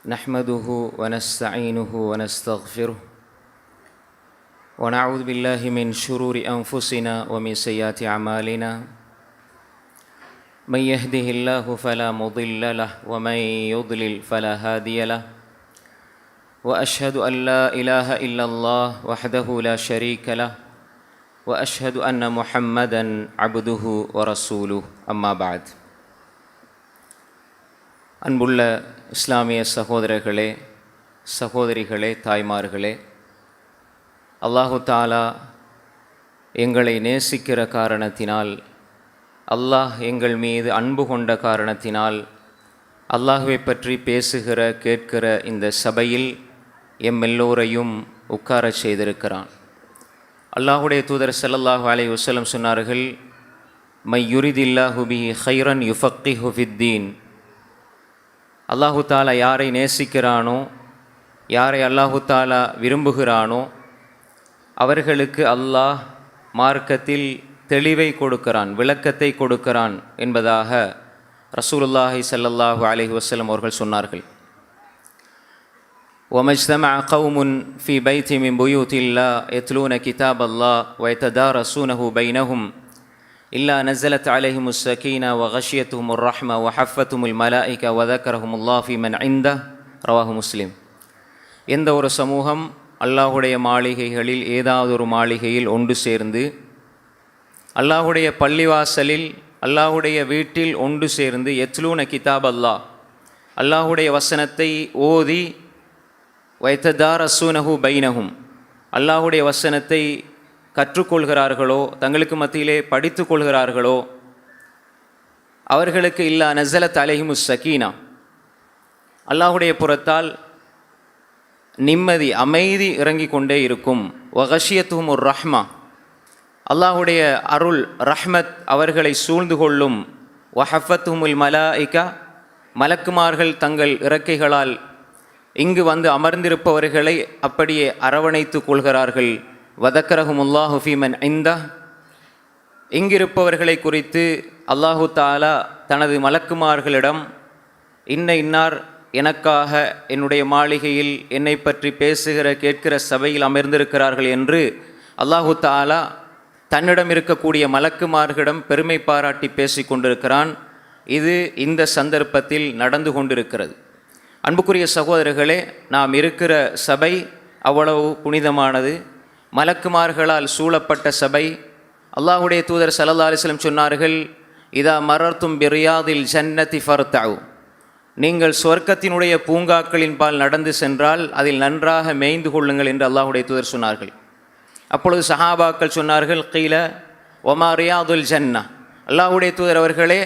نحمده ونستعينه ونستغفره ونعوذ بالله من شرور أنفسنا ومن سيئات أعمالنا من يهده الله فلا مضل له ومن يضلل فلا هادي له وأشهد أن لا إله إلا الله وحده لا شريك له وأشهد أن محمدًا عبده ورسوله أما بعد. அன்புள்ள இஸ்லாமிய சகோதரர்களே, சகோதரிகளே, தாய்மார்களே, அல்லாஹு தாலா எங்களை நேசிக்கிற காரணத்தினால், அல்லாஹ் எங்கள் மீது அன்பு கொண்ட காரணத்தினால், அல்லாஹுவை பற்றி பேசுகிற கேட்கிற இந்த சபையில் எல்லோரையும் உட்காரச் செய்திருக்கிறான். அல்லாஹுடைய தூதர் ஸல்லல்லாஹு அலைஹி வஸல்லம் சொன்னார்கள், மை யுரிதில்லாஹு பிஹி கைரன் யுஃபக்கிஹு ஃபித்தீன். அல்லாஹு தாலா யாரை நேசிக்கிறானோ, யாரை அல்லாஹு தாலா விரும்புகிறானோ அவர்களுக்கு அல்லாஹ் மார்க்கத்தில் தெளிவை கொடுக்கிறான், விளக்கத்தை கொடுக்கிறான் என்பதாக ரசூலுல்லாஹி ஸல்லல்லாஹு அலைஹி வஸல்லம் அவர்கள் சொன்னார்கள். وَمَجْتَمَعَ قَوْمٌ فِي بَيْتٍ مِّن بُيُوتِ اللَّهِ يَتْلُونَ كِتَابَ اللَّهِ وَيَتَدَارَسُونَهُ بَيْنَهُمْ إِلَّا نَزَلَتْ عَلَيْهِمُ السَّكِينَةُ وَغَشِيَتْهُمُ الرَّحْمَةُ وَحَفَّتْهُمُ الْمَلَائِكَةُ وَذَكَرَهُمُ اللَّهُ فِي مَنْ عِندَهُ ரவாஹு முஸ்லிம். எந்த ஒரு சமூகம் அல்லாஹுடைய மாளிகைகளில் ஏதாவது ஒரு மாளிகையில் ஒன்று சேர்ந்து, அல்லாஹுடைய பள்ளிவாசலில் அல்லாஹுடைய வீட்டில் ஒன்று சேர்ந்து, யத்லூன கிதாப் அல்லாஹ், அல்லாஹுடைய வசனத்தை ஓதி, வயத்ததாரசூனஹு பைனஹும், அல்லாஹுடைய வசனத்தை கற்றுக்கொள்கிறார்களோ, தங்களுக்கு மத்தியிலே படித்து கொள்கிறார்களோ, அவர்களுக்கு இல்லா நஸலத் அலைஹிமுஸ் ஸகீனா, அல்லாஹுடைய புறத்தால் நிம்மதி, அமைதி இறங்கி கொண்டே இருக்கும். வகஷியத்துஹுமுர் ரஹ்மா, அல்லாஹுடைய அருள் ரஹ்மத் அவர்களை சூழ்ந்து கொள்ளும். வஹஃபத்துஹுமுல் மலாயிகா, மலக்குமார்கள் தங்கள் இறக்கைகளால் இங்கு வந்து அமர்ந்திருப்பவர்களை அப்படியே அரவணைத்து கொள்கிறார்கள். வதக்கரஹுமுல்லாஹு ஃபீ மன் இந்தஹ், இங்கிருப்பவர்களை குறித்து அல்லாஹு தாலா தனது மலக்குமார்களிடம், இன்னார் எனக்காக என்னுடைய மாளிகையில் என்னை பற்றி பேசுகிற கேட்கிற சபையில் அமர்ந்திருக்கிறார்கள் என்று அல்லாஹு தாலா தன்னிடம் இருக்கக்கூடிய மலக்குமார்களிடம் பெருமை பாராட்டி பேசி கொண்டிருக்கிறான். இது இந்த சந்தர்ப்பத்தில் நடந்து கொண்டிருக்கிறது. அன்புக்குரிய சகோதரர்களே, நாம் இருக்கிற சபை அவ்வளவு புனிதமானது, மலக்குமார்களால் சூழப்பட்ட சபை. அல்லாஹுடைய தூதர் ஸல்லல்லாஹு அலைஹி வஸல்லம் சொன்னார்கள், இதா மரர்தும் பிரியாதில் ஜன்னதி ஃபர்தஉ, நீங்கள் சொர்க்கத்தினுடைய பூங்காக்களின் பால் நடந்து சென்றால் அதில் நன்றாக மேய்ந்து கொள்ளுங்கள் என்று அல்லாஹுடைய தூதர் சொன்னார்கள். அப்பொழுது சஹாபாக்கள் சொன்னார்கள், கீல ஒமா ரியாதுல் ஜன்னா, அல்லாஹுடைய தூதர் அவர்களே,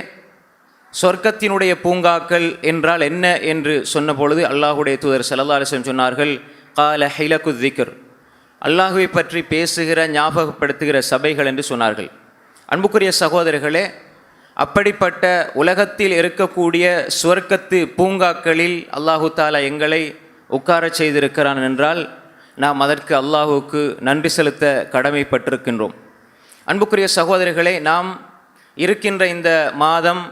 சொர்க்கத்தினுடைய பூங்காக்கள் என்றால் என்ன என்று சொன்ன பொழுது அல்லாஹுடைய தூதர் ஸல்லல்லாஹு அலைஹி வஸல்லம் சொன்னார்கள், கால ஹிலகு திக்ர், அல்லாஹுவை பற்றி பேசுகிற ஞாபகப்படுத்துகிற சபைகள் என்று சொன்னார்கள். அன்புக்குரிய சகோதரர்களே, அப்படிப்பட்ட உலகத்தில் இருக்கக்கூடிய சுவர்க்கத்து பூங்காக்களில் அல்லாஹு தாலா எங்களை உட்காரச் செய்திருக்கிறான் என்றால் நாம் அதற்கு அல்லாஹுக்கு நன்றி செலுத்த கடமைப்பட்டிருக்கின்றோம். அன்புக்குரிய சகோதரர்களே, நாம் இருக்கின்ற இந்த மாதம்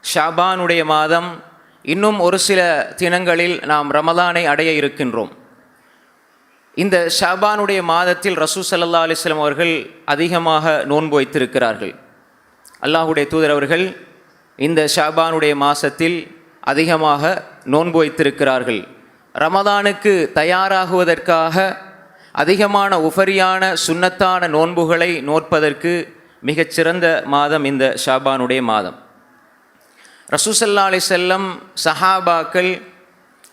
ஷாபானுடைய மாதம். இன்னும் ஒரு சில தினங்களில் நாம் ரமலானை அடைய இருக்கின்றோம். இந்த ஷாபானுடைய மாதத்தில் ரசூல் ஸல்லல்லாஹு அலைஹி வஸல்லம் அவர்கள் அதிகமாக நோன்பு வைத்திருக்கிறார்கள். அல்லாஹுடைய தூதர் அவர்கள் இந்த ஷாபானுடைய மாதத்தில் அதிகமாக நோன்பு வைத்திருக்கிறார்கள். ரமலானுக்கு தயாராகுவதற்காக அதிகமான உஃபரியான சுன்னத்தான நோன்புகளை நோற்பதற்கு மிகச்சிறந்த மாதம் இந்த ஷாபானுடைய மாதம். ரசூல் ஸல்லல்லாஹு அலைஹி வஸல்லம் சஹாபாக்கள்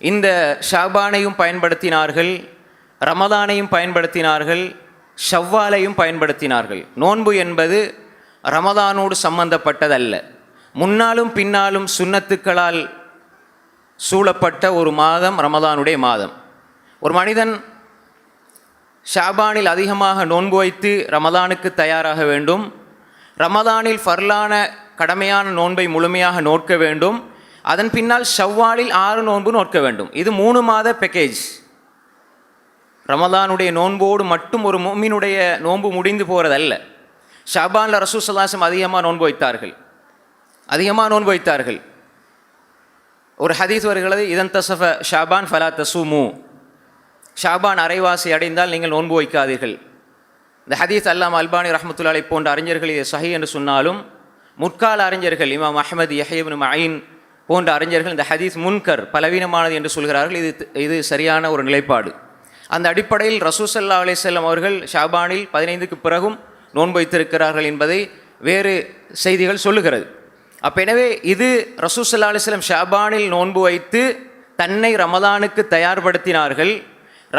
இந்த ஷாபானையும் பயன்படுத்தினார்கள், ரமலானையும் பயன்படுத்தினார்கள், ஷவ்வாலையும் பயன்படுத்தினார்கள். நோன்பு என்பது ரமலானோடு சம்பந்தப்பட்டதல்ல, முன்னாலும் பின்னாலும் சுன்னத்துக்களால் சூழப்பட்ட ஒரு மாதம் ரமலானுடைய மாதம். ஒரு மனிதன் ஷாபானில் அதிகமாக நோன்பு வைத்து ரமலானுக்கு தயாராக வேண்டும். ரமலானில் ஃபர்லான கடமையான நோன்பை முழுமையாக நோக்க வேண்டும். அதன் பின்னால் ஷவ்வாலில் 6 நோன்பு நோக்க வேண்டும். இது 3 மாத பேக்கேஜ். ரமலானுடைய நோன்போடு மட்டும் ஒரு முஃமினுடைய நோன்பு முடிந்து போகிறதல்ல. ஷாபானில் ரசூல் ஸல்லல்லாஹு அலைஹி வஸல்லம் அதிகமாக நோன்பு வைத்தார்கள். ஒரு ஹதீஸ் வருகிறது, இதன் தசஃப ஷாபான் ஃபலா தசூமு, ஷாபான் அரைவாசி அடைந்தால் நீங்கள் நோன்பு வைக்காதீர்கள். இந்த ஹதீஸ் அல்லாமா அல்பானி ரஹ்மத்துல்லாஹி போன்ற அறிஞர்கள் இதை சஹீ என்று சொன்னாலும், முற்கால அறிஞர்கள் இமாம் அஹ்மத் யஹ்யா இப்னு மঈன் போன்ற அறிஞர்கள் இந்த ஹதீஸ் முன்கர் பலவீனமானது என்று சொல்கிறார்கள். இது சரியான ஒரு நிலைப்பாடு. அந்த அடிப்படையில் ரசூல் ஸல்லல்லாஹு அலைஹி வஸல்லம் அவர்கள் ஷாபானில் 15க்கு பிறகும் நோன்பு வைத்திருக்கிறார்கள் என்பதை வேறு செய்திகள் சொல்லுகிறது. எனவே இது ரசூல் ஸல்லல்லாஹு அலைஹி வஸல்லம் ஷாபானில் நோன்பு வைத்து தன்னை ரமலானுக்கு தயார்படுத்தினார்கள்.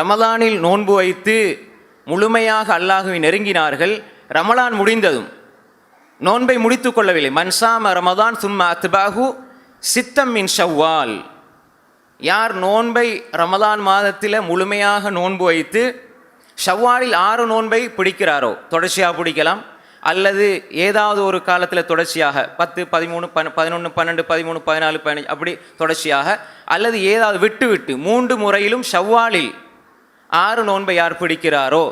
ரமலானில் நோன்பு வைத்து முழுமையாக அல்லாஹ்வை நெருங்கினார்கள். ரமலான் முடிந்ததும் நோன்பை முடித்து கொள்ளவில்லை. மன்சாம ரமதான் சும்மா அத்பாஹு சித்தம் மின் ஷவ்வால், யார் நோன்பை ரமலான் மாதத்தில் முழுமையாக நோன்பு வைத்து ஷவ்வாலில் 6 நோன்பை பிடிக்கிறாரோ, தொடர்ச்சியாக பிடிக்கலாம், அல்லது ஏதாவது ஒரு காலத்தில் தொடர்ச்சியாக 10, 13, 11, 12, 13, 14, 15 அப்படி தொடர்ச்சியாக, அல்லது ஏதாவது விட்டு 3 முறையிலும் ஷவ்வாலில் 6 நோன்பை யார் பிடிக்கிறாரோ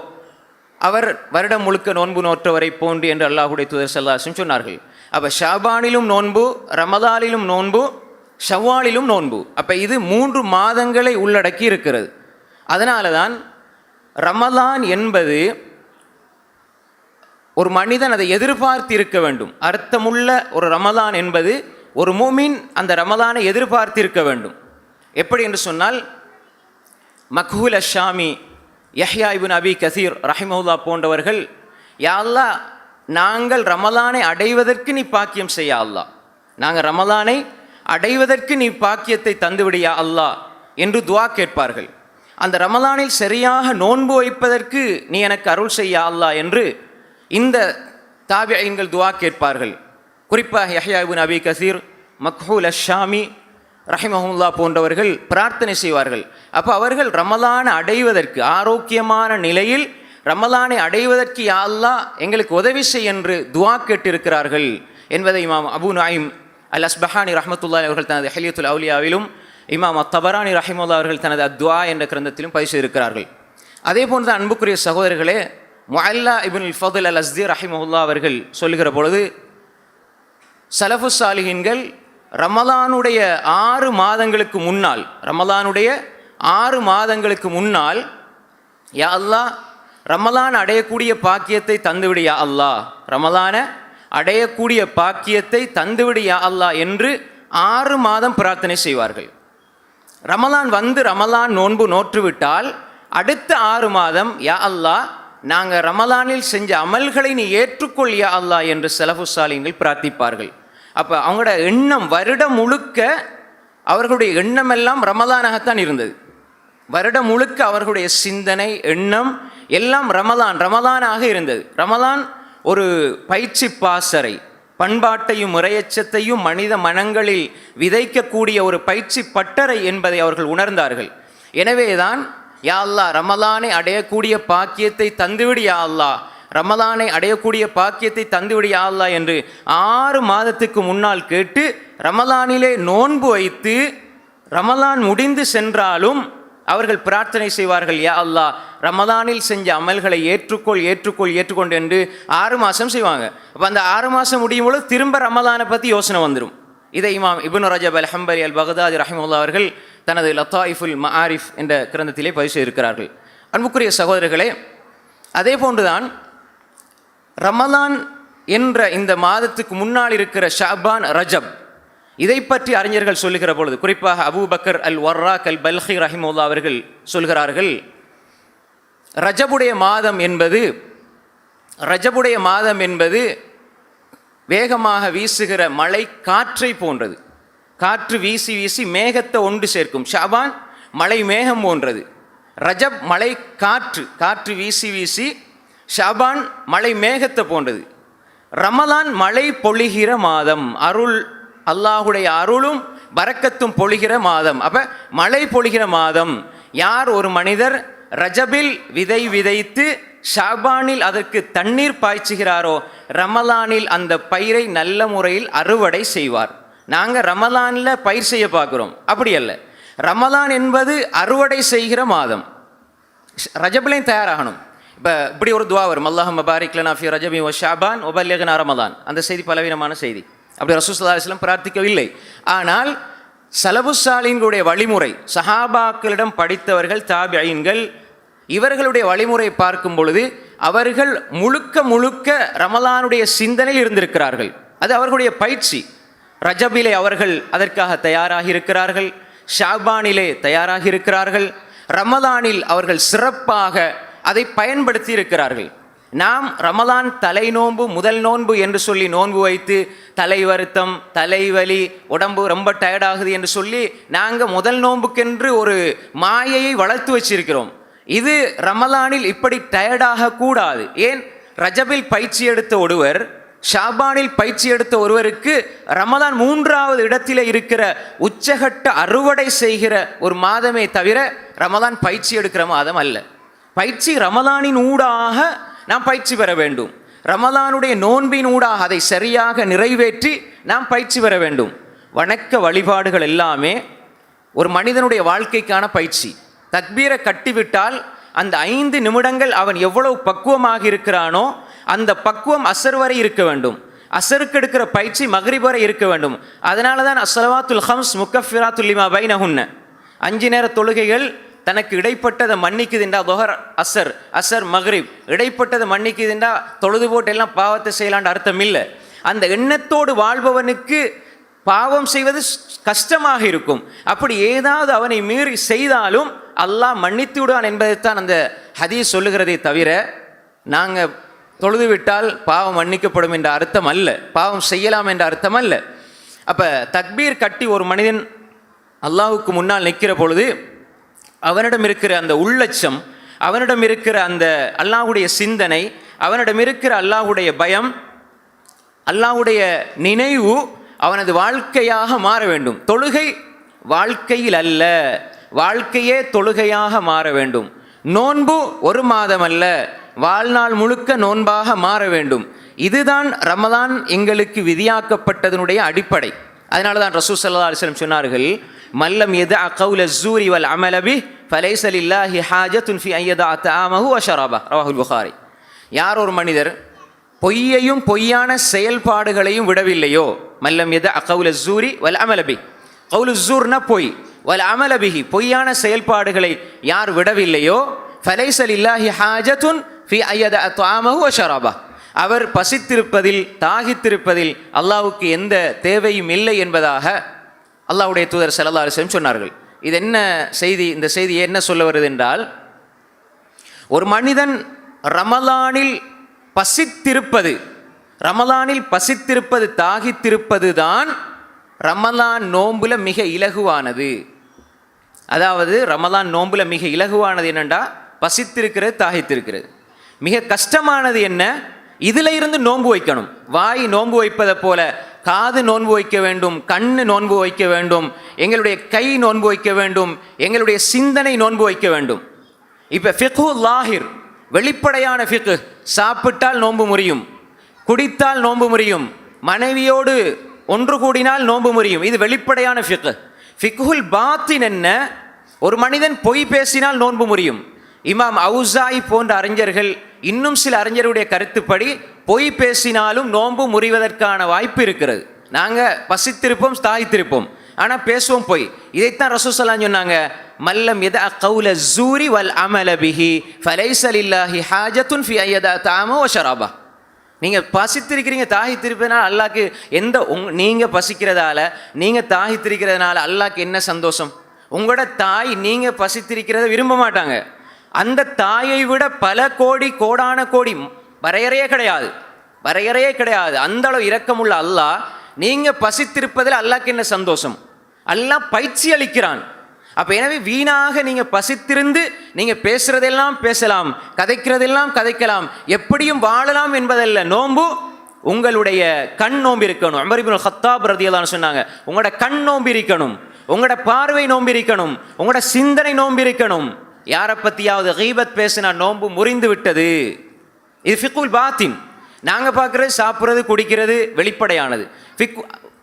அவர் வருடம் முழுக்க நோன்பு நோற்றவரை போன்று என்று அல்லாஹ்வுடைய தூதர் ஸல்லல்லாஹு அலைஹி வஸல்லம் சொன்னார்கள். அப்போ ஷாபானிலும் நோன்பு, ரமலானிலும் நோன்பு, ஷவ்வாலிலும் நோன்பு. அப்போ இது 3 மாதங்களை உள்ளடக்கி இருக்கிறது. அதனால தான் ரமலான் என்பது ஒரு மனிதன் அதை எதிர்பார்த்து இருக்க வேண்டும். அர்த்தமுள்ள ஒரு ரமலான் என்பது ஒரு மூமின் அந்த ரமலானை எதிர்பார்த்து இருக்க வேண்டும். எப்படி என்று சொன்னால், மக்ஹூல் அஷாமி, யஹ்யா இப்னு அபி கஸீர் ரஹிமஹுல்லாஹ் போன்றவர்கள், யா அல்லாஹ் நாங்கள் ரமலானை அடைவதற்கு நீ பாக்கியம் செய்ய அல்லாஹ், நாங்கள் ரமலானை அடைவதற்கு நீ பாக்கியத்தை தந்துவிடியா அல்லாஹ் என்று துஆ கேட்பார்கள். அந்த ரமலானில் சரியாக நோன்பு வைப்பதற்கு நீ எனக்கு அருள் செய்ய அல்லாஹ் என்று இந்த தாபிஈன்கள் துஆ கேட்பார்கள். குறிப்பாக யஹ்யா இப்னு அபி கஸீர், மக்ஹூல் அஷாமி ரஹிமஹுல்லாஹ் போன்றவர்கள் பிரார்த்தனை செய்வார்கள். அப்போ அவர்கள் ரமலானை அடைவதற்கு, ஆரோக்கியமான நிலையில் ரமலானை அடைவதற்கு யா அல்லாஹ் எங்களுக்கு உதவி செய் என்று துஆ கேட்டிருக்கிறார்கள் என்பதை இமாம் அபு நுஐம் அல் அஸ்பஹானி ரஹ்மத்துல்லாஹி அவர்கள் தனது ஹில்யத்துல் அவுலியாவிலும், இமாம் அத்தபரானி ரஹிமஹுல்லாஹ் அவர்கள் தனது அத்வா என்ற கிரந்தத்திலும் பதிவு செய்திருக்கிறார்கள். அதே போன்ற அன்புக்குரிய சகோதரர்களே, முஅல்லா இப்னுல் ஃபதுல் அல் அஸ்தி ரஹிமஹுல்லாஹ் அவர்கள் சொல்லுகிற பொழுது, சலஃபு சாலிஹீன்கள் ரமலானுடைய 6 மாதங்களுக்கு முன்னால், ரமலானுடைய 6 மாதங்களுக்கு முன்னால், யா அல்லாஹ் ரமலான் அடையக்கூடிய பாக்கியத்தை தந்துவிடு யா அல்லாஹ், ரமலானை அடையக்கூடிய பாக்கியத்தை தந்துவிடு யா அல்லாஹ் என்று 6 மாதம் பிரார்த்தனை செய்வார்கள். ரமலான் வந்து ரமலான் நோன்பு நோற்றுவிட்டால் அடுத்த 6 மாதம் யா அல்லாஹ் நாங்கள் ரமலானில் செஞ்ச அமல்களை நீ ஏற்றுக்கொள் யா அல்லாஹ் என்று ஸலஃபு ஸாலிஹீன்கள் பிரார்த்திப்பார்கள். அப்போ அவங்களோட எண்ணம் வருடம் முழுக்க, அவர்களுடைய எண்ணமெல்லாம் ரமலானாகத்தான் இருந்தது. வருடம் முழுக்க அவர்களுடைய சிந்தனை, எண்ணம் எல்லாம் ரமலானாக இருந்தது. ரமலான் ஒரு பயிற்சி பாசறை, பண்பாட்டையும் முறையச்சத்தையும் மனித மனங்களில் விதைக்கக்கூடிய ஒரு பயிற்சி பட்டறை என்பதை அவர்கள் உணர்ந்தார்கள். எனவேதான் யா அல்லாஹ் ரமலானை அடையக்கூடிய பாக்கியத்தை தந்துவிடு யா அல்லாஹ், ரமலானை அடையக்கூடிய பாக்கியத்தை தந்துவிடு யா அல்லாஹ் என்று 6 மாதத்துக்கு முன்னால் கேட்டு ரமலானிலே நோன்பு வைத்து ரமலான் முடிந்து சென்றாலும் அவர்கள் பிரார்த்தனை செய்வார்கள், யா அல்லாஹ் ரமலானில் செஞ்ச அமல்களை ஏற்றுக்கொள் என்று 6 மாதம் செய்வாங்க. அப்போ அந்த 6 மாதம் முடியும் பொழுது திரும்ப ரமலானை பற்றி யோசனை வந்துடும். இதை இமாம் இப்னு ரஜப் அல் ஹம்பலி அல் பக்தாதி ரஹிமஹுல்லாஹ் அவர்கள் தனது லத்தாயிஃபுல் மஆரிஃப் என்ற கிரந்தத்திலே பதிவு செய்திருக்கிறார்கள். அன்புக்குரிய சகோதரர்களே, அதே போன்றுதான் ரமலான் என்ற இந்த மாதத்துக்கு முன்னால் இருக்கிற ஷஅபான், ரஜப், இதை பற்றி அறிஞர்கள் சொல்லுகிற பொழுது, குறிப்பாக அபூ பக்கர் அல் வர்ராக் அல் பல்கி ரஹிமஹுல்லாஹ் அவர்கள் சொல்கிறார்கள், ரஜபுடைய மாதம் என்பது வேகமாக வீசுகிற மழை காற்றை போன்றது. காற்று வீசி வீசி மேகத்தை ஒன்று சேர்க்கும். ஷஅபான் மழை மேகம் போன்றது. ரஜப் மழை காற்று வீசி வீசி, ஷஅபான் மழை மேகத்தை போன்றது. ரமலான் மழை பொழிகிற மாதம், அல்லாஹுடைய அருளும் பரக்கத்தும் பொழிகிற மாதம். அப்ப மழை பொழிகிற மாதம். யார் ஒரு மனிதர் ரஜபில் விதை விதைத்து ஷாபானில் அதற்கு தண்ணீர் பாய்ச்சுகிறாரோ, ரமலானில் அந்த பயிரை நல்ல முறையில் அறுவடை செய்வார். நாங்கள் ரமலானில் பயிர் செய்ய பார்க்குறோம், அப்படி அல்ல. ரமலான் என்பது அறுவடை செய்கிற மாதம். ரஜபிலையும் தயாராகணும். இப்போ இப்படி ஒரு துவா வரும், அல்லாஹும்ம பாரிக் லனா ஃபீ ரஜபி வ ஷஅபான் வ பல்லிக்னா ரமலான். அந்த செய்தி பலவீனமான செய்தி. அப்படி ரசூலுல்லாஹி ஸல்லல்லாஹு அலைஹி வஸல்லம் பிரார்த்திக்கவில்லை. ஆனால் சலபுசாலின்களுடைய வழிமுறை, சஹாபாக்களிடம் படித்தவர்கள் தாபியீன்கள், இவர்களுடைய வழிமுறை பார்க்கும் பொழுது அவர்கள் முழுக்க முழுக்க ரமலானுடைய சிந்தனையில் இருந்திருக்கிறார்கள். அது அவர்களுடைய பயிற்சி. ரஜபிலே அவர்கள் அதற்காக தயாராகி இருக்கிறார்கள், ஷாபானிலே தயாராகி இருக்கிறார்கள், ரமலானில் அவர்கள் சிறப்பாக அதை பயன்படுத்தி இருக்கிறார்கள். நாம் ரமலான் தலை நோன்பு முதல் நோன்பு என்று சொல்லி நோன்பு வைத்து தலை வருத்தம், தலைவலி, உடம்பு ரொம்ப டயர்டாகுது என்று சொல்லி நாங்கள் முதல் நோன்புக்கென்று ஒரு மாயையை வளர்த்து வச்சிருக்கிறோம். இது ரமலானில் இப்படி டயர்டாக கூடாது. ஏன், ரஜபில் பயிற்சி எடுத்த ஒருவர், ஷாபானில் பயிற்சி எடுத்த ஒருவருக்கு ரமலான் 3வது இடத்தில் இருக்கிற உச்சகட்ட அறுவடை செய்கிற ஒரு மாதமே தவிர ரமலான் பயிற்சி எடுக்கிற மாதம் அல்ல. பயிற்சி ரமலானின் ஊடாக நாம் பயிற்சி பெற வேண்டும். ரமலானுடைய நோன்பின் ஊடாக அதை சரியாக நிறைவேற்றி நாம் பயிற்சி பெற வேண்டும். வணக்க வழிபாடுகள் எல்லாமே ஒரு மனிதனுடைய வாழ்க்கைக்கான பயிற்சி. தக்பீரை கட்டிவிட்டால் அந்த 5 நிமிடங்கள் அவன் எவ்வளவு பக்குவமாக இருக்கிறானோ அந்த பக்குவம் அசர் வரை இருக்க வேண்டும். அசருக்கு எடுக்கிற பயிற்சி மக்ரிப் வரை இருக்க வேண்டும். அதனால தான் அஸ்ஸலவாத்துல் ஹம்ஸ் முக்கஃபிராத்துல் லிமா பைனஹுன்ன, 5 நேர தொழுகைகள் தனக்கு இடைப்பட்டதை மன்னிக்குதுண்டா. தொஹர் அசர், அசர் மக்ரிப் இடைப்பட்டதை மன்னிக்குதுண்டா, தொழுது போட்டு எல்லாம் பாவத்தை செய்யலான்ற அர்த்தம் இல்லை. அந்த எண்ணத்தோடு வாழ்பவனுக்கு பாவம் செய்வது கஷ்டமாக இருக்கும். அப்படி ஏதாவது அவனை மீறி செய்தாலும் அல்லாஹ் மன்னித்து விடுவான் என்பதைத்தான் அந்த ஹதீஸ் சொல்லுகிறதே தவிர நாங்கள் தொழுது விட்டால் பாவம் மன்னிக்கப்படும் என்ற அர்த்தம் அல்ல, பாவம் செய்யலாம் என்ற அர்த்தம் அல்ல. அப்போ தக்பீர் கட்டி ஒரு மனிதன் அல்லாஹுக்கு முன்னால் நிற்கிற பொழுது அவனிடம் இருக்கிற அந்த உள்ளச்சம், அவனிடம் இருக்கிற அந்த அல்லாஹுடைய சிந்தனை, அவனிடம் இருக்கிற அல்லாஹுடைய பயம், அல்லாஹுடைய நினைவு அவனது வாழ்க்கையாக மாற வேண்டும். தொழுகை வாழ்க்கையில் அல்ல, வாழ்க்கையே தொழுகையாக மாற வேண்டும். நோன்பு ஒரு மாதம் அல்ல, வாழ்நாள் முழுக்க நோன்பாக மாற வேண்டும். இதுதான் ரமலான் எங்களுக்கு விதியாக்கப்பட்டதனுடைய அடிப்படை. அதனால தான் ரசூல் ஸல்லல்லாஹு அலைஹி வஸல்லம் சொன்னார்கள், மல்லம் யதஅ கௌல ஸூரி வல் அமல பிஹ் ஃபலைஸ லில்லாஹி ஹாஜத்துன் ஃபி அன் யதஅ தஆமஹு வ ஷரபஹு ரவாஹுல் புகாரி. யார் ஒரு மனிதர் பொய்யையும் பொய்யான செயல்பாடுகளையும் விடவில்லையோ, மல்லம் யதஅ கௌல ஸூரி வல் அமல பிஹ், கௌலு ஸூர்னா பொய், வல் அமல பிஹி பொய்யான செயல்பாடுகளை யார் விடவில்லையோ, ஃபலைஸ லில்லாஹி ஹாஜத்துன் ஃபி அன் யதஅ தஆமஹு வ ஷரபஹு, அவர் பசித்திருப்பதில் தாகித்திருப்பதில் அல்லாஹ்வுக்கு எந்த தேவையும் இல்லை என்பதாக அல்லாஹ்வுடைய தூதர் ஸல்லல்லாஹு அலைஹி வஸல்லம் சொன்னார்கள். இது என்ன செய்தி? இந்த செய்தி என்ன சொல்ல வருது என்றால், ஒரு மனிதன் ரமலானில் பசித்திருப்பது தாகித்திருப்பது தான் ரமலான் நோன்புல மிக இலகுவானது. அதாவது ரமலான் நோன்புல மிக இலகுவானது என்னென்றா பசித்திருக்கிறது, தாகித்திருக்கிறது. மிக கஷ்டமானது என்ன? இதில் இருந்து நோன்பு வைக்கணும். வாய் நோன்பு வைப்பதை போல காது நோன்பு வைக்க வேண்டும், கண்ணு நோன்பு வைக்க வேண்டும், எங்களுடைய கை நோன்பு வைக்க வேண்டும், எங்களுடைய சிந்தனை நோன்பு வைக்க வேண்டும். இப்போ ஃபிக்ஹு லாஹிர், வெளிப்படையான ஃபிக்ஹ், சாப்பிட்டால் நோன்பு முறியும், குடித்தால் நோன்பு முறியும், மனைவியோடு ஒன்று கூடினால் நோன்பு முறியும். இது வெளிப்படையான ஃபிக்ஹ். ஃபிக்ஹுல் பாத்தின் என்ன? ஒரு மனிதன் பொய் பேசினால் நோன்பு முறியும். இமாம் அவுசாயி போன்ற அறிஞர்கள், இன்னும் சில அறிஞருடைய கருத்துப்படி பொய் பேசினாலும் நோன்பு முறிவதற்கான வாய்ப்பு இருக்கிறது. நாங்கள் பசித்திருப்போம், தாய்த்திருப்போம், ஆனால் பேசுவோம் பொய். இதைத்தான் ரசூல் ஸல்லல்லாஹு அலைஹி வஸல்லம் சொன்னாங்க, மல்லம் யதஅ கௌல ஸூரி வல் அமல பிஹி ஃபலைஸ லில்லாஹி ஹாஜத்துன் ஃபி அன் யதஅ தஆமஹு வ ஷரபஹு. நீங்கள் பசித்திருக்கிறீங்க, தாகித்திருப்பதனால அல்லாஹ்க்கு எந்த நீங்கள் பசிக்கிறதால, நீங்கள் தாகித்திருக்கிறதுனால அல்லாஹ்க்கு என்ன சந்தோஷம்? உங்களோட தாய் நீங்கள் பசித்திருக்கிறத விரும்ப மாட்டாங்க. அந்த தாயை விட பல கோடி கோடான கோடி வரையறையே கிடையாது. அந்த அளவு இரக்கமுள்ள அல்லாஹ், நீங்கள் பசித்திருப்பதில் அல்லாஹ்க்கு என்ன சந்தோஷம்? அல்லாஹ் பயிற்சி அளிக்கிறான். அப்போ எனவே வீணாக நீங்கள் பசித்திருந்து நீங்கள் பேசுகிறதெல்லாம் பேசலாம், கதைக்கிறதெல்லாம் கதைக்கலாம், எப்படியும் வாழலாம் என்பதல்ல. நோன்பு உங்களுடைய கண் நோம்பு இருக்கணும். உமர் இப்னு கத்தாப் ரலியல்லாஹு அன்ஹு சொன்னாங்க, உங்களோட கண் நோம்பு இருக்கணும், உங்களோட பார்வை நோம்பு இருக்கணும், உங்களோட சிந்தனை நோம்பு இருக்கணும். யாரை பற்றியாவது கீபத் பேசினா நோன்பு முறிந்து விட்டது. இது ஃபிக்ஹுல் பாத்தின். நாங்கள் பார்க்குறது சாப்பிட்றது குடிக்கிறது வெளிப்படையானது.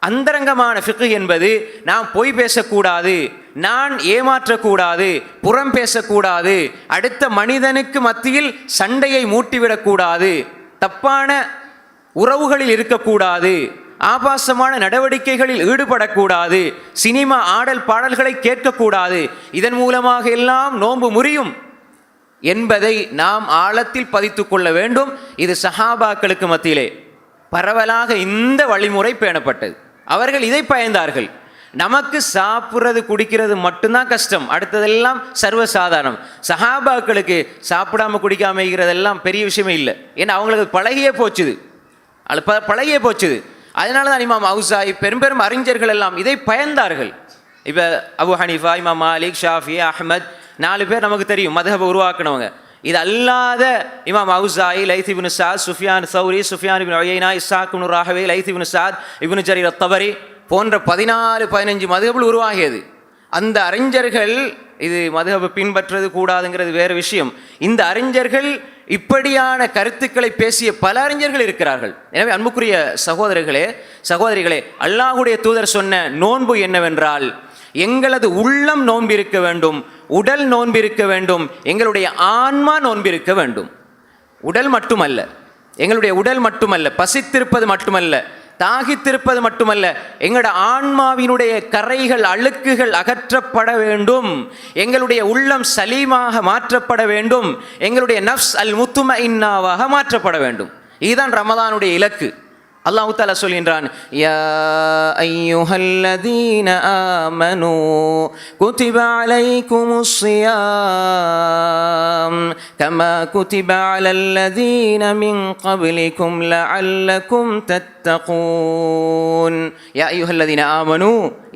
அந்தரங்கமான ஃபிக்ஹ் என்பது நாம் பொய் பேசக்கூடாது, நான் ஏமாற்றக்கூடாது, புறம் பேசக்கூடாது, அடுத்த மனிதனுக்கு மத்தியில் சண்டையை மூட்டிவிடக்கூடாது, தப்பான உறவுகளில் இருக்கக்கூடாது, ஆபாசமான நடவடிக்கைகளில் ஈடுபடக்கூடாது, சினிமா ஆடல் பாடல்களை கேட்கக்கூடாது, இதன் மூலமாக எல்லாம் நோன்பு முறியும் என்பதை நாம் ஆழத்தில் பதித்து கொள்ள வேண்டும். இது சஹாபாக்களுக்கு மத்தியிலே பரவலாக இந்த வழிமுறை பேணப்பட்டது. அவர்கள் இதை பயந்தார்கள். நமக்கு சாப்பிட்றது குடிக்கிறது மட்டும்தான் கஷ்டம், அடுத்ததெல்லாம் சர்வசாதாரணம். சஹாபாக்களுக்கு சாப்பிடாம குடிக்காம இருக்கிறதெல்லாம் பெரிய விஷயமே இல்லை. ஏன்னா அவங்களுக்கு பழகியே போச்சுது. அதனால தான் இமாம் அவுசாயி பெரும் அறிஞர்கள் எல்லாம் இதை பயந்தார்கள். இப்போ அபு ஹனீஃபா, இமாம் மாலிக், ஷாஃபி, அஹ்மத் 4 பேர் நமக்கு தெரியும் மதுஹபை உருவாக்கினவங்க. இது அல்லாத இமாம் அவுசாயி, லைத் இப்னு சாத், சுஃபியான் சௌரி, சுஃபியான் இப்னு உயைனா, இஸ்ஹாக் இப்னு ராஹவே, லைத் இப்னு சாத், இப்னு ஜரீர் அத்-தபரி போன்ற 14-15 மதுஹபுல் உருவாகியது. அந்த அறிஞர்கள், இது மதுஹபை பின்பற்றது கூடாதுங்கிறது வேறு விஷயம், இந்த அறிஞர்கள் இப்படியான கருத்துக்களை பேசிய பல அறிஞர்கள் இருக்கிறார்கள். எனவே அன்புக்குரிய சகோதரிகளே, அல்லாஹ்வுடைய தூதர் சொன்ன நோன்பு என்னவென்றால், எங்களது உள்ளம் நோன்பிருக்க வேண்டும், உடல் நோன்பிருக்க வேண்டும், எங்களுடைய ஆன்மா நோன்பிருக்க வேண்டும். எங்களுடைய உடல் மட்டுமல்ல, பசித்திருப்பது மட்டுமல்ல, தாகித்திருப்பது மட்டுமல்ல, எங்களோட ஆன்மாவினுடைய கரைகள், அழுக்குகள் அகற்றப்பட வேண்டும், எங்களுடைய உள்ளம் சலீமாக மாற்றப்பட வேண்டும், எங்களுடைய நஃப்ஸ் அல் முத்துமஇன்னாவாக மாற்றப்பட வேண்டும். இதுதான் ரமதானுடைய இலக்கு. அல்லாஹ் தஆலா சொல்கின்றான், யா அய்யுஹல்லதீன ஆமனூ குதிப அலைக்குமுஸ் ஸியாம் கமா குதிப அலல்லதீன மின் கப்லிக்கும் லஅல்லக்கும் தத்தகூன். யா அய்யுஹல்லதீன ஆமனூ,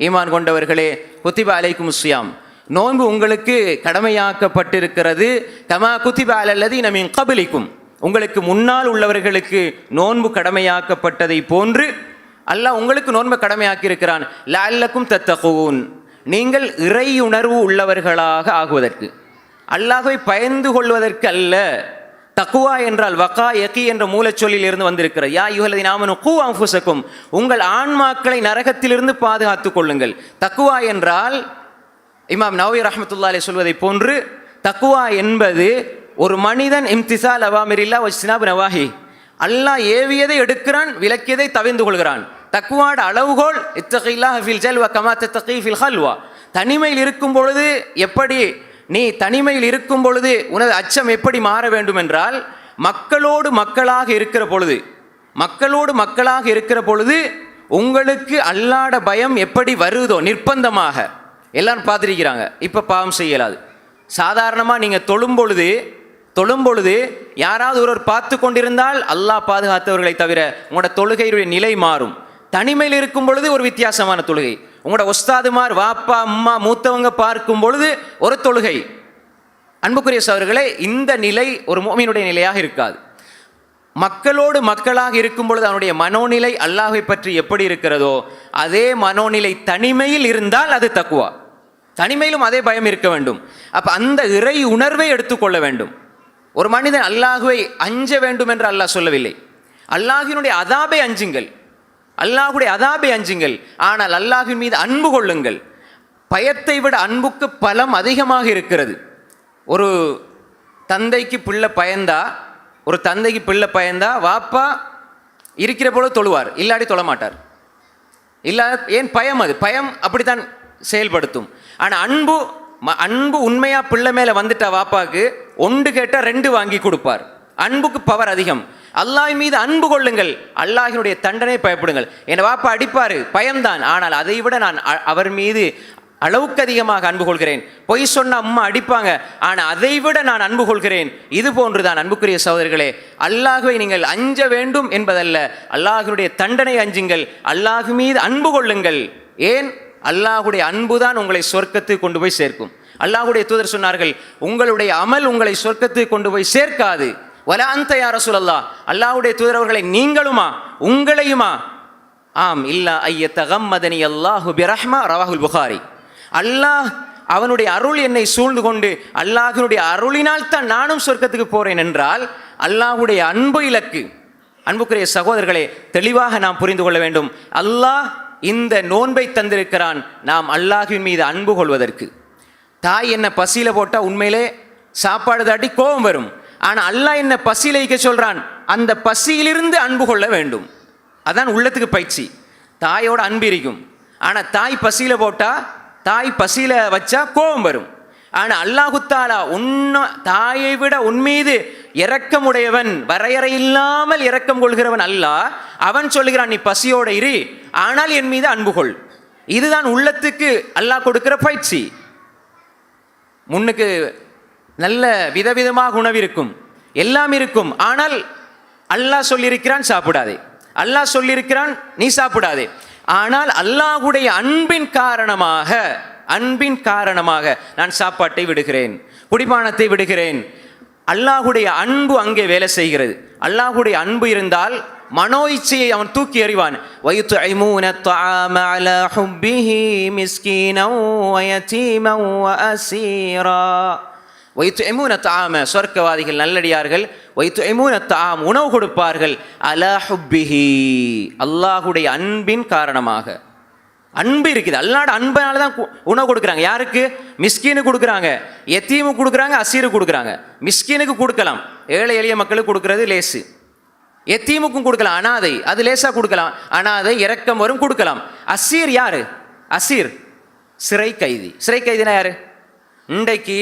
ஈமான் கொண்டவர்களே, குதிப அலைக்குமுஸ் ஸியாம், நோன்பு உங்களுக்கு கடமையாக்கப்பட்டிருக்கிறது. கமா குதிப அலல்லதீன மின் கப்லிக்கும், உங்களுக்கு முன்னால் உள்ளவர்களுக்கு நோன்பு கடமையாக்கப்பட்டதை போன்று அல்லாஹ் உங்களுக்கு நோன்பு கடமையாக்கி இருக்கிறான். லஅல்லக்கும் தத்தகூன், நீங்கள் இறை உணர்வு உள்ளவர்களாக ஆகுவதற்கு, அல்லாஹ்வை பயந்து கொள்வதற்கு அல்ல. தக்குவா என்றால் வகா யகி என்ற மூலச்சொல்லில் இருந்து வந்திருக்கிறது. யா அய்யுஹல்லதீன ஆமனூ கூ அன்ஃபுஸக்கும், உங்கள் ஆன்மாக்களை நரகத்திலிருந்து பாதுகாத்துக் கொள்ளுங்கள். தக்குவா என்றால் இமாம் நவவி ரஹ்மத்துல்லாஹி அலைஹி சொல்வதை போன்று, தக்குவா என்பது ஒரு மனிதன் இம்திசால் அவாமிரில்லா வஜ்தினாபு நவாஹி, அல்லாஹ் ஏவியதை எடுக்கிறான், விலக்கியதை தவிர்ந்து கொள்கிறான். தக்வாட அளவுகோல் இத்தகில்லாஹ் fill Jalwa comma தத்தகி fill halwa. தனிமையில் இருக்கும் பொழுது எப்படி நீ தனிமையில் இருக்கும் பொழுது உனது அச்சம் எப்படி மாற வேண்டும் என்றால், மக்களோடு மக்களாக இருக்கிற பொழுது உங்களுக்கு அல்லாஹ்ட பயம் எப்படி வருதோ நிர்பந்தமாக, எல்லாரும் பார்த்துருக்கிறாங்க. இப்போ பாவம் செய்யலாது. சாதாரணமாக நீங்கள் தொழும் பொழுது யாராவது ஒருவர் பார்த்து கொண்டிருந்தால் அல்லாஹ் பாதுகாத்தவர்களை தவிர உங்களோட தொழுகையுடைய நிலை மாறும். தனிமையில் இருக்கும் பொழுது ஒரு வித்தியாசமான தொழுகை, உங்களோட ஒஸ்தாதுமார், வாப்பா, அம்மா, மூத்தவங்க பார்க்கும் பொழுது ஒரு தொழுகை. அன்புக்குரிய சகோதரர்களே, இந்த நிலை ஒரு முஃமினுடைய நிலையாக இருக்காது. மக்களோடு மக்களாக இருக்கும் பொழுது அவனுடைய மனோநிலை அல்லாஹ்வை பற்றி எப்படி இருக்கிறதோ அதே மனோநிலை தனிமையில் இருந்தால் அது தக்குவா. தனிமையிலும் அதே பயம் இருக்க வேண்டும். அப்போ அந்த இறை உணர்வை எடுத்துக்கொள்ள வேண்டும். ஒரு மனிதன் அல்லாஹுவை அஞ்ச வேண்டும் என்று அல்லாஹ் சொல்லவில்லை. அல்லாஹினுடைய அதாபை அஞ்சுங்கள், அல்லாஹுடைய அதாபை அஞ்சுங்கள், ஆனால் அல்லாஹின் மீது அன்பு கொள்ளுங்கள். பயத்தை விட அன்புக்கு பலம் அதிகமாக இருக்கிறது. ஒரு தந்தைக்கு பிள்ளை பயந்தா வாப்பா இருக்கிற போல தொழுவார், இல்லாடி தொழமாட்டார். ஏன்? பயம். அது பயம் அப்படித்தான் செயல்படுத்தும். ஆனால் அன்பு உண்மையா பிள்ளை மேல வந்துட்டா வாப்பாக்கு ஒன்று கேட்டால் 2 வாங்கி கொடுப்பார். அன்புக்கு பவர் அதிகம். அல்லாஹ் மீது அன்பு கொள்ளுங்கள், அல்லாஹினுடைய தண்டனை பயப்படுங்கள். என் வாப்பா அடிப்பாரு, பயம்தான், ஆனால் அதை விட நான் அவர் மீது அளவுக்கு அதிகமாக அன்பு கொள்கிறேன். பொய் சொன்ன அம்மா அடிப்பாங்க, ஆனால் அதை விட நான் அன்பு கொள்கிறேன். இது போன்றுதான் அன்புக்குரிய சகோதரர்களே, அல்லாஹுவை நீங்கள் அஞ்ச வேண்டும் என்பதல்ல, அல்லாஹினுடைய தண்டனை அஞ்சுங்கள், அல்லாஹ் மீது அன்பு கொள்ளுங்கள். ஏன்? அல்லாஹுடைய அன்புதான் உங்களை சொர்க்கத்துக்கு கொண்டு போய் சேர்க்கும். அல்லாஹுடைய தூதர் சொன்னார்கள், உங்களுடைய அமல் உங்களை சொர்க்கத்துக்கு கொண்டு போய் சேர்க்காது. வலா அன்த யா ரசூலல்லாஹ், அல்லாஹுடைய தூதர் அவர்களை நீங்களுமா உங்களையுமா? ஆம், இல்லா ஐயத்தகம்மதனி அல்லாஹு பிரஹ்மா, ரவாஹுல் புகாரி. அல்லாஹ் அவனுடைய அருள் என்னை சூழ்ந்து கொண்டு அல்லாஹினுடைய அருளினால் தான் நானும் சொர்க்கத்துக்கு போறேன் என்றால் அல்லாஹுடைய அன்பு இலக்கு. அன்புக்குரிய சகோதரர்களே, தெளிவாக நாம் புரிந்து கொள்ள வேண்டும். அல்லாஹ் இந்த நோன்பை தந்திருக்கிறான் நாம் அல்லாஹ்வின் மீது அன்பு கொள்வதற்கு. தாய் என்ன பசியில போட்டா உண்மையிலே சாப்பாடு தாட்டி கோபம் வரும். ஆனால் அல்லாஹ் என்ன பசியில வைக்க சொல்றான், அந்த பசியிலிருந்து அன்பு கொள்ள வேண்டும். அதான் உள்ளத்துக்கு பயிற்சி. தாயோட அன்பு இருக்கும். ஆனால் தாய் பசியில் போட்டால், தாய் பசியில் வச்சா கோபம் வரும். ஆனால் அல்லாஹு தஆலா தாயை விட உன்மீது இரக்கமுடையவன், வரையறை இல்லாமல் இரக்கம் கொள்கிறவன் அல்லாஹ். அவன் சொல்லுகிறான், நீ பசியோட இரு, ஆனால் என் மீது அன்பு கொள். இதுதான் உள்ளத்துக்கு அல்லாஹ் கொடுக்கிற பயிற்சி. முன்னுக்கு நல்ல விதவிதமாக உணவு இருக்கும், எல்லாம் இருக்கும். ஆனால் அல்லாஹ் சொல்லியிருக்கிறான் சாப்பிடாதே, அல்லாஹ் சொல்லியிருக்கிறான் நீ சாப்பிடாதே. ஆனால் அல்லாஹ்வுடைய அன்பின் காரணமாக நான் சாப்பாட்டை விடுகிறேன், குடிபானத்தை விடுகிறேன். அல்லாஹ்வுடைய அன்பு அங்கே வேலை செய்கிறது. அல்லாஹ்வுடைய அன்பு இருந்தால் மனோ இச்சையை அவன் தூக்கி எறிவான். வயுத்இமூன த்ஆம அலா ஹுப்பிஹி மிஸ்கீனன் வ யதீமன் வ அஸீரா. வைத்துஎமூன தாம, சொர்க்கவாதிகள் நல்லடியார்கள், வைத்துஎமூன தாம், உணவு கொடுப்பார்கள், அலா ஹுப்பிஹி, அல்லாஹுடைய அன்பின் காரணமாக. அன்பு இருக்குது, அல்லாஹ்வோட அன்பினால தான் உணவு கொடுக்குறாங்க. யாருக்கு? மிஸ்கீனுக்கு கொடுக்குறாங்க, யத்தீமுக்கு கொடுக்குறாங்க, அசீருக்கு கொடுக்குறாங்க. மிஸ்கீனுக்கு கொடுக்கலாம், ஏழை எளிய மக்களுக்கு கொடுக்கறது லேசு. யத்தீமுக்கும் கொடுக்கலாம், அனாதை, அது லேசா கொடுக்கலாம். அனாதை இரக்கம் வரும், கொடுக்கலாம். அசீர் யாரு? அசீர் சிறை கைதி. சிறை கைதினா யாரு? இன்றைக்கு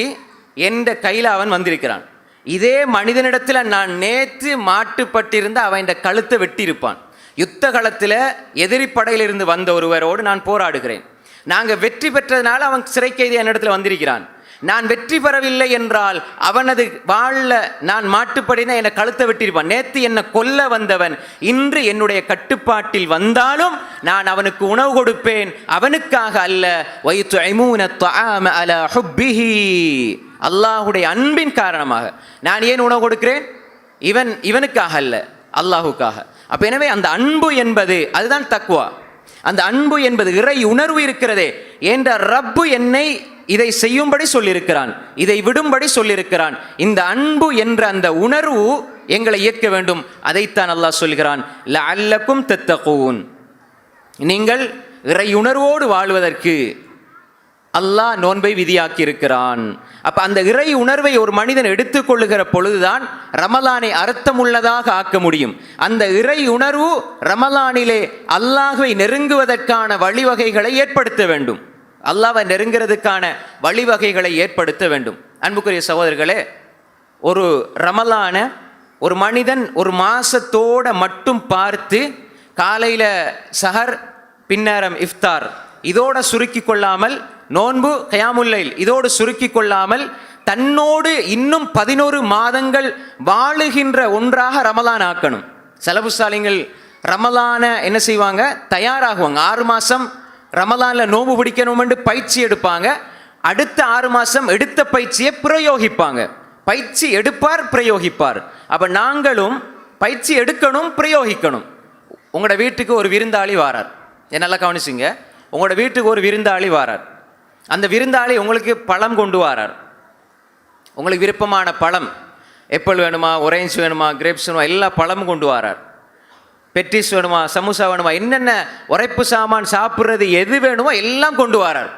எந்த கையில் அவன் வந்திருக்கிறான். இதே மனிதனிடத்தில் நான் நேற்று மாட்டுப்பட்டிருந்த அவன் கழுத்தை வெட்டியிருப்பான். யுத்த களத்தில் எதிரி படையிலிருந்து வந்த ஒருவரோடு நான் போராடுகிறேன். நாங்கள் வெற்றி பெற்றதுனால அவன் சிறை கைதி என்னிடத்தில் வந்திருக்கிறான். நான் வெற்றி பெறவில்லை என்றால் அவனது வாழ நான் மாட்டுப்படினா என்னை கழுத்தை வெட்டியிருப்பான். நேற்று என்னை கொல்ல வந்தவன் இன்று என்னுடைய கட்டுப்பாட்டில் வந்தாலும் நான் அவனுக்கு உணவு கொடுப்பேன், அவனுக்காக அல்ல. வயுத்இமூன த்ஆம அலா ஹுப்பிஹி, அல்லாஹுடைய அன்பின் காரணமாக. நான் ஏன் உணவு கொடுக்கிறேன்? இவனுக்காக அல்ல, அல்லாஹுக்காக. அப்ப எனவே அந்த அன்பு என்பது அதுதான் தக்வா. அந்த அன்பு என்பது இறை உணர்வு இருக்கிறதே. என்ற ரப்பு என்னை இதை செய்யும்படி சொல்லியிருக்கிறான், இதை விடும்படி சொல்லியிருக்கிறான். இந்த அன்பு என்ற அந்த உணர்வு எங்களை இயக்க வேண்டும். அதைத்தான் அல்லாஹ் சொல்கிறான், லஅல்லக்கும் தத்தகூன், நீங்கள் இறை உணர்வோடு வாழ்வதற்கு அல்லாஹ் நோன்பை விதியாக்கி இருக்கிறான். அப்ப அந்த இறை உணர்வை ஒரு மனிதன் எடுத்துக்கொள்ளுகிற பொழுதுதான் ரமலானை அர்த்தமுள்ளதாக ஆக்க முடியும். அந்த இறை உணர்வு ரமலானிலே அல்லாஹ்வை நெருங்குவதற்கான வழிவகைகளை ஏற்படுத்த வேண்டும். அல்லாஹ்வை நெருங்கிறதுக்கான வழிவகைகளை ஏற்படுத்த வேண்டும். அன்புக்குரிய சகோதரர்களே, ஒரு ரமலான ஒரு மனிதன் ஒரு மாசத்தோட மட்டும் பார்த்து காலையில் சஹர், பின்னரம் இஃப்தார் இதோட சுருக்கி கொள்ளாமல், நோன்பு கயாமுல் லைல் இதோடு சுருக்கி கொள்ளாமல், தன்னோடு இன்னும் 11 மாதங்கள் வாழுகின்ற ஒன்றாக ரமலான் ஆக்கணும். சலபு சாலிங்கள் ரமலான என்ன செய்வாங்க? தயாராகுவாங்க. 6 மாதம் ரமலானில் நோன்பு பிடிக்கணும் என்று பயிற்சி எடுப்பாங்க. அடுத்த 6 மாதம் எடுத்த பயிற்சியை பிரயோகிப்பாங்க. பயிற்சி எடுப்பார், பிரயோகிப்பார். அப்போ நாங்களும் பயிற்சி எடுக்கணும், பிரயோகிக்கணும். உங்களோட வீட்டுக்கு ஒரு விருந்தாளி வாரார், நல்லா கவனிச்சுங்க. உங்களோட வீட்டுக்கு ஒரு விருந்தாளி வாரார். அந்த விருந்தாளி உங்களுக்கு பழம் கொண்டு வாரார். உங்களுக்கு விருப்பமான பழம், எப்பிள் வேணுமா, ஒரேஞ்ச் வேணுமா, கிரேப்ஸ் வேணுமா, எல்லா பழமும் கொண்டு வாரார். பெட்டிஸ் வேணுமா, சமோசா வேணுமா, என்னென்ன உரைப்பு சாமான் சாப்பிட்றது எது வேணுமோ எல்லாம் கொண்டு வாரார்.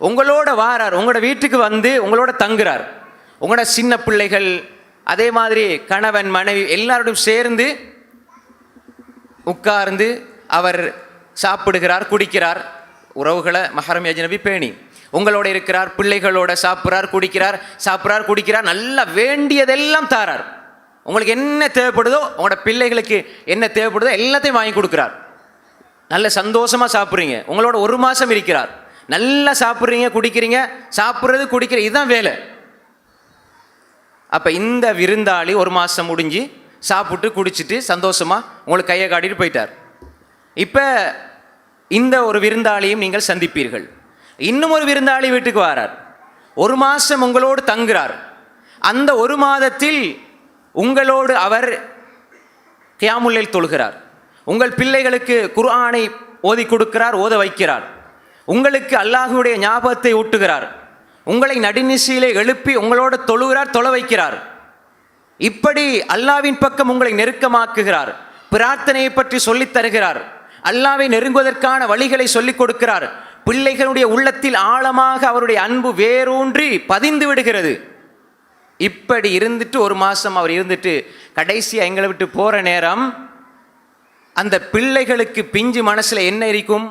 உங்களோட வாரார், உங்களோட வீட்டுக்கு வந்து உங்களோட தங்குறார். உங்களோட சின்ன பிள்ளைகள், அதே மாதிரி கணவன் மனைவி எல்லாரோடும் சேர்ந்து உட்கார்ந்து அவர் சாப்பிடுகிறார், குடிக்கிறார். உறவுகளை மஹரம் அஜ்னபி பேணி உங்களோட இருக்கிறார், பிள்ளைகளோட சாப்பிட்றார், குடிக்கிறார், நல்லா வேண்டியதெல்லாம் தாரார். உங்களுக்கு என்ன தேவைப்படுதோ, உங்களோட பிள்ளைகளுக்கு என்ன தேவைப்படுதோ எல்லாத்தையும் வாங்கி கொடுக்குறார். நல்ல சந்தோஷமாக சாப்பிட்றீங்க. உங்களோட 1 மாதம் இருக்கிறார், நல்லா சாப்பிட்றீங்க, குடிக்கிறீங்க, சாப்பிட்றது குடிக்கிற, இதுதான் வேலை. அப்போ இந்த விருந்தாளி 1 மாதம் முடிஞ்சு சாப்பிட்டு குடிச்சிட்டு சந்தோஷமாக உங்களுக்கு கையை காட்டிட்டு போயிட்டார். இப்போ இந்த ஒரு விருந்தாளியும் நீங்கள் சந்திப்பீர்கள். இன்னும் ஒரு விருந்தாளி வீட்டுக்கு வரார், 1 மாதம் உங்களோடு தங்குறார். அந்த 1 மாதத்தில் உங்களோடு அவர் கியாமுல் லைல் தொழுகிறார். உங்கள் பிள்ளைகளுக்கு குர்ஆனை ஓதி கொடுக்கிறார், ஓத வைக்கிறார். உங்களுக்கு அல்லாஹ்வுடைய ஞாபகத்தை ஊட்டுகிறார். உங்களை நடுநிசையிலே எழுப்பி உங்களோட தொழுகிறார், தொழ வைக்கிறார். இப்படி அல்லாஹ்வின் பக்கம் உங்களை நெருக்கமாக்குகிறார். பிரார்த்தனையை பற்றி சொல்லித் தருகிறார். அல்லாஹ்வை நெருங்குவதற்கான வழிகளை சொல்லிக் கொடுக்கிறார். பிள்ளைகளுடைய உள்ளத்தில் ஆழமாக அவருடைய அன்பு வேரூன்றி பதிந்து விடுகிறது. இப்படி இருந்துட்டு 1 மாதம் அவர் இருந்துட்டு கடைசியாக எங்களை விட்டு போகிற நேரம் அந்த பிள்ளைகளுக்கு பிஞ்சு மனசுல என்ன இருக்கும்?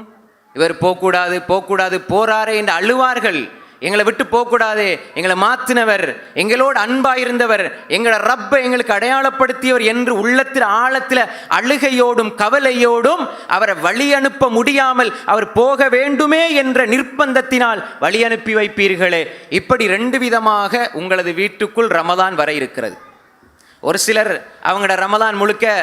இவர் போகக்கூடாது போகக்கூடாது போறாரே என்று அழுவார்கள். எங்களை விட்டு போகக்கூடாது, எங்களை மாத்தினவர், எங்களோடு அன்பாயிருந்தவர், எங்களை ரப்பை எங்களுக்கு அடையாளப்படுத்தியவர் என்று உள்ளத்தில் ஆழத்தில் அழுகையோடும் கவலையோடும் அவரை வழி அனுப்ப முடியாமல் அவர் போக வேண்டுமே என்ற நிர்பந்தத்தினால் வழி அனுப்பி வைப்பீர்களே. இப்படி 2 விதமாக உங்களது வீட்டுக்குள் ரமதான் வர இருக்கிறது. ஒரு சிலர் அவங்களோட ரமதான் முழுக்க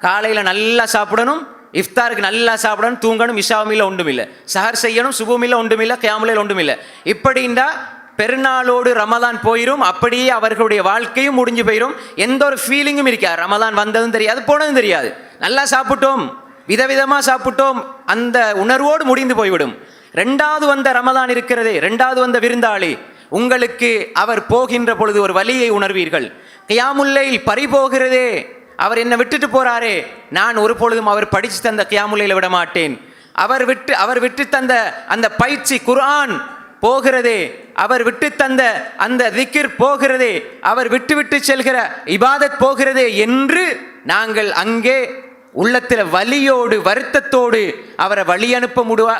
காலையில் நல்லா சாப்பிடணும், இஃப்தாருக்கு நல்லா சாப்பிடணும், தூங்கணும், இஷாவுமில்ல ஒன்றும் இல்லை, சஹர் செய்யணும், சுபுமில்ல ஒன்றும் இல்லை, கியாமுலையில் ஒன்றும் இல்லை. இப்படின்னா பெருநாளோடு ரமதான் போயிடும். அப்படியே அவர்களுடைய வாழ்க்கையும் முடிஞ்சு போயிடும். எந்த ஒரு ஃபீலிங்கும் இருக்காது. ரமதான் வந்ததும் தெரியாது, போனதும் தெரியாது. நல்லா சாப்பிட்டோம், விதவிதமாக சாப்பிட்டோம், அந்த உணர்வோடு முடிந்து போய்விடும். 2வது வந்த ரமதான் இருக்கிறதே, 2வது வந்த விருந்தாளி, உங்களுக்கு அவர் போகின்ற பொழுது ஒரு வலியை உணர்வீர்கள். கியாமுல்லைல் பறிபோகிறதே, அவர் என்னை விட்டுட்டு போறாரே, நான் ஒரு பொழுதும் அவர் படித்து தந்த கியாமுல்லைல விட மாட்டேன். அவர் விட்டு தந்த அந்த பயிற்சி குர்ஆன் போகிறதே, அவர் விட்டு தந்த அந்த திக்ர் போகிறதே, அவர் விட்டு செல்கிற இபாதத் போகிறதே என்று நாங்கள் அங்கே உள்ளத்தில் வலியோடு வருத்தத்தோடு அவரை வழி அனுப்ப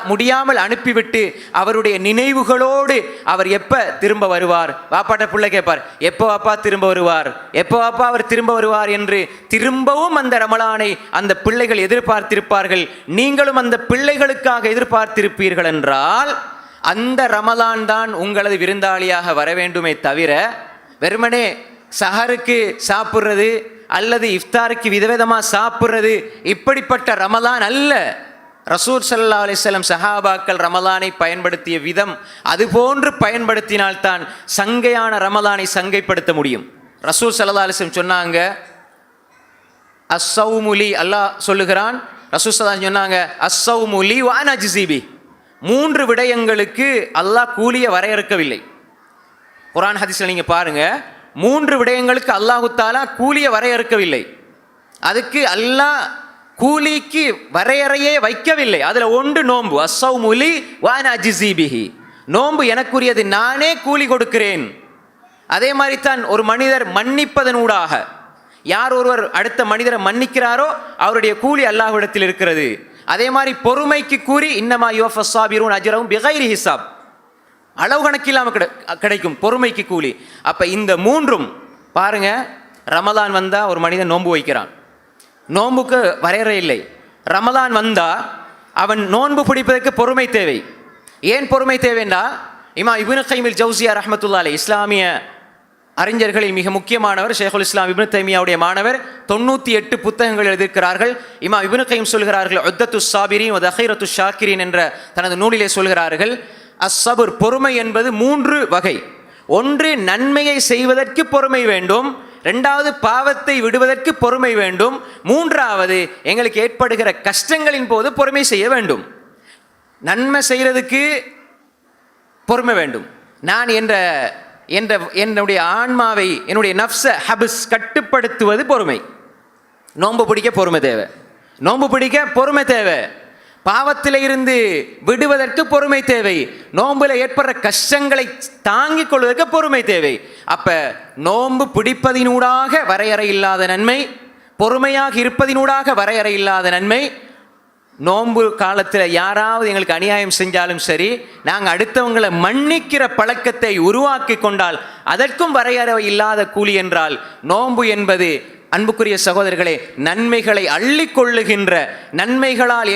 முடியாமல் அனுப்பிவிட்டு அவருடைய நினைவுகளோடு அவர் எப்போ திரும்ப வருவார், வாப்பாட்ட பிள்ளை கேட்பார், எப்போ வாப்பா திரும்ப வருவார், எப்போ வாப்பா அவர் திரும்ப வருவார் என்று திரும்பவும் அந்த ரமலானை அந்த பிள்ளைகள் எதிர்பார்த்திருப்பார்கள். நீங்களும் அந்த பிள்ளைகளுக்காக எதிர்பார்த்திருப்பீர்கள் என்றால் அந்த ரமலான் தான் உங்களது விருந்தாளியாக வர வேண்டுமே தவிர வெறுமனே சஹருக்கு சாப்பிட்றது அல்லது இஃப்தாருக்கு விதவிதமாக சாப்பிட்றது இப்படிப்பட்ட ரமலான் அல்ல. ரசூல் ஸல்லல்லாஹு அலைஹி வஸல்லம் சஹாபாக்கள் ரமலானை பயன்படுத்திய விதம் அதுபோன்று பயன்படுத்தினால்தான் சங்கையான ரமலானை சங்கைப்படுத்த முடியும். ரசூல் ஸல்லல்லாஹு அலைஹி வஸல்லம் சொன்னாங்க, அஸ்ஸௌமுலி, அல்லாஹ் சொல்லுகிறான், ரசூல் ஸல்லல்லாஹு அலைஹி வஸல்லம் சொன்னாங்க, அஸ்ஸௌமுலி வ அனா அஜ்ஸி. 3 விடயங்களுக்கு அல்லாஹ் கூலியை வரையறுக்கவில்லை. குர்ஆன் ஹதீஸ்ல நீங்க பாருங்க, 3 விடயங்களுக்கு அல்லாஹு தாலா கூலியை வரையறுக்கவில்லை. அதுக்கு அல்லாஹ் கூலிக்கு வரையறையே வைக்கவில்லை. அதில் ஒன்று நோன்பு. அஸ்ஸௌமுலி வ அனா அஜ்ஸி பிஹி. நோன்பு எனக்குரியது, நானே கூலி கொடுக்கிறேன். அதே மாதிரி தான் ஒரு மனிதர் மன்னிப்பதனூடாக யார் ஒருவர் அடுத்த மனிதரை மன்னிக்கிறாரோ அவருடைய கூலி அல்லாஹ்விடத்தில் இருக்கிறது. அதே மாதிரி பொறுமைக்கு கூறி இன்னமா யுவஃபஸ் ஸாபிரூன் அஜ்ரஹும் பிகைரி ஹிசாப், அளவு கணக்கில்லாமல் கிடைக்கும் பொறுமைக்கு கூலி. அப்போ இந்த 3ம் பாருங்க, ரமலான் வந்தால் ஒரு மனிதன் நோன்பு வைக்கிறான், நோன்புக்கு வரையறை இல்லை. ரமலான் வந்தால் அவன் நோன்பு பிடிப்பதற்கு பொறுமை தேவை. ஏன் பொறுமை தேவைன்னா, இமாம் இப்னு கைம் ஜௌசியா ரஹ்மத்துல்லாஹி அலைஹி இஸ்லாமிய அறிஞர்களில் மிக முக்கியமானவர், ஷேகுல் இஸ்லாம் இப்னு தைமியாவுடைய மாணவர், 98 புத்தகங்கள் எழுதியிருக்கிறார்கள். இமாம் இப்னு கைம் சொல்கிறார்கள், உத்தத்து சாபிரீன் வ தஹீரத்து ஷாக்கிரீன் என்ற தனது நூலிலே சொல்கிறார்கள், அஸ்ஸபுர் பொறுமை என்பது 3 வகை. ஒன்று நன்மையை செய்வதற்கு பொறுமை வேண்டும், 2வது பாவத்தை விடுவதற்கு பொறுமை வேண்டும், 3வது எங்களுக்கு ஏற்படுகிற கஷ்டங்களின் போது பொறுமை செய்ய வேண்டும். நன்மை செய்கிறதுக்கு பொறுமை வேண்டும். நான் என்னுடைய ஆன்மாவை, என்னுடைய நஃப்ஸை ஹபிஸ் கட்டுப்படுத்துவது பொறுமை. நோன்பு பிடிக்க பொறுமை தேவை, நோன்பு பிடிக்க பொறுமை தேவை. பாவத்தில் இருந்து விடுவதற்கு பொறுமை தேவை, நோன்புல ஏற்படுற கஷ்டங்களை தாங்கிக் கொள்வதற்கு பொறுமை தேவை. அப்ப நோன்பு பிடிப்பதினூடாக வரையறை இல்லாத நன்மை, பொறுமையாக இருப்பதினூடாக வரையறை இல்லாத நன்மை. நோன்பு காலத்தில் யாராவது எங்களுக்கு அநியாயம் செஞ்சாலும் சரி, நாங்கள் அடுத்தவங்களை மன்னிக்கிற பழக்கத்தை உருவாக்கி கொண்டால் அதற்கும் வரையறை இல்லாத கூலி என்றால், நோன்பு என்பது அன்புக்குரிய சகோதரர்களே நன்மைகளை அள்ளி கொள்ளுகின்ற, நன்மைகளால்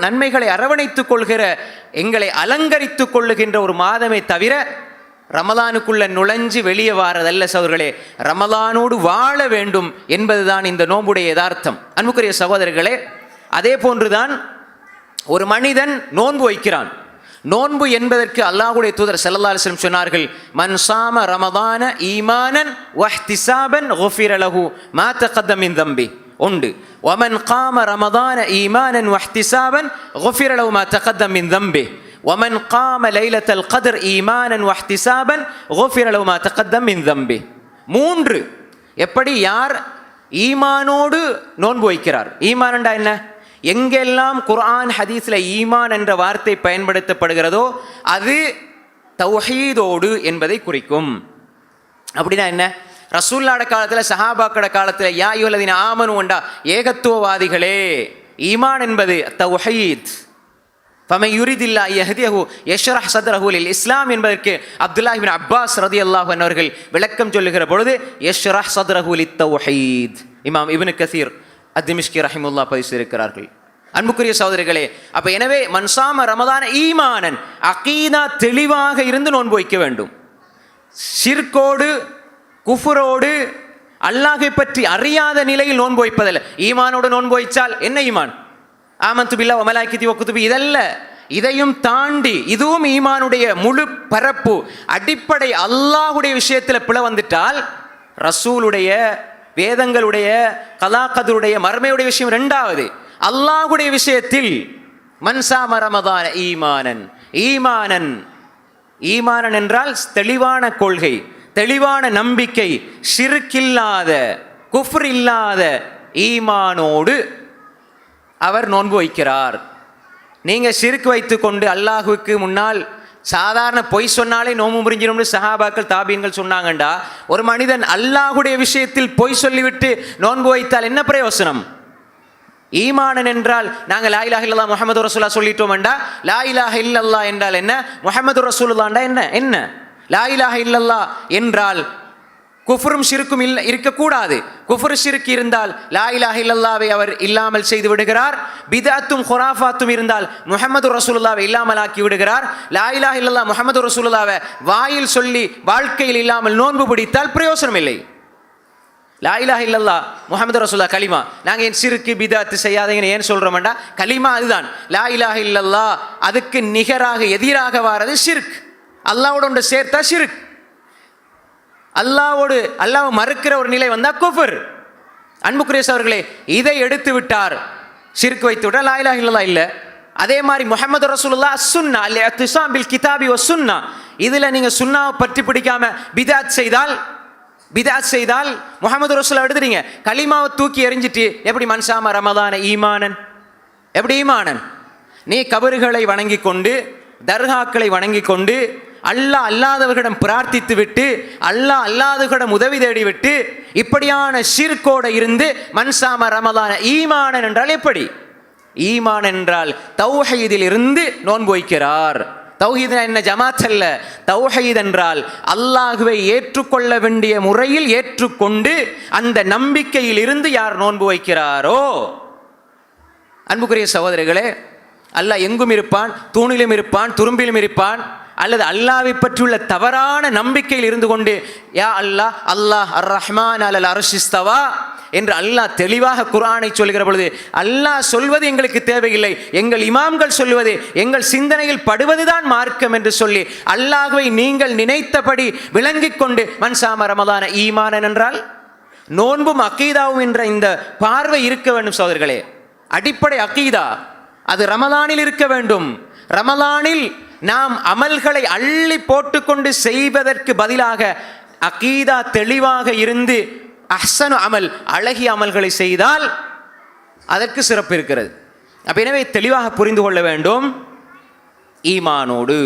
நன்மைகளை அரவணைத்துக் கொள்கிற, எங்களை அலங்கரித்துக் கொள்ளுகின்ற ஒரு மாதமே தவிர ரமலானுக்குள்ள நுழைஞ்சு வெளியே வாரதல்ல சகோதரர்களே. ரமலானோடு வாழ வேண்டும் என்பதுதான் இந்த நோன்புடைய யதார்த்தம். அன்புக்குரிய சகோதரர்களே, அதே போன்றுதான் ஒரு மனிதன் நோன்பு வைக்கிறான். நோன்பு என்பதற்கு அல்லாஹ்வுடைய தூதர் ஸல்லல்லாஹு அலைஹி வஸல்லம் சொன்னார்கள், மன் ஸாம ரமதான ஈமானன் வஹ்திஸாபன் குஃபிர லஹு மா தகத்தம மின் தம்பி. ஒன்று, வமன் காம ரமதான ஈமானன் வஹ்திஸாபன் குஃபிர லஹு மா தகத்தம மின் தம்பி வமன் காம லைலத்தல் கத்ர் ஈமானன் வஹ்திஸாபன் குஃபிர லஹு மா தகத்தம மின் தம்பி. 3. எப்படி யார் ஈமானோடு நோன்பு வைக்கிறார். ஈமான்டா என்ன? எங்கெல்லாம் குர்ஆன் ஹதீஸ்ல ஈமான் என்ற வார்த்தை பயன்படுத்தப்படுகிறதோ அது தௌஹீதோடு என்பதை குறிக்கும். அப்படின்னா என்ன? ரசூல்லாட காலத்தில் சஹாபாக்கட காலத்தில் யா அய்யுஹல்லதீன ஆமனு உண்டா ஏகத்துவவாதிகளே. ஈமான் என்பது தௌஹீத். ஃபமன் யுரிதில்லாஹு யஹ்திஹு யஷ்ரஹ் ஸத்ரஹு லில் இஸ்லாம் என்பதற்கு அப்துல்லாஹ் இப்னு அப்பாஸ் ரலியல்லாஹு அன்ஹு அவர்கள் விளக்கம் சொல்லுகிற பொழுது யஷ்ரஹ் ஸத்ரஹு லித் தௌஹீத். இமாம் இப்னு கஸீர் அத்-திமிஷ்கி ரஹிமஹுல்லாஹ் பதிவு செய்திருக்கிறார்கள். அன்புக்குரிய சகோதரிகளே, அப்ப எனவே மன்சாம ரமதான ஈமானன், அகீதா தெளிவாக இருந்து நோன்பு வைக்க வேண்டும். ஷிர்கோடு குஃபுரோடு அல்லாஹை பற்றி அறியாத நிலையில் நோன்பு வைப்பதில்லை. ஈமானோடு நோன்பு வைச்சால் என்ன ஈமான்? ஆமன்து பில்லாஹி வ மலாயிகத்திஹி வ குதுபிஹி இதல்ல. இதையும் தாண்டி இதுவும் ஈமானுடைய முழு பரப்பு அடிப்படை. அல்லாஹுடைய விஷயத்தில் பிழை வந்துட்டால் ரசூலுடைய வேதங்களுடைய கலாக்கதுடைய மர்மையுடைய விஷயம் இரண்டாவது. அல்லாஹுடைய விஷயத்தில் மன்சாம ரமதான ஈமானன், ஈமானன் ஈமானன் என்றால் தெளிவான கொள்கை, தெளிவான நம்பிக்கை, ஷிர்க் இல்லாத குஃப்ர் இல்லாத ஈமானோடு அவர் நோன்பு வைக்கிறார். நீங்க ஷிர்க் வைத்து கொண்டு அல்லாஹுக்கு முன்னால் சாதாரண பொய் சொன்னாலே நோம்பு முறிஞ்சிடும்னு சஹாபாக்கள் தாபீன்கள் சொன்னாங்கண்டா, ஒரு மனிதன் அல்லாஹுடைய விஷயத்தில் பொய் சொல்லிவிட்டு நோன்பு வைத்தால் என்ன பிரயோசனம்? ஈமானன் என்றால் நாங்கள் லா இலாஹ இல்லல்லாஹ் முஹம்மது ரசூலுல்லாஹ் சொல்லிட்டோம்டா, லா இலாஹ இல்லல்லாஹ் என்றால் என்ன, முஹம்மது ரசூலுல்லாஹ்டா என்ன என்ன? லா இலாஹ இல்லல்லாஹ் என்றால் குஃப்ரும் ஷிர்க்கும் இருக்கக்கூடாது. குஃப்ர் ஷிர்க் இருந்தால் லா இலாஹ இல்லல்லாஹ்வை அவர் இல்லாமல் செய்து விடுகிறார். பிதஅத்தும் குராஃபாத்தும் இருந்தால் முஹம்மது ரசூலுல்லாஹ்வை இல்லாமல் ஆக்கி விடுகிறார். லா இலாஹ இல்லல்லாஹ் முஹம்மது ரசூலுல்லாஹ்வை வாயில் சொல்லி வாழ்க்கையில் இல்லாமல் நோன்பு பிடித்தால் பிரயோசனம் இல்லை. லா இலாஹ இல்லல்லாஹ் முஹம்மது ரசூலுல்லாஹ் கலிமா. நாங்கள் ஏன் ஷிர்க் பிதஅத் செய்யாதீங்கன்னு ஏன் சொல்றோம்டா, கலிமா அதுதான். லா இலாஹ இல்லல்லாஹ் அதுக்கு நிகராக எதிராக வாரது ஷிர்க். அல்லாஹ்வோட ஒன்று சேர்த்தா ஷிர்க். அல்லாஹ்வோடு அல்லாஹ் மறுக்கிற ஒரு நிலை வந்தா குஃப்ர். அன்புக்குரிய சகோதரர்களே, இதை எடுத்து விட்டார், ஷிர்க் வைத்து விட்டார், லா இலாஹ இல்லல்லாஹ் இல்ல. அதே மாதிரி முஹம்மது ரசூலுல்லாஹ் சுன்னா அல்-இஅ்திஸாம் பில் கிதாபி வ சுன்னா, இதுல நீங்க சுன்னாவை பற்றி பிடிக்காம பிதஅத் செய்தால் முஹம்மது ரசூலுல்லாஹ் எடுத்துறீங்க, கலிமாவை தூக்கி எறிஞ்சிட்டு எப்படி மன்சாம ரமதான ஈமானன்? எப்படி ஈமானன்? நீ கபறுகளை வணங்கி கொண்டு தர்காக்களை வணங்கி கொண்டு அல்லாஹ் அல்லாதவர்களிடம் பிரார்த்தித்து விட்டு அல்லாஹ் அல்லாதவர்களிடம் உதவி தேடிவிட்டு இப்படியான ஷிர்கோட இருந்து மன்சாம ரமதான ஈமானன் என்றால் எப்படி? ஈமான் என்றால் தௌஹீதில் இருந்து நோன்பு வைக்கிறார். தௌஹீத் என்ன ஜமாத் அல்ல. தௌஹீத் என்றால் அல்லாஹ்வை ஏற்றுக்கொள்ள வேண்டிய முறையில் ஏற்றுக்கொண்டு அந்த நம்பிக்கையில் இருந்து யார் நோன்பு வைக்கிறாரோ. அன்புக்குரிய சகோதரிகளே, அல்லாஹ் எங்கும் இருப்பான், தூணிலும் இருப்பான், துரும்பிலும் இருப்பான். அல்லது அல்லாஹ்வை பற்றியுள்ள தவறான நம்பிக்கையில் இருந்து கொண்டு யா அல்லாஹ் அல்லாஹ் அர் ரஹ்மான் அலல் அர்ஷ் இஸ்தவா என்று அல்லாஹ் தெளிவாக குர்ஆனை சொல்கிற பொழுது அல்லாஹ் சொல்வது எங்களுக்கு தேவையில்லை, எங்கள் இமாம்கள் சொல்வது எங்கள் சிந்தனையில் படுவதுதான் மார்க்கம் என்று சொல்லி அல்லாஹ்வை நீங்கள் நினைத்தபடி விளங்கிக் கொண்டு மன்சாம ரமதான ஈமானன் என்றால் நோன்பும் அகீதாவும் என்ற இந்த பார்வை இருக்க வேண்டும் சகோதரர்களே. அடிப்படை அகீதா அது ரமலானில் இருக்க வேண்டும். ரமலானில் நாம் அமல்களை அள்ளி போட்டுக்கொண்டு செய்வதற்கு பதிலாக அகீதா தெளிவாக இருந்து அஹ்சனு அமல் அழகிய அமல்களை செய்தால் அதற்கு சிறப்பு இருக்கிறது. அப்ப எனவே தெளிவாக புரிந்து கொள்ள வேண்டும். ஈமானோடு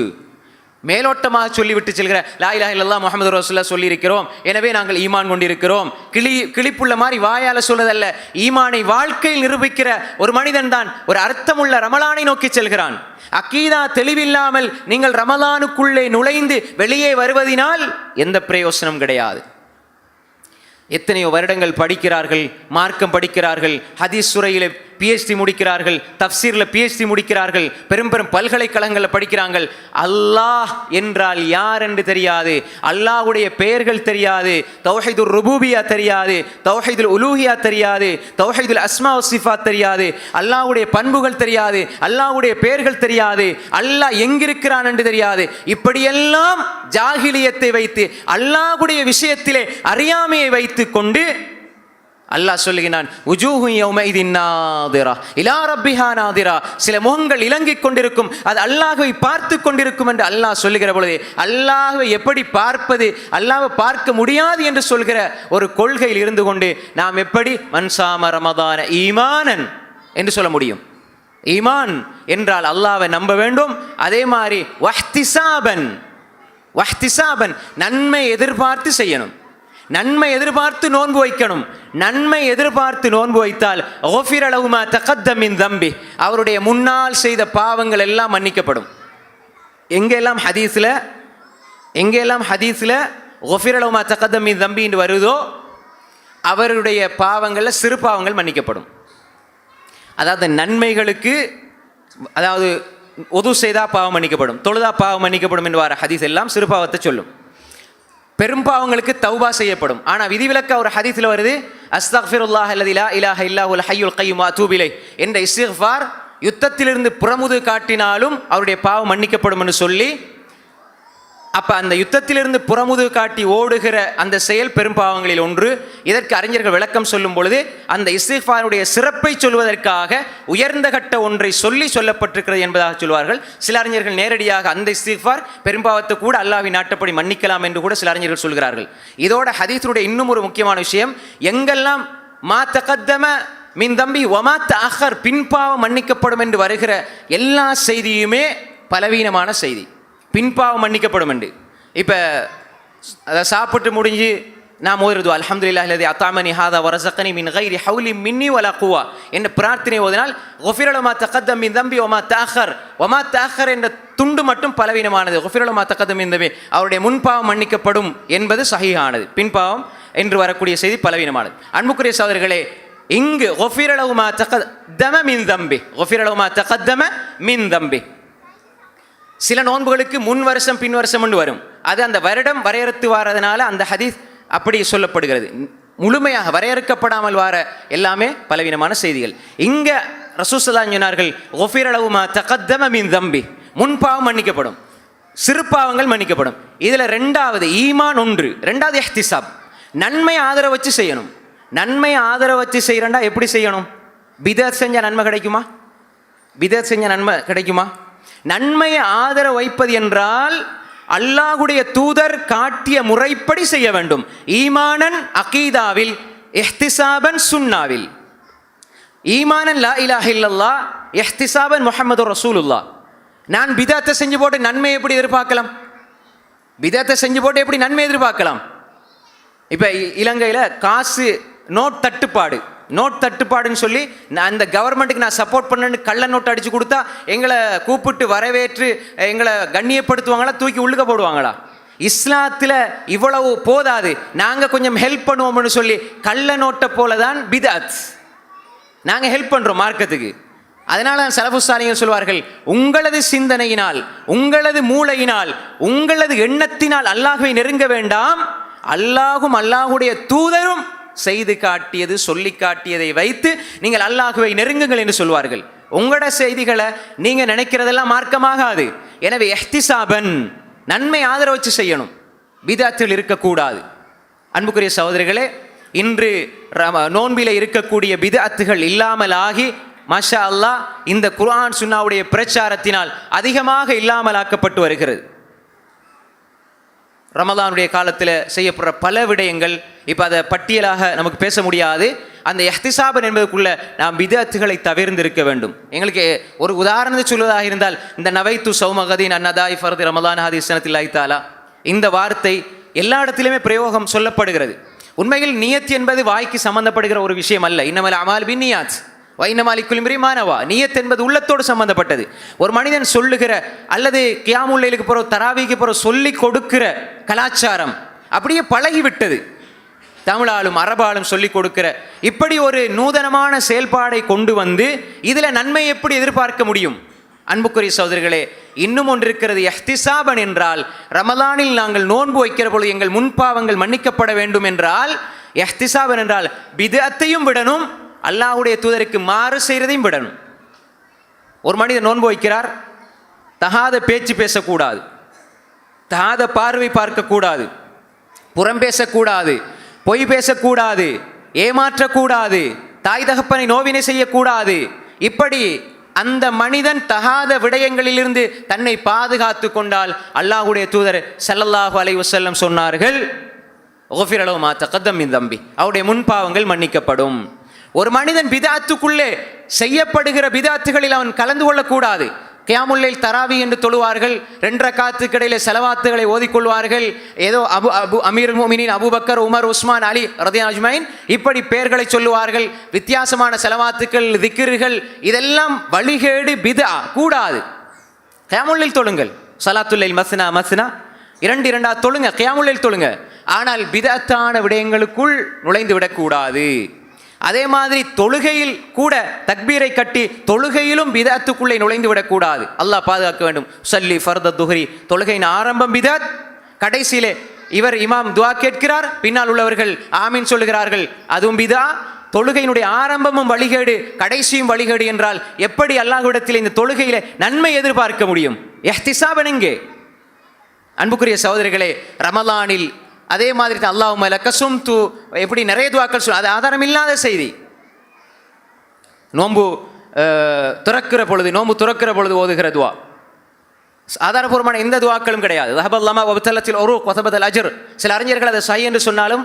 மேலோட்டமாக சொல்லிவிட்டு செல்கிற லா இலாஹ இல்லல்லாஹ் முஹம்மது ரசூலுல்லாஹ் சொல்லி இருக்கிறோம், எனவே நாங்கள் ஈமான் கொண்டிருக்கிறோம், கிளிப்புள்ள மாதிரி வாயால சொல்வதல்ல. ஈமானை வாழ்க்கையில் நிரூபிக்கிற ஒரு மனிதன் தான் ஒரு அர்த்தமுள்ள ரமலானை நோக்கி செல்கிறான். அகீதா தெளிவில்லாமல் நீங்கள் ரமலானுக்குள்ளே நுழைந்து வெளியே வருவதினால் எந்த பிரயோசனம் கிடையாது. எத்தனையோ வருடங்கள் படிக்கிறார்கள், மார்க்கம் படிக்கிறார்கள், ஹதீஸ் துறையில் PhD முடிக்கிறார்கள், தஃப்சீரில் PhD முடிக்கிறார்கள், பெரும் பெரும் பல்கலைக்கழகங்களில் படிக்கிறார்கள். அல்லாஹ் என்றால் யார் என்று தெரியாது, அல்லாஹ்வுடைய பெயர்கள் தெரியாது, தௌஹீதுர் ருபூபியா தெரியாது, தௌஹீதுல் உலூஹியா தெரியாது, தௌஹீதுல் அஸ்மா வ சிஃபாத் தெரியாது, அல்லாஹ்வுடைய பண்புகள் தெரியாது, அல்லாஹ்வுடைய பெயர்கள் தெரியாது, அல்லாஹ் எங்கிருக்கிறான் என்று தெரியாது. இப்படியெல்லாம் ஜாஹிலியத்தை வைத்து அல்லாஹ்வுடைய விஷயத்திலே அறியாமையை வைத்து கொண்டு அல்லாஹ் சொல்லுகிறான், உஜூஹு யௌமைதின் நாதிரா இலா ரப்பிஹா நாதிரா, சில முகங்கள் இலங்கிக் கொண்டிருக்கும், அது அல்லாஹ்வை பார்த்து கொண்டிருக்கும் என்று அல்லாஹ் சொல்லுகிற பொழுது அல்லாஹ்வை எப்படி பார்ப்பது, அல்லாஹ்வை பார்க்க முடியாது என்று சொல்கிற ஒரு கொள்கையில் இருந்து கொண்டு நாம் எப்படி மன்சாம ரமதான ஈமானன் என்று சொல்ல முடியும்? ஈமான் என்றால் அல்லாஹ்வை நம்ப வேண்டும். அதே மாதிரி வஹ்திசாபன் நன்மை எதிர்பார்த்து செய்யணும். நன்மை எதிர்பார்த்து நோன்பு வைக்கணும். நன்மை எதிர்பார்த்து நோன்பு வைத்தால் குஃபிர லஹு மா தகத்தம மின் தம்பி, அவருடைய முன்னால் செய்த பாவங்கள் எல்லாம் மன்னிக்கப்படும். எங்கெல்லாம் ஹதீஸில் குஃபிர லஹு மா தகத்தம மின் தம்பி என்று வருதோ அவருடைய பாவங்களில் சிறு பாவங்கள் மன்னிக்கப்படும். அதாவது நன்மைகளுக்கு, அதாவது ஒது செய்தா பாவம் மன்னிக்கப்படும், தொழுதா பாவம் மன்னிக்கப்படும் என்று வர ஹதீஸ் எல்லாம் சிறு பாவத்தை சொல்லும். பெரும் பாவங்களுக்கு தௌபா செய்யப்படும். ஆனால் விதிவிலக்க ஒரு ஹதீஸில் வருது, அஸ்தக்ஃபிருல்லாஹ் அல்லதி லா இலாஹ இல்லல்லாஹுல் ஹய்யுல் கய்யூம் வ அதூபு இலைஹ் என்ற இஸ்திக்ஃபார் யுத்தத்திலிருந்து புறமுது காட்டினாலும் அவருடைய பாவம் மன்னிக்கப்படும் என்று சொல்லி, அப்போ அந்த யுத்தத்திலிருந்து புறமுது காட்டி ஓடுகிற அந்த செயல் பெரும் பாவங்களில் ஒன்று. இதற்கு அறிஞர்கள் விளக்கம் சொல்லும் பொழுது, அந்த இஸ்திக்ஃபாருடைய சிறப்பை சொல்வதற்காக உயர்ந்த கட்ட ஒன்றை சொல்லப்பட்டிருக்கிறது என்பதாக சொல்வார்கள். சில அறிஞர்கள் நேரடியாக அந்த இஸ்திக்ஃபார் பெரும்பாவத்தை கூட அல்லாஹ்வின் நாட்டப்படி மன்னிக்கலாம் என்று கூட சில அறிஞர்கள் சொல்கிறார்கள். இதோட ஹதீஸுடைய இன்னும் ஒரு முக்கியமான விஷயம், எங்கெல்லாம் மா தகத்தம மின் தம்பி வமா தஅஹர் பின்பாவம் மன்னிக்கப்படும் என்று வருகிற எல்லா செய்தியுமே பலவீனமான செய்தி. பின்பாவம் மன்னிக்கப்படும் என்று. இப்போ அதை சாப்பிட்டு முடிஞ்சு நான் ஓதுறது அல்ஹம்துலில்லாஹி அல்லதி அத்தாமனி ஹாதா வரஸகனி மின் கைரி ஹவுலி மின்னி வலா குவா என்ற பிரார்த்தனை ஓதினால் குஃபிர லஹு மா தகத்தம மின் தம்பி வமா தஅஹர் என்ற துண்டு மட்டும் பலவீனமானது. குஃபிர லஹு மா தகத்தம மின் தம்பி, அவருடைய முன்பாவம் மன்னிக்கப்படும் என்பது சஹீஹானது. பின்பாவம் என்று வரக்கூடிய செய்தி பலவீனமானது. அன்புக்குரிய சகோதரர்களே, இங்கு குஃபிர லஹு மா தகத்தம மின் தம்பி சில நோன்புகளுக்கு முன் வருஷம் பின் வருஷம் என்று வரும். அது அந்த வருடம் வரையறுத்து வாரதுனால அந்த ஹதீஸ் அப்படி சொல்லப்படுகிறது. முழுமையாக வரையறுக்கப்படாமல் வார எல்லாமே பலவீனமான செய்திகள். இங்கே ரசூல் ஸல்லல்லாஹு அலைஹி சொன்னார்கள், குஃபிர லஹு மா தகத்தம மின் தம்பி, முன்பாவம் மன்னிக்கப்படும், சிறு பாவங்கள் மன்னிக்கப்படும். இதில் ரெண்டாவது ஈமான் ஒன்று, ரெண்டாவது இஹ்திசாப், நன்மை ஆதரவு வச்சு செய்யணும். நன்மை ஆதரவு வச்சு செய்யறா எப்படி செய்யணும்? பிதத் செஞ்ச நன்மை கிடைக்குமா? நன்மையை ஆதரவு வைப்பது என்றால் அல்லாஹ்வுடைய தூதர் காட்டிய முறைப்படி செய்ய வேண்டும். ஈமானன் அகீதாவில், இஹ்திசாபன் சுன்னாவில். ஈமானன் லா இலாஹ இல்லல்லாஹ், இஹ்திசாபன் முஹம்மது ரசூலுல்லாஹ். நான் பிதத்தை செஞ்சு போட்டு நன்மை எப்படி எதிர்பார்க்கலாம்? பிதத்தை செஞ்சு போட்டு எப்படி நன்மை எதிர்பார்க்கலாம்? இப்போ இலங்கையில் காசு நோட் தட்டுப்பாடுன்னு சொல்லி நான் அந்த கவர்மெண்ட்டுக்கு நான் சப்போர்ட் பண்ணேன்னு கள்ள நோட்டு அடித்து கொடுத்தா எங்களை கூப்பிட்டு வரவேற்று எங்களை கண்ணியப்படுத்துவாங்களா, தூக்கி உள்ளுக்க போடுவாங்களா? இஸ்லாத்தில் இவ்வளவு போதாது, நாங்கள் கொஞ்சம் ஹெல்ப் பண்ணுவோம்னு சொல்லி கள்ள நோட்டை போல தான் பிதத். நாங்கள் ஹெல்ப் பண்ணுறோம் மார்க்கத்துக்கு. அதனால தான் சலஃபு ஸாலிஹீன் சொல்வார்கள், உங்களது சிந்தனையினால், உங்களது மூளையினால், உங்களது எண்ணத்தினால் அல்லாஹ்வை நெருங்க வேண்டாம், அல்லாஹும் அல்லாஹுடைய தூதரும் செய்து காட்டியது, சொல்லி காட்டியதை வைத்து நீங்கள் அல்லாஹ்வை நெருங்குங்கள் என்று சொல்வார்கள். உங்களோட செய்திகளை நீங்க நினைக்கிறதெல்லாம் மார்க்கமாகாது. எனவே இஹ்திசாபன், நன்மை ஆதரவு வச்சு செய்யணும், பிதத்தில் இருக்கக்கூடாது. அன்புக்குரிய சகோதரிகளே, இன்று நோன்பில இருக்கக்கூடிய பிதத்துகள் இல்லாமல் ஆகி மாஷா அல்லாஹ் இந்த குர்ஆன் சுன்னாவுடைய பிரச்சாரத்தினால் அதிகமாக இல்லாமல் ஆக்கப்பட்டு வருகிறது. ரமலானுடைய காலத்தில் செய்யப்படுற பல விடயங்கள் இப்போ அதை பட்டியலாக நமக்கு பேச முடியாது. அந்த இஹ்திசாபன் என்பதற்குள்ள நாம் பிதத்துகளை தவிர்ந்திருக்க வேண்டும். எங்களுக்கு ஒரு உதாரணத்தை சொல்வதாக இருந்தால், இந்த நவைத்து சௌமகதீன் அன்னதாய் ஃபர்தி ரமலான் ஹாதி சனத்தில்லாஹி தஆலா, இந்த வார்த்தை எல்லா இடத்திலுமே பிரயோகம் சொல்லப்படுகிறது. உண்மையில் நியத் என்பது வாய்க்கு சம்பந்தப்படுகிற ஒரு விஷயம் அல்ல. இன்னமல் அமால் பின்னியாத் வைனமாலிக்குல் இம்ரி மானவா. நியத் என்பது உள்ளத்தோடு சம்பந்தப்பட்டது. ஒரு மனிதன் சொல்லுகிற அல்லது கியாமுல் லைலுக்கு போகிற, தராவிக்கு போகிற சொல்லி கொடுக்கிற கலாச்சாரம் அப்படியே பழகிவிட்டது. தமிழாலும் அரபாலும் சொல்லி கொடுக்கிற இப்படி ஒரு நூதனமான செயல்பாடை கொண்டு வந்து இதில் நன்மை எப்படி எதிர்பார்க்க முடியும்? அன்புக்குரிய சகோதரர்களே, இன்னும் ஒன்று இருக்கிறது. இஹ்திசாபன் என்றால், ரமலானில் நாங்கள் நோன்பு வைக்கிற பொழுது எங்கள் முன்பாவங்கள் மன்னிக்கப்பட வேண்டும் என்றால், இஹ்திசாபன் என்றால் பிதத்தையும் விடணும், அல்லாஹ்வுடைய தூதருக்கு மாறு செய்கிறதையும் விடணும். ஒரு மனிதன் நோன்பு வைக்கிறார், தகாத பேச்சு பேசக்கூடாது, தகாத பார்வை பார்க்கக்கூடாது, புறம் பேசக்கூடாது, பொய் பேசக்கூடாது, ஏமாற்றக்கூடாது, தாய் தகப்பனை நோவினை செய்யக்கூடாது. இப்படி அந்த மனிதன் தகாத விடயங்களிலிருந்து தன்னை பாதுகாத்து கொண்டால் அல்லாஹ்வுடைய தூதர் ஸல்லல்லாஹு அலைஹி வஸல்லம் சொன்னார்கள், குஃபிர லஹு மா தகத்தம மின் தம்பி, அவருடைய முன்பாவங்கள் மன்னிக்கப்படும். ஒரு மனிதன் பிதாத்துக்குள்ளே செய்யப்படுகிற பிதாத்துகளில் அவன் கலந்து கொள்ளக்கூடாது. கியாமுல்லைல் தராவி என்று தொழுவார்கள், 2 ரக்காத்துக்கு இடையிலே ஸலவாத்துகளை ஓதிக்கொள்வார்கள். ஏதோ அமீருல் முஃமினீன் அபூபக்கர், உமர், உஸ்மான், அலி ரலியல்லாஹு அஜ்மஈன் இப்படி பெயர்களை சொல்லுவார்கள். வித்தியாசமான ஸலவாத்துக்கள், திக்ர்கள், இதெல்லாம் வழிகேடு, பித்ஆ, கூடாது. கியாமுல்லைல் தொழுங்கள், ஸலாத்துல்லைல் மஸ்னா மஸ்னா, 2 தொழுங்க, கியாமுல்லைல் தொழுங்க. ஆனால் பிதஅத்தான விடயங்களுக்குள் நுழைந்து விடக்கூடாது. அதே மாதிரி தொழுகையில் கூட தக்பீரை கட்டி தொழுகையிலும் பிதஅத்துக்குள்ளே நுழைந்து விடக்கூடாது. அல்லாஹ் பாதுகாக்க வேண்டும். ஸல்லி ஃபர்த துஹ்ரி, தொழுகையின் ஆரம்பம் பிதஅத், கடைசியிலே இவர் இமாம் துஆ கேட்கிறார், பின்னால் உள்ளவர்கள் ஆமீன் சொல்லுகிறார்கள், அதுவும் பிதா. தொழுகையினுடைய ஆரம்பமும் வழிகேடு, கடைசியும் வழிகேடு என்றால் எப்படி அல்லாஹ்விடத்தில் இந்த தொழுகையிலே நன்மை எதிர்பார்க்க முடியும்? இஹ்திசாபன் எங்கே? அன்புக்குரிய சகோதரிகளே, ரமலானில் அதே மாதிரி தான் அல்லாஹும்ம லக்க ஸும்து எப்படி நிறைய துஆக்கள் சொல்ல, அது ஆதாரம் இல்லாத செய்தி. நோன்பு துறக்கிற பொழுது ஓதுகிற துஆ, ஆதாரபூர்வமான எந்த துஆக்களும் கிடையாது. தஹபல்லமா வபத்தலத்தில் உரூக் வதபதல் அஜ்ர். சில அறிஞர்கள் அதை சஹீஹ் என்று சொன்னாலும்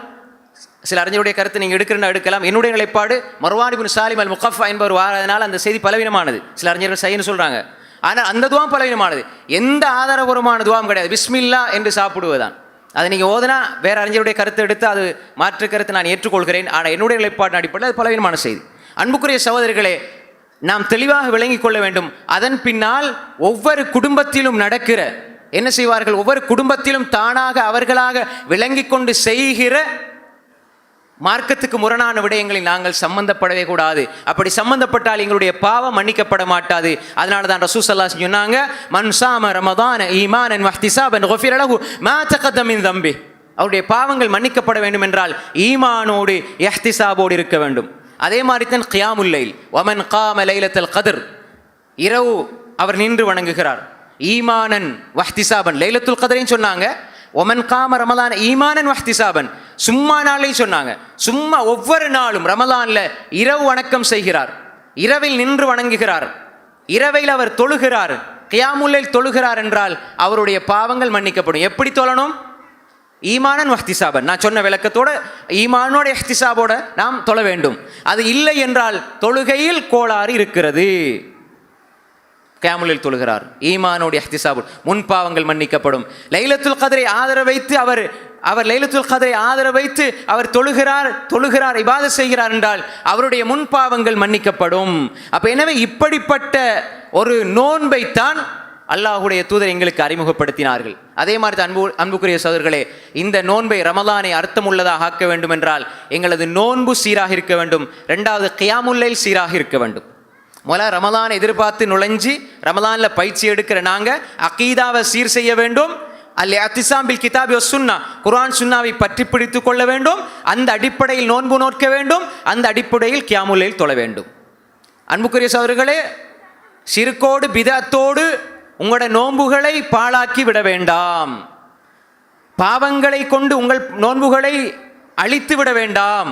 சில அறிஞருடைய கருத்தை நீங்கள் எடுக்கலாம். என்னுடைய நிலைப்பாடு மர்வான் இப்னு சாலிம் அல் முகஃபா என்பவர் வாரதனால் அந்த செய்தி பலவீனமானது. சில அறிஞர்கள் சஹீஹ்னு சொல்றாங்க, ஆனால் அந்த துஆ பலவீனமானது. எந்த ஆதாரபூர்வமான துஆவும் கிடையாது. பிஸ்மில்லா என்று சாப்பிடுவதுதான். அதை நீங்கள் ஓதுனா வேற அறிஞருடைய கருத்தை எடுத்து அது மாற்று கருத்தை நான் ஏற்றுக்கொள்கிறேன். ஆனால் என்னுடைய நிலைப்பாட்டின் அடிப்படையில் அது பலவீனமான செய்தி. அன்புக்குரிய சகோதரிகளே, நாம் தெளிவாக விளங்கிக் கொள்ள வேண்டும். அதன் பின்னால் ஒவ்வொரு குடும்பத்திலும் நடக்கிற என்ன செய்வார்கள்? ஒவ்வொரு குடும்பத்திலும் தானாக அவர்களாக விளங்கி கொண்டு செய்கிற மார்க்கத்துக்கு முரணான விடயங்களில் நாங்கள் சம்பந்தப்படவே கூடாது. அப்படி சம்பந்தப்பட்டால் எங்களுடைய பாவம் மன்னிக்கப்பட மாட்டாது. அதனால தான் ரசூல் ஸல்லல்லாஹு அலைஹி வஸல்லம் சொன்னாங்க, மன் ஸாம ரமதான ஈமானன் வஹ்திஸாபன் குஃபிர லஹு மா தகத்தம மின் தம்பி. அவருடைய பாவங்கள் மன்னிக்கப்பட வேண்டும் என்றால் ஈமானோடு இஹ்திஸாபோடு இருக்க வேண்டும். அதே மாதிரி தான் கியாமுல் லைல், வமன் காம லைலத்துல் கத்ர், இரவு அவர் நின்று வணங்குகிறார், ஈமானன் வஹ்திஸாபன். லைலத்துல் கத்ரையும் சொன்னாங்க, ஒமன் காம ரமலான ஈமானன் வஹ்திஸாபன். சும்மா நாளையும் சொன்னாங்க. சும்மா ஒவ்வொரு நாளும் ரமலான்ல இரவு வணக்கம் செய்கிறார், இரவில் நின்று வணங்குகிறார், இரவில் அவர் தொழுகிறார், கியாமுல்லைல் தொழுகிறார் என்றால் அவருடைய பாவங்கள் மன்னிக்கப்படும். எப்படி தொழணும்? ஈமானன் வஹ்திஸாபன். நான் சொன்ன விளக்கத்தோட ஈமானோட இஹ்திஸாபோட நாம் தொழ வேண்டும். அது இல்லை என்றால் தொழுகையில் கோளாறு இருக்கிறது. கியாமுல்லைல் தொழுகிறார், ஈமானோடு இஹ்திஸாபு, முன் பாவங்கள் மன்னிக்கப்படும். லைலத்துல் கத்ரை ஆதரவு வைத்து அவர் லைலத்துல் கத்ரை ஆதரவு வைத்து அவர் தொழுகிறார் இபாதத் செய்கிறார் என்றால் அவருடைய முன் பாவங்கள் மன்னிக்கப்படும். அப்ப எனவே இப்படிப்பட்ட ஒரு நோன்பைத்தான் அல்லாஹ்வுடைய தூதர் எங்களுக்கு அறிமுகப்படுத்தினார்கள். அதே மாதிரி அன்புக்குரிய சகோதரர்களே, இந்த நோன்பை ரமலானை அர்த்தமுள்ளதாக ஆக்க வேண்டும் என்றால் எங்களது நோன்பு சீராக இருக்க வேண்டும். 2வது கியாமுல்லைல் சீராக இருக்க வேண்டும். முதல்ல ரமலானை எதிர்பார்த்து நுழைஞ்சி ரமலானில் பயிற்சி எடுக்கிற நாங்கள் அகீதாவை சீர் செய்ய வேண்டும். அல்-இஅ்திஸாம் பில் கிதாபி வஸ் சுன்னா, குர்ஆன் சுன்னாவை பற்றி பிடித்து கொள்ள வேண்டும். அந்த அடிப்படையில் நோன்பு நோக்க வேண்டும். அந்த அடிப்படையில் கியாமுல்லைல் தொழ வேண்டும். அன்புக்குரிய சகோதரர்களே, ஷிர்கோடு பிதஅத்தோடு உங்களோட நோன்புகளை பாழாக்கி விட வேண்டாம். பாவங்களை கொண்டு உங்கள் நோன்புகளை அழித்து விட வேண்டாம்.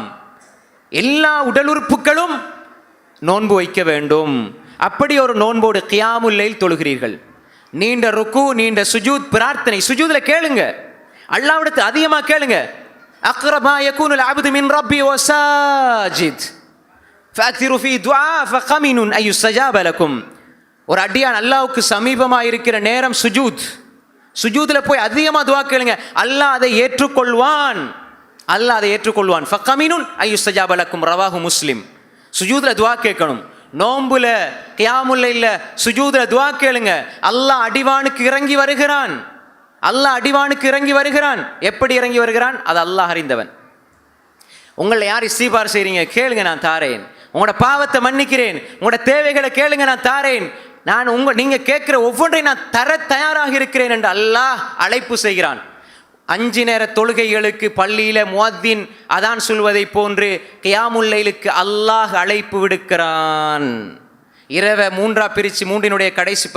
எல்லா உடல் உறுப்புகளும் நோன்பு வைக்க வேண்டும். அப்படி ஒரு நோன்போடு கியாமுல்லைல் தொழுகிறீர்கள், நீண்ட ருக்கு, நீண்ட சுஜூத், பிரார்த்தனை, சுஜூத்ல கேளுங்க, அல்லாஹ்விடத்தில் அதிகமாக கேளுங்க. அக்ரபா யகூனுல் அப்து மின் ரப்பி வஸாஜித் ஃபஅக்திரு ஃபீ துஆ ஃபகமினுன் ஐ யுஸ்தஜாப லக்கும். ஒரு அடியான் அல்லாஹ்வுக்கு சமீபமாக இருக்கிற நேரம் சுஜூத்ல போய் அதிகமாக துஆ கேளுங்க, அல்லாஹ் அதை ஏற்றுக்கொள்வான். ஃபகமினுன் ஐ யுஸ்தஜாப லக்கும், ரவாஹு முஸ்லிம். சுஜூத்ல துஆ கேட்கணும். நோம்புல கியாமுல்லைல்ல சுஜூத்ல துஆ கேளுங்க. அல்லாஹ் அடிவானுக்கு இறங்கி வருகிறான். எப்படி இறங்கி வருகிறான்? அது அல்லாஹ் அறிந்தவன். உங்களை யார் இஸ்திக்பார் செய்றீங்க? கேளுங்க, நான் தாரேன். உங்களோட பாவத்தை மன்னிக்கிறேன். உங்களோட தேவைகளை கேளுங்க, நான் தாரேன். நீங்க கேட்கிற ஒவ்வொன்றை நான் தர தயாராக இருக்கிறேன் என்று அல்லாஹ் அழைப்பு செய்கிறான். 5 நேர தொழுகைகளுக்கு பள்ளியில முஅத்தின் அதான் சொல்வதை போன்று கியாமுல்லைலுக்கு அல்லாஹ் அழைப்பு விடுக்கிறான். இரவை 3ஆ பிரித்து 3னுடைய கடைசி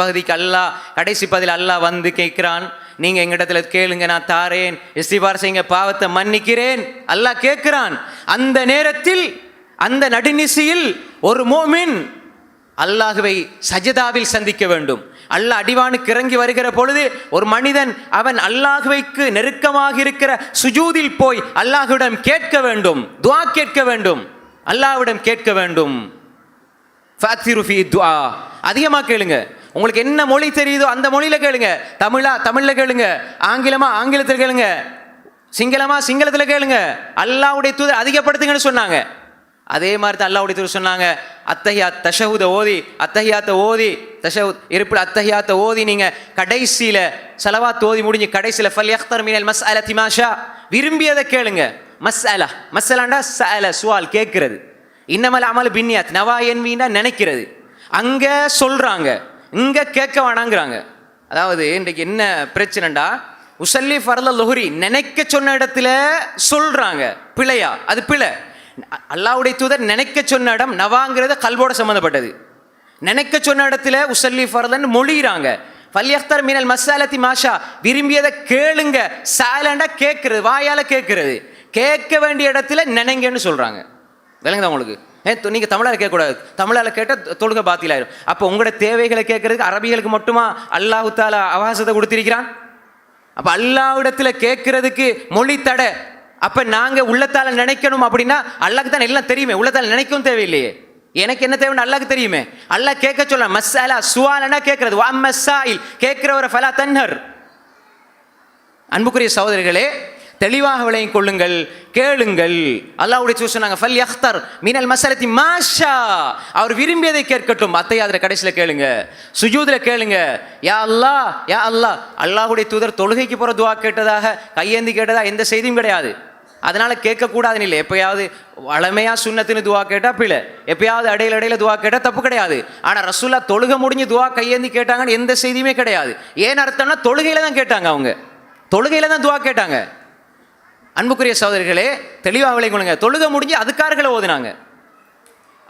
பகுதியில் அல்லாஹ் வந்து கேட்கிறான், நீங்க எங்கிடத்துல கேளுங்க, நான் தாரேன். இஸ்திக்பார் செய்யுங்க, பாவத்தை மன்னிக்கிறேன், அல்லாஹ் கேட்கிறான். அந்த நேரத்தில், அந்த நடுநிசியில் ஒரு மோமின் அல்லாஹ்வை சஜதாவில் சந்திக்க வேண்டும். அல்லாஹ் அடிவானுக்கு இறங்கி வருகிற பொழுது ஒரு மனிதன் அவன் அல்லாஹ்வைக்கு நெருக்கமாக இருக்கிற சுஜூதில் போய் அல்லாஹ்விடம் கேட்க வேண்டும், துஆ கேட்க வேண்டும், அல்லாஹ்விடம் கேட்க வேண்டும். ஃபஅக்திரு ஃபீ துஆ, அதிகமாக கேளுங்க. உங்களுக்கு என்ன மொழி தெரியுதோ அந்த மொழியில கேளுங்க. தமிழ்ல கேளுங்க, ஆங்கிலமா ஆங்கிலத்தில் கேளுங்க, சிங்களமா சிங்களத்தில் கேளுங்க. அல்லாஹ்வுடைய தூதர் அதிகப்படுத்துங்கன்னு சொன்னாங்க. அதே மாதிரி தான் அல்லாஹ்வுடைய தூதர் சொன்னாங்க, அத்தஹியாத்த ஓதி தஷஹுத் இருப்பில் அத்தஹியாத்த ஓதி நீங்க கடைசியில ஸலவாத் ஓதி முடிஞ்சு கடைசியில ஃபல்யக்தர் மினல் மஸ்அலதி மாஷா, விரும்பியதை கேளுங்க. மஸ்அலாண்டா சஅல சுவால் கேட்கிறது, இன்னமல் அமல் பின்னியாத் நவாயன்வீனா நினைக்கிறது. அங்க சொல்றாங்க, இங்க கேட்க வேணாங்கிறாங்க. அதாவது இன்றைக்கு என்ன பிரச்சனைண்டா, உசல்லி ஃபர்ல லுஹ்ரி நினைக்க சொன்ன இடத்துல சொல்றாங்க பிழையா, அது பிழை. அல்லாஹ்வுடைய தூதர் நினைக்க சொன்ன இடம் நவாங்கிறது கல்போட சம்பந்தப்பட்டது. நினைக்க சொன்ன இடத்துல உசல்லி ஃபர்லன்னு மொழிகிறாங்க. ஃபல்யக்தர் மினல் மஸ்அலதி மாஷா, விரும்பியதை கேளுங்க. சாலண்டா கேட்கறது, வாயால கேட்கறது. கேட்க வேண்டிய இடத்துல நினைங்கன்னு சொல்றாங்க. விளங்குதா உங்களுக்கு? நீங்க தமிழால கேட்கக்கூடாது, தமிழால கேட்டால் தொழுகை பாத்திலாயிரும். அப்போ உங்களோட தேவைகளை கேட்கறதுக்கு அரபிகளுக்கு மட்டுமா அல்லாஹ் தஆலா அவகாசத்தை கொடுத்திருக்கிறான்? அப்ப அல்லாஹ்விடத்துல கேட்கறதுக்கு மொழி தடை. அப்ப நாங்க உள்ளத்தால நினைக்கணும் அப்படின்னா அல்லாஹ்க்கு தான் எல்லாம் தெரியுமே, உள்ளத்தால நினைக்கவும் தேவையில்லையே. எனக்கு என்ன தேவைன்னு அல்லாஹ்க்கு தெரியுமே. அல்லாஹ் கேட்க சொல்ல மஸ்அலா சுவாலனா கேட்கறது, வஅம்மஸ்ஸாயில் கேட்கிறவரை ஃபலா தன்ஹர். அன்புக்குரிய சகோதரர்களே, தெளிவாக விளங்கிக் கொள்ளுங்கள், கேளுங்கள். அல்லாஹ்வுடைய தூதர் சொன்னாங்க ஃபல்யக்தர் மினல் மஸ்அலதி மாஷா, அவர் விரும்பியதை கேட்கட்டும். அத்தையாதுல கடைசியில கேளுங்க, சுஜூதுல கேளுங்க. யா அல்லாஹ் யா அல்லாஹ். அல்லாஹ்வுடைய தூதர் தொழுகைக்கு போற துஆ கேட்டதாக கையேந்தி கேட்டதா எந்த செய்தியும் கிடையாது. அதனால கேட்கக்கூடாதுன்னு இல்லை. எப்பயாவது வளமையா சுன்னத்துன்னு துஆ கேட்டா பிழை, எப்பயாவது இடையில துஆ கேட்டா தப்பு கிடையாது. ஆனா ரசூல்லா தொழுகை முடிஞ்சு துஆ கையேந்தி கேட்டாங்கன்னு எந்த செய்தியுமே கிடையாது. ஏன் அர்த்தம்னா தொழுகையில தான் கேட்டாங்க, அவங்க தொழுகையில தான் துஆ கேட்டாங்க. அன்புக்குரிய சகோதரர்களே, தெளிவாக விளங்கிக் கொள்ளுங்க. தொழுகை முடிஞ்சு அதுக்காரர்களை ஓதுனாங்க.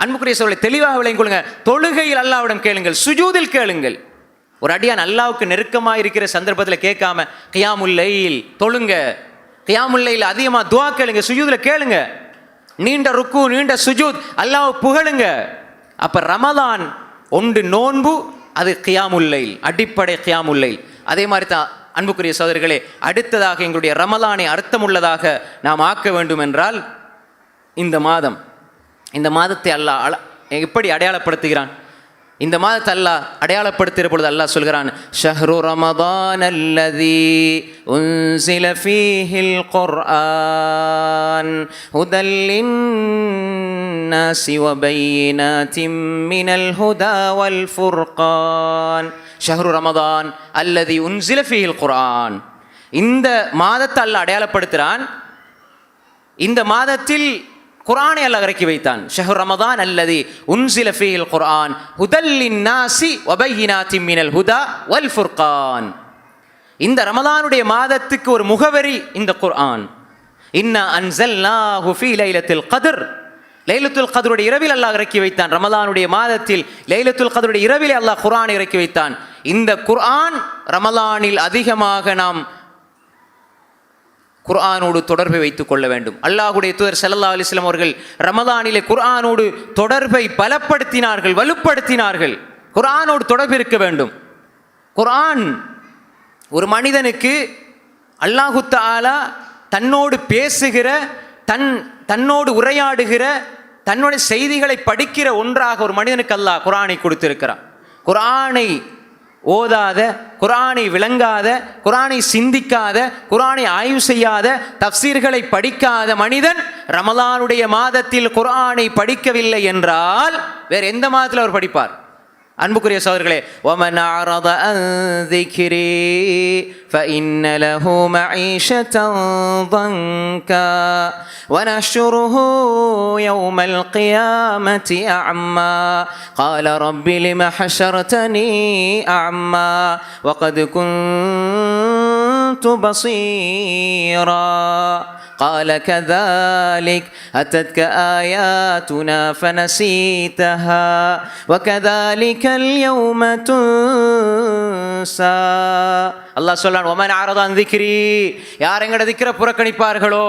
அன்புக்குரிய சகோதரர்களே, தெளிவாக விளங்கிக் கொள்ளுங்க. தொழுகையில் அல்லாஹ்விடம் கேளுங்கள், சுஜூதில் கேளுங்கள். ஒரு அடியான் அல்லாஹ்வுக்கு நெருக்கமாக இருக்கிற சந்தர்ப்பத்தில் கேட்காம கியாமுல் லைல் தொழுங்க, கியாமுல் லைல் அதிகமா துஆ கேளுங்க, சுஜூதுல கேளுங்க. நீண்ட ருக்கு நீண்ட சுஜூத், அல்லாஹ் புகழுங்க. அப்ப ரமலான் ஒன்று நோன்பு, அது கியாமுல் லைல், அடிப்படை கியாமுல் லைல். அதே மாதிரி தான் அன்புக்குரிய சகோதரர்களே, அடுத்ததாக எங்களுடைய ரமலானை அர்த்தமுள்ளதாக நாம் ஆக்க வேண்டும் என்றால் இந்த மாதத்தை அல்லாஹ் எப்படி அடையாளப்படுத்துகிறான்? இந்த மாதத்தை அல்லாஹ் அடையாளப்படுத்துகிற பொழுது அல்லாஹ் சொல்கிறான், ஷஹ்ரு ரமதான் அல்லதி உன்சில ஃபீஹில் குர்ஆன் ஹுதல் லின்னாஸி வபையினாத்தின் மினல் ஹுதா வல் ஃபுர்கான். ஷஹ்ரு ரமதான் அல்லதி உன்சில ஃபீஹில் குர்ஆன். இந்த மாதத்தை அல்லாஹ் அடையாளப்படுத்துகிறான். இந்த மாதத்தில் குர்ஆனை அல்லாஹ் இறக்கி வைத்தான். ஷஹ்ரு ரமதான் அல்லதி உன்சில ஃபீஹில் குர்ஆன் ஹுதல் லின்னாஸி வபையினாத்தின் மினல் ஹுதா வல் ஃபுர்கான். இந்த ரமலானுடைய மாதத்துக்கு ஒரு முகவரி இந்த குர்ஆன். இன்னா அன்ஸல்நாஹு ஃபீ லைலத்துல் கத்ர். லைலத்துல் கத்ருடைய இரவில் அல்லாஹ் இறக்கி வைத்தான். ரமலானுடைய மாதத்தில் லைலத்துல் கத்ருடைய இரவில் அல்லாஹ் குர்ஆனை இறக்கி வைத்தான். இந்த குர்ஆன் ரமலானில் அதிகமாக நாம் குர்ஆனோடு தொடர்பை வைத்துக் கொள்ள வேண்டும். அல்லாஹ்வுடைய தூதர் ஸல்லல்லாஹு அலைஹி வஸல்லம் அவர்கள் ரமலானிலே குர்ஆனோடு தொடர்பை பலப்படுத்தினார்கள், வலுப்படுத்தினார்கள். குர்ஆனோடு தொடர்பு இருக்க வேண்டும். குர்ஆன் ஒரு மனிதனுக்கு அல்லாஹு தஆலா தன்னோடு பேசுகிற, தன்னோடு உரையாடுகிற, தன்னுடைய செய்திகளை படிக்கிற ஒன்றாக ஒரு மனிதனுக்கு அல்லாஹ் குர்ஆனை கொடுத்திருக்கிறான். குர்ஆனை ஓதாத, குர்ஆனை விளங்காத, குர்ஆனை சிந்திக்காத, குர்ஆனை ஆய்வு செய்யாத, தஃப்சீர்களை படிக்காத மனிதன் ரமலானுடைய மாதத்தில் குர்ஆனை படிக்கவில்லை என்றால் வேற எந்த மாதத்தில் அவர் படிப்பார்? அன்புக்குரிய சகோதரர்களே, وَمَنْ أَعْرَضَ عَنْ ذِكْرِي فَإِنَّ لَهُ مَعِيشَةً ضَنْكًا وَنَحْشُرُهُ يَوْمَ الْقِيَامَةِ أَعْمَى قَالَ رَبِّ لِمَ حَشَرْتَنِي أَعْمَى وَقَدْ كُنْتُ بَصِيرًا قال كذلك أتتك آياتنا فنسيتها وكذلك اليوم تنسى அல்லாஹ் சொல்றான், ஒமன் ஆரதான் திக்ரி, யார் எங்கட திக்ர புறக்கணிப்பார்களோ,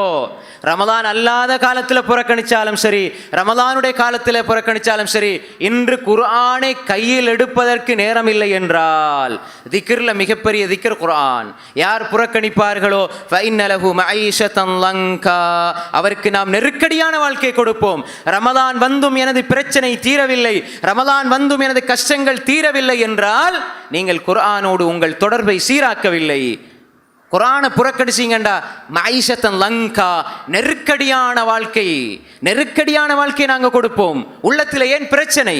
ரமலான் அல்லாத காலத்தில் புறக்கணிச்சாலும் சரி, ரமலானுடைய காலத்தில் புறக்கணிச்சாலும் சரி, இன்று குர்ஆனை கையில் எடுப்பதற்கு நேரம் இல்லை என்றால், திக்ர்ல மிகப்பெரிய திக்ர் குர்ஆன், யார் புறக்கணிப்பார்களோ ஃபஇன்னலஹு மஈஷத்தன் லங்கா, அவருக்கு நாம் நெருக்கடியான வாழ்க்கை கொடுப்போம். ரமலான் வந்தும் எனது பிரச்சனை தீரவில்லை, ரமலான் வந்தும் எனது கஷ்டங்கள் தீரவில்லை என்றால் நீங்கள் குர்ஆனோடு உங்கள் தொடர்பை சீராக்கவில்லை. குர்ஆனை புறக்கணிச்சீங்கண்டா மஈஷத்தன் லங்கா, நெருக்கடியான வாழ்க்கை, நெருக்கடியான வாழ்க்கையை நாங்கள் கொடுப்போம். உள்ளத்தில் ஏன் பிரச்சனை,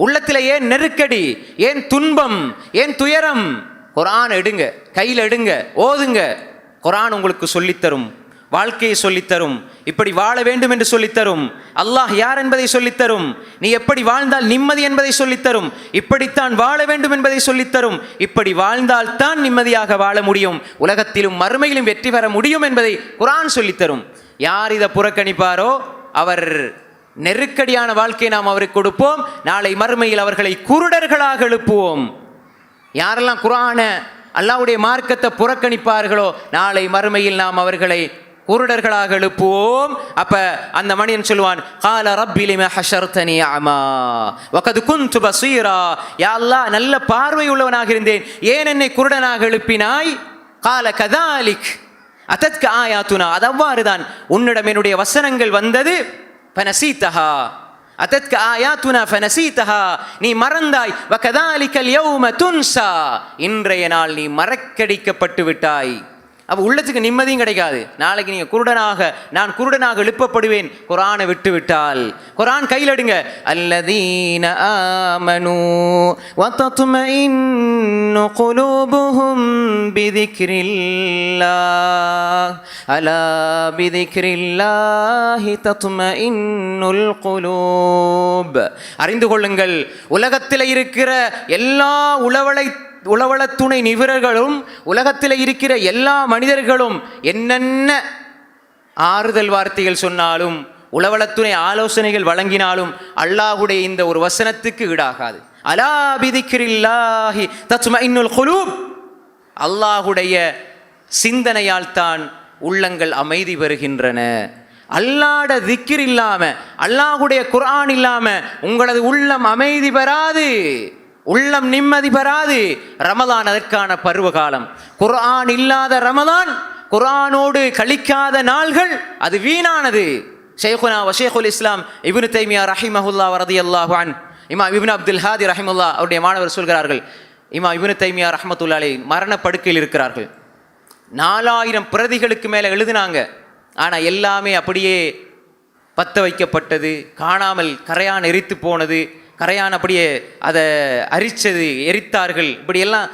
உள்ளத்தில் ஏன் நெருக்கடி, ஏன் துன்பம், ஏன் துயரம்? குர்ஆன் எடுங்க, கையில் எடுங்க, ஓதுங்க. குர்ஆன் உங்களுக்கு சொல்லித்தரும், வாழ்க்கையை சொல்லித்தரும், இப்படி வாழ வேண்டும் என்று சொல்லித்தரும், அல்லாஹ் யார் என்பதை சொல்லித்தரும், நீ எப்படி வாழ்ந்தால் நிம்மதி என்பதை சொல்லித்தரும், இப்படித்தான் வாழ வேண்டும் என்பதை சொல்லித்தரும், இப்படி வாழ்ந்தால் தான் நிம்மதியாக வாழ முடியும், உலகத்திலும் மறுமையிலும் வெற்றி பெற முடியும் என்பதை குர்ஆன் சொல்லித்தரும். யார் இதை புறக்கணிப்பாரோ அவர் நெருக்கடியான வாழ்க்கையை நாம் அவருக்கு கொடுப்போம். நாளை மறுமையில் அவர்களை குருடர்களாக எழுப்புவோம். யாரெல்லாம் குர்ஆனை, அல்லாஹ்வுடைய மார்க்கத்தை புறக்கணிப்பார்களோ நாளை மறுமையில் நாம் அவர்களை குருடர்களாக எழுப்புவோம். அப்ப அந்த மனிதன் சொல்வான், கால ரப்பி லிம ஹஷர்தனி அமா வகத் குன்து பஸீரா, யா அல்லாஹ் நல்ல பார்வை உள்ளவனாக இருந்தேன், ஏன் என்னை குருடனாக எழுப்பினாய்? கால கதாலிக் அதத்க ஆயாத்துனா, அது அவ்வாறுதான், உன்னிடம் என்னுடைய வசனங்கள் வந்தது, ஃபனசீதஹா அதத்க ஆயாத்துனா ஃபனசீதஹா, நீ மறந்தாய், வகதாலிகல் யௌம துன்சா, இன்றைய நாள் நீ மறக்கடிக்கப்பட்டு விட்டாய். அப்போ உள்ளத்துக்கு நிம்மதியும் கிடைக்காது. நாளைக்கு நீங்கள் குருடனாக, நான் குருடனாக எழுப்பப்படுவேன் குர்ஆனை விட்டு விட்டால். குர்ஆன் கையில் எடுங்க. அல்லதீன ஆமனூ வதத்மஇன்னு குலூபுஹும் பிதிக்ரில்லாஹ் அலா பிதிக்ரில்லாஹி தத்மஇன்னுல் குலூப். அறிந்து கொள்ளுங்கள், உலகத்தில் இருக்கிற எல்லா உளவள துணை நிபுணர்களும், உலகத்தில் இருக்கிற எல்லா மனிதர்களும் என்னென்ன ஆறுதல் வார்த்தைகள் சொன்னாலும், உளவளத்துணை ஆலோசனைகள் வழங்கினாலும் அல்லாஹ்வுடைய இந்த ஒரு வசனத்துக்கு ஈடாகாது. அலா பிதிக்ரில்லாஹி தத்மஇன்னுல் குலூப், அல்லாஹ்வுடைய சிந்தனையால் தான் உள்ளங்கள் அமைதி பெறுகின்றன. அல்லாஹ்ட திக்ர் இல்லாம, அல்லாஹ்வுடைய குர்ஆன் இல்லாம உங்களது உள்ளம் அமைதி பெறாது, உள்ளம் நிம்மதி பெறாது. ரமலான் அதற்கான பருவகாலம். குர்ஆன் இல்லாத ரமலான், குர்ஆனோடு கழிக்காத நாள்கள், அது வீணானது. ஷைഖுனா வ ஷைഖுல் இஸ்லாம் இப்னு தைமியா ரஹிமஹுல்லாஹ் ரலியல்லாஹு அன்ஹு, இமாம் இப்னு அப்துல் ஹாதி ரஹிமஹுல்லாஹ் அவருடைய மாணவர் சொல்கிறார்கள், இமாம் இப்னு தைமியா ரஹ்மத்துல்லாஹி அலைஹி மரண படுக்கையில் இருக்கிறார்கள். 4000 பிரதிகளுக்கு மேலே எழுதினாங்க. ஆனால் எல்லாமே அப்படியே பற்ற வைக்கப்பட்டது, காணாமல் கரையான் எரித்து போனது, கரையான் அப்படியே அதை அரிச்சது, எரித்தார்கள். இப்படியெல்லாம்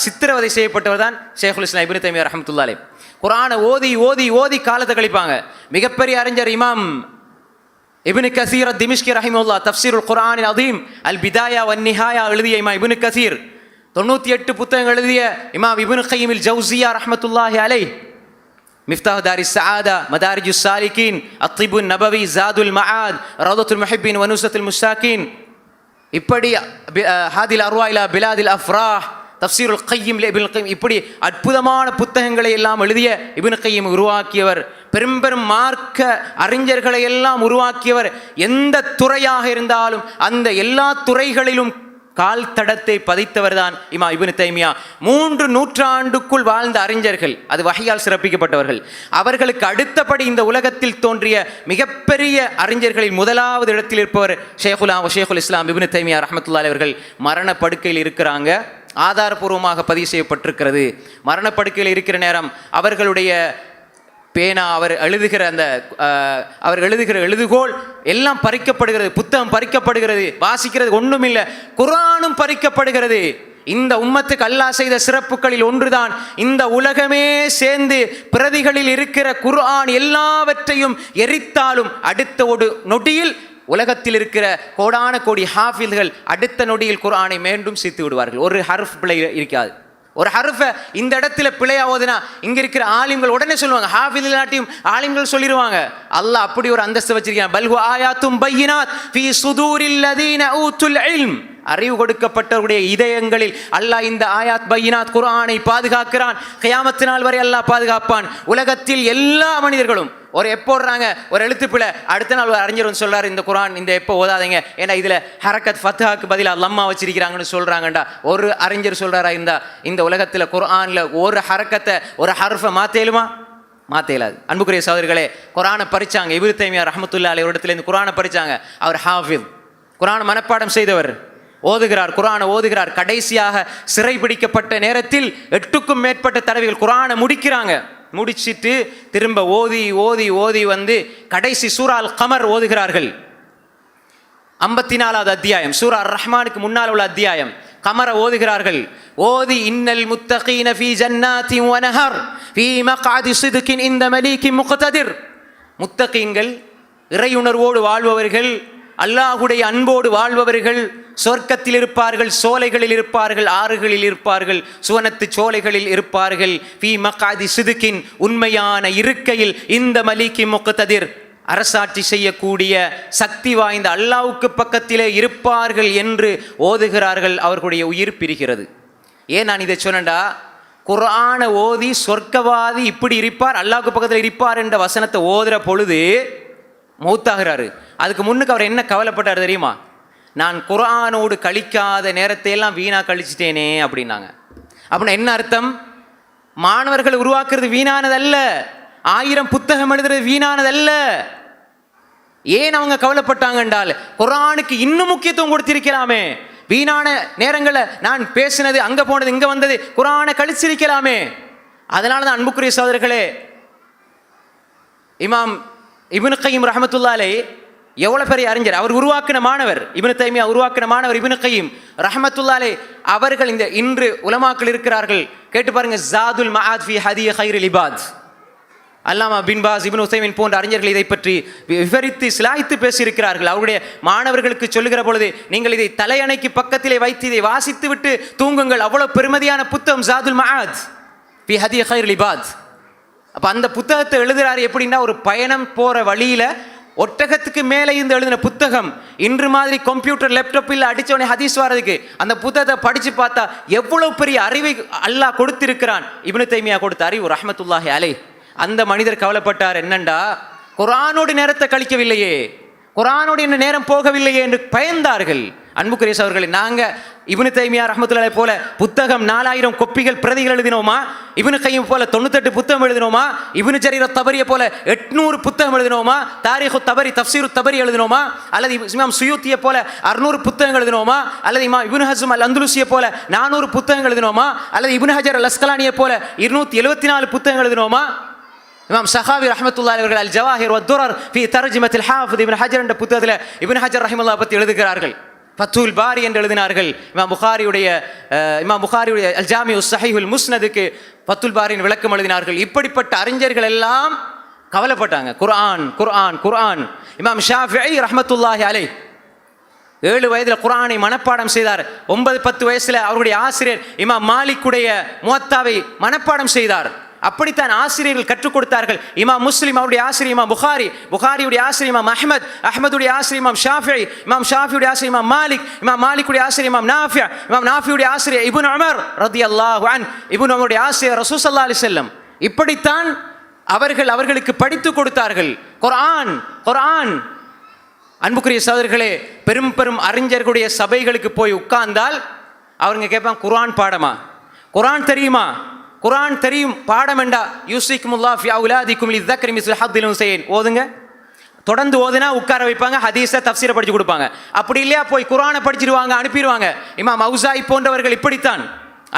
சித்திரவதை செய்யப்பட்டவர் தான் ஷைഖுல் இஸ்லாம் இப்னு தைமியா ரஹ்மத்துல்லாஹி அலைஹி. குர்ஆனை ஓதி ஓதி ஓதி காலத்தை கழிப்பாங்க. மிகப்பெரிய அறிஞர் இமாம் இப்னு கஸீர் திமிஷ்கி ரஹிமஹுல்லாஹ் தஃப்சீருல் குர்ஆனில் அதீம் அல் பிதாயா வன் நிஹாயா எழுதிய இமாம் இப்னு கஸீர், 98 புத்தகங்கள் எழுதிய இமாம் இப்னு கய்யிமில் ஜௌஸியா ரஹ்மத்துல்லாஹி அலைஹி, மிஃப்தாஹ் தாரிஸ் ஸஆதா, மதாரிஜுஸ் சாலிகீன், அத்திபுன் நபவி, ஜாதுல் மஆத், ரௌதத்துல் முஹிப்பீன் வ நுஸ்ரத்துல் முஸ்தாகீன், இப்படி ஹாதில் அர்வா இலா பிலாதில் அஃப்ராஹ், தஃப்சீருல் கய்யிம் இப்னு கய்யிம், இப்படி அற்புதமான புத்தகங்களை எல்லாம் எழுதிய இப்னு கய்யிம் உருவாக்கியவர், பெரும் பெரும் மார்க்க அறிஞர்களை எல்லாம் உருவாக்கியவர். எந்த துறையாக இருந்தாலும் அந்த எல்லா துறைகளிலும் கால் தடத்தை பதித்தவர் தான் இமாம் இப்னு தைமியா. 3 நூற்றாண்டுக்குள் வாழ்ந்த அறிஞர்கள், அது வஹியால் சிறப்பிக்கப்பட்டவர்கள். அவர்களுக்கு அடுத்தபடி இந்த உலகத்தில் தோன்றிய மிகப்பெரிய அறிஞர்களில் முதலாவது இடத்தில் இருப்பவர் ஷைഖுல் இஸ்லாம் இப்னு தைமியா ரஹ்மத்துல்லாஹி அவர்கள் படுக்கையில் இருக்கிறாங்க. ஆதாரபூர்வமாக பதிவு செய்யப்பட்டிருக்கிறது. மரணப்படுக்கையில் இருக்கிற நேரம் அவர்களுடைய பேனா, அவர் எழுதுகிற எழுதுகோல் எல்லாம் பறிக்கப்படுகிறது, புத்தகம் பறிக்கப்படுகிறது, வாசிக்கிறது ஒன்றும் இல்லை, குர்ஆனும் பறிக்கப்படுகிறது. இந்த உம்மத்துக்கு அல்லாஹ் செய்த சிறப்புகளில் ஒன்றுதான், இந்த உலகமே சேர்ந்து பிரதிகளில் இருக்கிற குர்ஆன் எல்லாவற்றையும் எரித்தாலும் அடுத்த ஒரு நொடியில் உலகத்தில் இருக்கிற கோடான கோடி ஹாஃபில்கள் அடுத்த நொடியில் குர்ஆனை மீண்டும் சேர்த்து விடுவார்கள். ஒரு ஹர்ஃப் பிழை இருக்காது. ஒரு ஹர்ஃபை இந்த இடத்துல பிழையா ஓதுனா இங்க இருக்கிற ஆலிம்கள் உடனே சொல்லுவாங்க, ஹாஃபில் இல்லாட்டியும் ஆலிம்கள் சொல்லிடுவாங்க. அல்லாஹ் அப்படி ஒரு அந்தஸ்து வச்சிருக்கான். பல் ஹுவ ஆயாத்தும் பையினாத் ஃபீ சுதூரில் லதீன ஊத்துல் இல்ம், அறிவு கொடுக்கப்பட்டவருடைய இதயங்களில் அல்லாஹ் இந்த ஆயாத் பையினாத் குர்ஆனை பாதுகாக்கிறான். கியாமத் நாள் வரை அல்லாஹ் பாதுகாப்பான். உலகத்தில் எல்லா மனிதர்களும் ஒரு எப்போடுறாங்க ஒரு எழுத்து பிழை, அடுத்த நாள் ஒரு அறிஞர் சொல்றாரு இந்த குர்ஆன் இந்த எப்போ ஓதாதீங்க, ஏன்னா இதுல ஹரக்கத் ஃபத்ஹாக்கு பதிலாக லம்மா வச்சிருக்கிறாங்கன்னு சொல்றாங்கடா. ஒரு அறிஞர் சொல்றாரா இந்த உலகத்துல குர்ஆன்ல ஒரு ஹரக்கத்தை ஒரு ஹர்ஃபை மாத்தேலுமா? மாத்தேலாது. அன்புக்குரிய சகோதரர்களே, குர்ஆனை பறிச்சாங்க. இப்னு தைமியா ரஹ்மத்துல்லாஹி அலைஹி ஒரு இடத்துல இந்த குர்ஆனை பறிச்சாங்க. அவர் ஹாஃபிஸ், குர்ஆனை மனப்பாடம் செய்தவர், ஓதுகிறார், குர்ஆனை ஓதுகிறார். கடைசியாக சிறை பிடிக்கப்பட்ட நேரத்தில் 8க்கும் மேற்பட்ட தடவைகள் குர்ஆனை முடிக்கிறாங்க. முடிச்சிட்டு திரும்ப ஓதி ஓதி ஓதி வந்து கடைசி சூரா அல் கமர் ஓதுகிறார்கள். 54வது அத்தியாயம், சூரா அர் ரஹ்மானுக்கு முன்னால் உள்ள அத்தியாயம். கமர ஓதுகிறார்கள். ஓதி இன்னல் முத்தகீன ஃபீ ஜன்னாத்தின் வ நஹர் ஃபீ மக்அதி ஸித்கின் இன்த மலீகின் முக்ததிர். முத்தகீன்கள், இறையுணர்வோடு வாழ்பவர்கள், அல்லாஹ்வுடைய அன்போடு வாழ்பவர்கள் சொர்க்கத்தில் இருப்பார்கள், சோலைகளில் இருப்பார்கள், ஆறுகளில் இருப்பார்கள், சுவனத்து சோலைகளில் இருப்பார்கள். ஃபீ மக்அதி ஸித்கின், உண்மையான இருக்கையில், இந்த மலீகின் முக்ததிர், அரசாட்சி செய்யக்கூடிய சக்தி வாய்ந்த அல்லாஹ்வுக்கு பக்கத்திலே இருப்பார்கள் என்று ஓதுகிறார்கள். அவர்களுடைய உயிர் பிரிகிறது. ஏன் நான் இதை சொன்னேன்டா, குர்ஆனை ஓதி சொர்க்கவாதி இப்படி இருப்பார், அல்லாஹ்வுக்கு பக்கத்தில் இருப்பார் என்ற வசனத்தை ஓதுற பொழுது மௌத்தாகிறாரு. அதுக்கு முன்னுக்கு அவர் என்ன கவலைப்பட்டார் தெரியுமா? நான் குர்ஆனோடு கழிக்காத நேரத்தை எல்லாம் வீணா கழிச்சிட்டேனே அப்படின்னாங்க. அப்படின்னா என்ன அர்த்தம்? மாணவர்கள் உருவாக்குறது வீணானதல்ல, 1000 புத்தகம் எழுதுறது வீணானதல்ல. ஏன் அவங்க கவலைப்பட்டாங்க என்றால், குர்ஆனுக்கு இன்னும் முக்கியத்துவம் கொடுத்திருக்கலாமே. வீணான நேரங்களில் நான் பேசினது அங்க போனது இங்க வந்தது, குர்ஆனை கழிச்சிருக்கலாமே. அதனால தான் அன்புக்குரிய சகோதரர்களே, இமாம் இப்னு கையிம் ரஹ்மத்துல்லாஹி அலைஹி எவ்வளவு பெரிய அறிஞர், அவர் உருவாக்கின மாணவர், இப்னு தைமியா உருவாக்கின மாணவர் இப்னு கையிம் ரஹ்மத்துல்லாஹி அலைஹி அவர்கள் இந்த இன்று உலமாக்கள் இருக்கிறார்கள், கேட்டு பாருங்க. ஜாதுல் மஆத் ஃபீ ஹதி கைரில் இபாத், அல்லாமா பின் பாஸ், இப்னு உதைமின் போன்ற அறிஞர்கள் இதை பற்றி விவரித்து சிலாய்த்து பேசியிருக்கிறார்கள். அவருடைய மாணவர்களுக்கு சொல்லுகிற பொழுது, நீங்கள் இதை தலையணைக்கு பக்கத்திலே வைத்து இதை வாசித்து விட்டு தூங்குங்கள், அவ்வளவு பெருமதியான புத்தகம் ஜாதுல் மஆத் ஃபீ ஹதி கைரில் இபாத். அப்ப அந்த புத்தகத்தை எழுதுறாரு எப்படின்னா, ஒரு பயணம் போற வழியில ஒட்டகத்துக்கு மேலே இருந்து எழுதின புத்தகம். இன்று மாதிரி கம்ப்யூட்டர் லேப்டாப்பில் அடிச்சவனே ஹதீஸ் வாரதுக்கு அந்த புத்தகத்தை படிச்சு பார்த்தா எவ்வளவு பெரிய அறிவை அல்லாஹ் கொடுத்திருக்கிறான். இப்னு தைமியா கொடுத்த அறிவு ரஹ்மத்துல்லாஹி அலைஹி. அந்த மனிதர் கவலைப்பட்டார், என்னண்டா குர்ஆனோடு நேரத்தை கழிக்கவில்லையே, குர்ஆனோடு என்ன நேரம் போகவில்லையே என்று பயந்தார்கள். அன்புக்குரிய சகோதரர்களே, நாங்க இப்னு தைமியா ரஹ்மத்துல்லாஹி போல புத்தகம் 4000 கொப்பிகள் பிரதிகள் எழுதினோமா? இப்னு கையிம் போல 98 புத்தகம் எழுதினோமா? இப்னு ஜரீர் தபரியை போல 800 புத்தகம் எழுதினோமா? தாரீஹு தபரி, தஃப்சீரு தபரி எழுதினோமா? அல்லது இமாம் சுயூத்தியை போல 600 புத்தகங்கள் எழுதினோமா? அல்லது இமாம் இப்னு ஹஸ்ம் அல் அந்துலுசியை போல 400 புத்தகங்கள் எழுதினோமா? அல்லது இப்னு ஹஜர் அல் அஸ்கலானியை போல 274 புத்தகங்கள் எழுதினோமா? இமாம் சஹாவி ரஹ்மத்துல்லாஹி அவர்கள் அல் ஜவாஹிர் வத் துரர் ஃபீ தர்ஜுமத்தில் ஹாஃபிஸ் இப்னு ஹஜர் என்ற புத்தகத்தில் இப்னு ஹஜர் ரஹிமஹுல்லாஹ் பற்றி எழுதுகிறார்கள். ஃபத்துல் பாரி என்று எழுதினார்கள். இமாம் புகாரியுடைய அல் ஜாமிஉஸ் ஸஹீஹுல் முஸ்னதுக்கு ஃபத்துல் பாரியின் விளக்கம் எழுதினார்கள். இப்படிப்பட்ட அறிஞர்கள் எல்லாம் கவலைப்பட்டாங்க, குர்ஆன் குர்ஆன் குர்ஆன். இமாம் ஷாஃபிஈ ரஹ்மத்துல்லாஹி அலைஹி 7 வயதில் குர்ஆனை மனப்பாடம் செய்தார். 9-10 வயசுல அவருடைய ஆசிரியர் இமாம் மாலிக்குடைய முவத்தாவை மனப்பாடம் செய்தார். அப்படித்தான் ஆசிரியர்கள் கற்றுக் கொடுத்தார்கள். இமாம் முஸ்லிம் அவருடைய ஆசிரியர் இமாம் புகாரி, புகாரியுடைய ஆசிரியர் இமாம் அஹ்மத், அஹ்மதுடைய ஆசிரியர் இமாம் ஷாஃபிஈ, இமாம் ஷாஃபியுடைய ஆசிரியர் இமாம் மாலிக், இமாம் மாலிக்குடைய ஆசிரியர் இமாம் நாஃபி', இமாம் நாஃபியுடைய ஆசிரியர் இப்னு உமர் ரலியல்லாஹு அன்ஹு, இப்னு உமருடைய ஆசிரியர் ரசூல் ஸல்லல்லாஹு அலைஹி வஸல்லம். இப்படித்தான் அவர்களுக்கு படித்து கொடுத்தார்கள் குர்ஆன் குர்ஆன். அன்புக்குரிய சகோதரர்களே, பெரும் பெரும் அறிஞர்களுடைய சபைகளுக்கு போய் உட்கார்ந்தால் அவங்க கேட்பாங்க, குர்ஆன் பாடமா? குர்ஆன் தெரியுமா? குர்ஆன் தெரியும், பாடம் என்றா யூசிக்குமுல்லாஹ் ஃபி அவுலாதிக்கும் லிذكر مثل حظ الأنثيين ஓதுங்க. தொடர்ந்து ஓதுனா உட்கார வைப்பாங்க, ஹதீஸை தஃப்சீரை படிச்சு கொடுப்பாங்க. அப்படி இல்லையா போய் குர்ஆனை படிச்சிருவாங்க, அனுப்பிடுவாங்க. இமாம் அவுசாஇ போன்றவர்கள் இப்படித்தான்.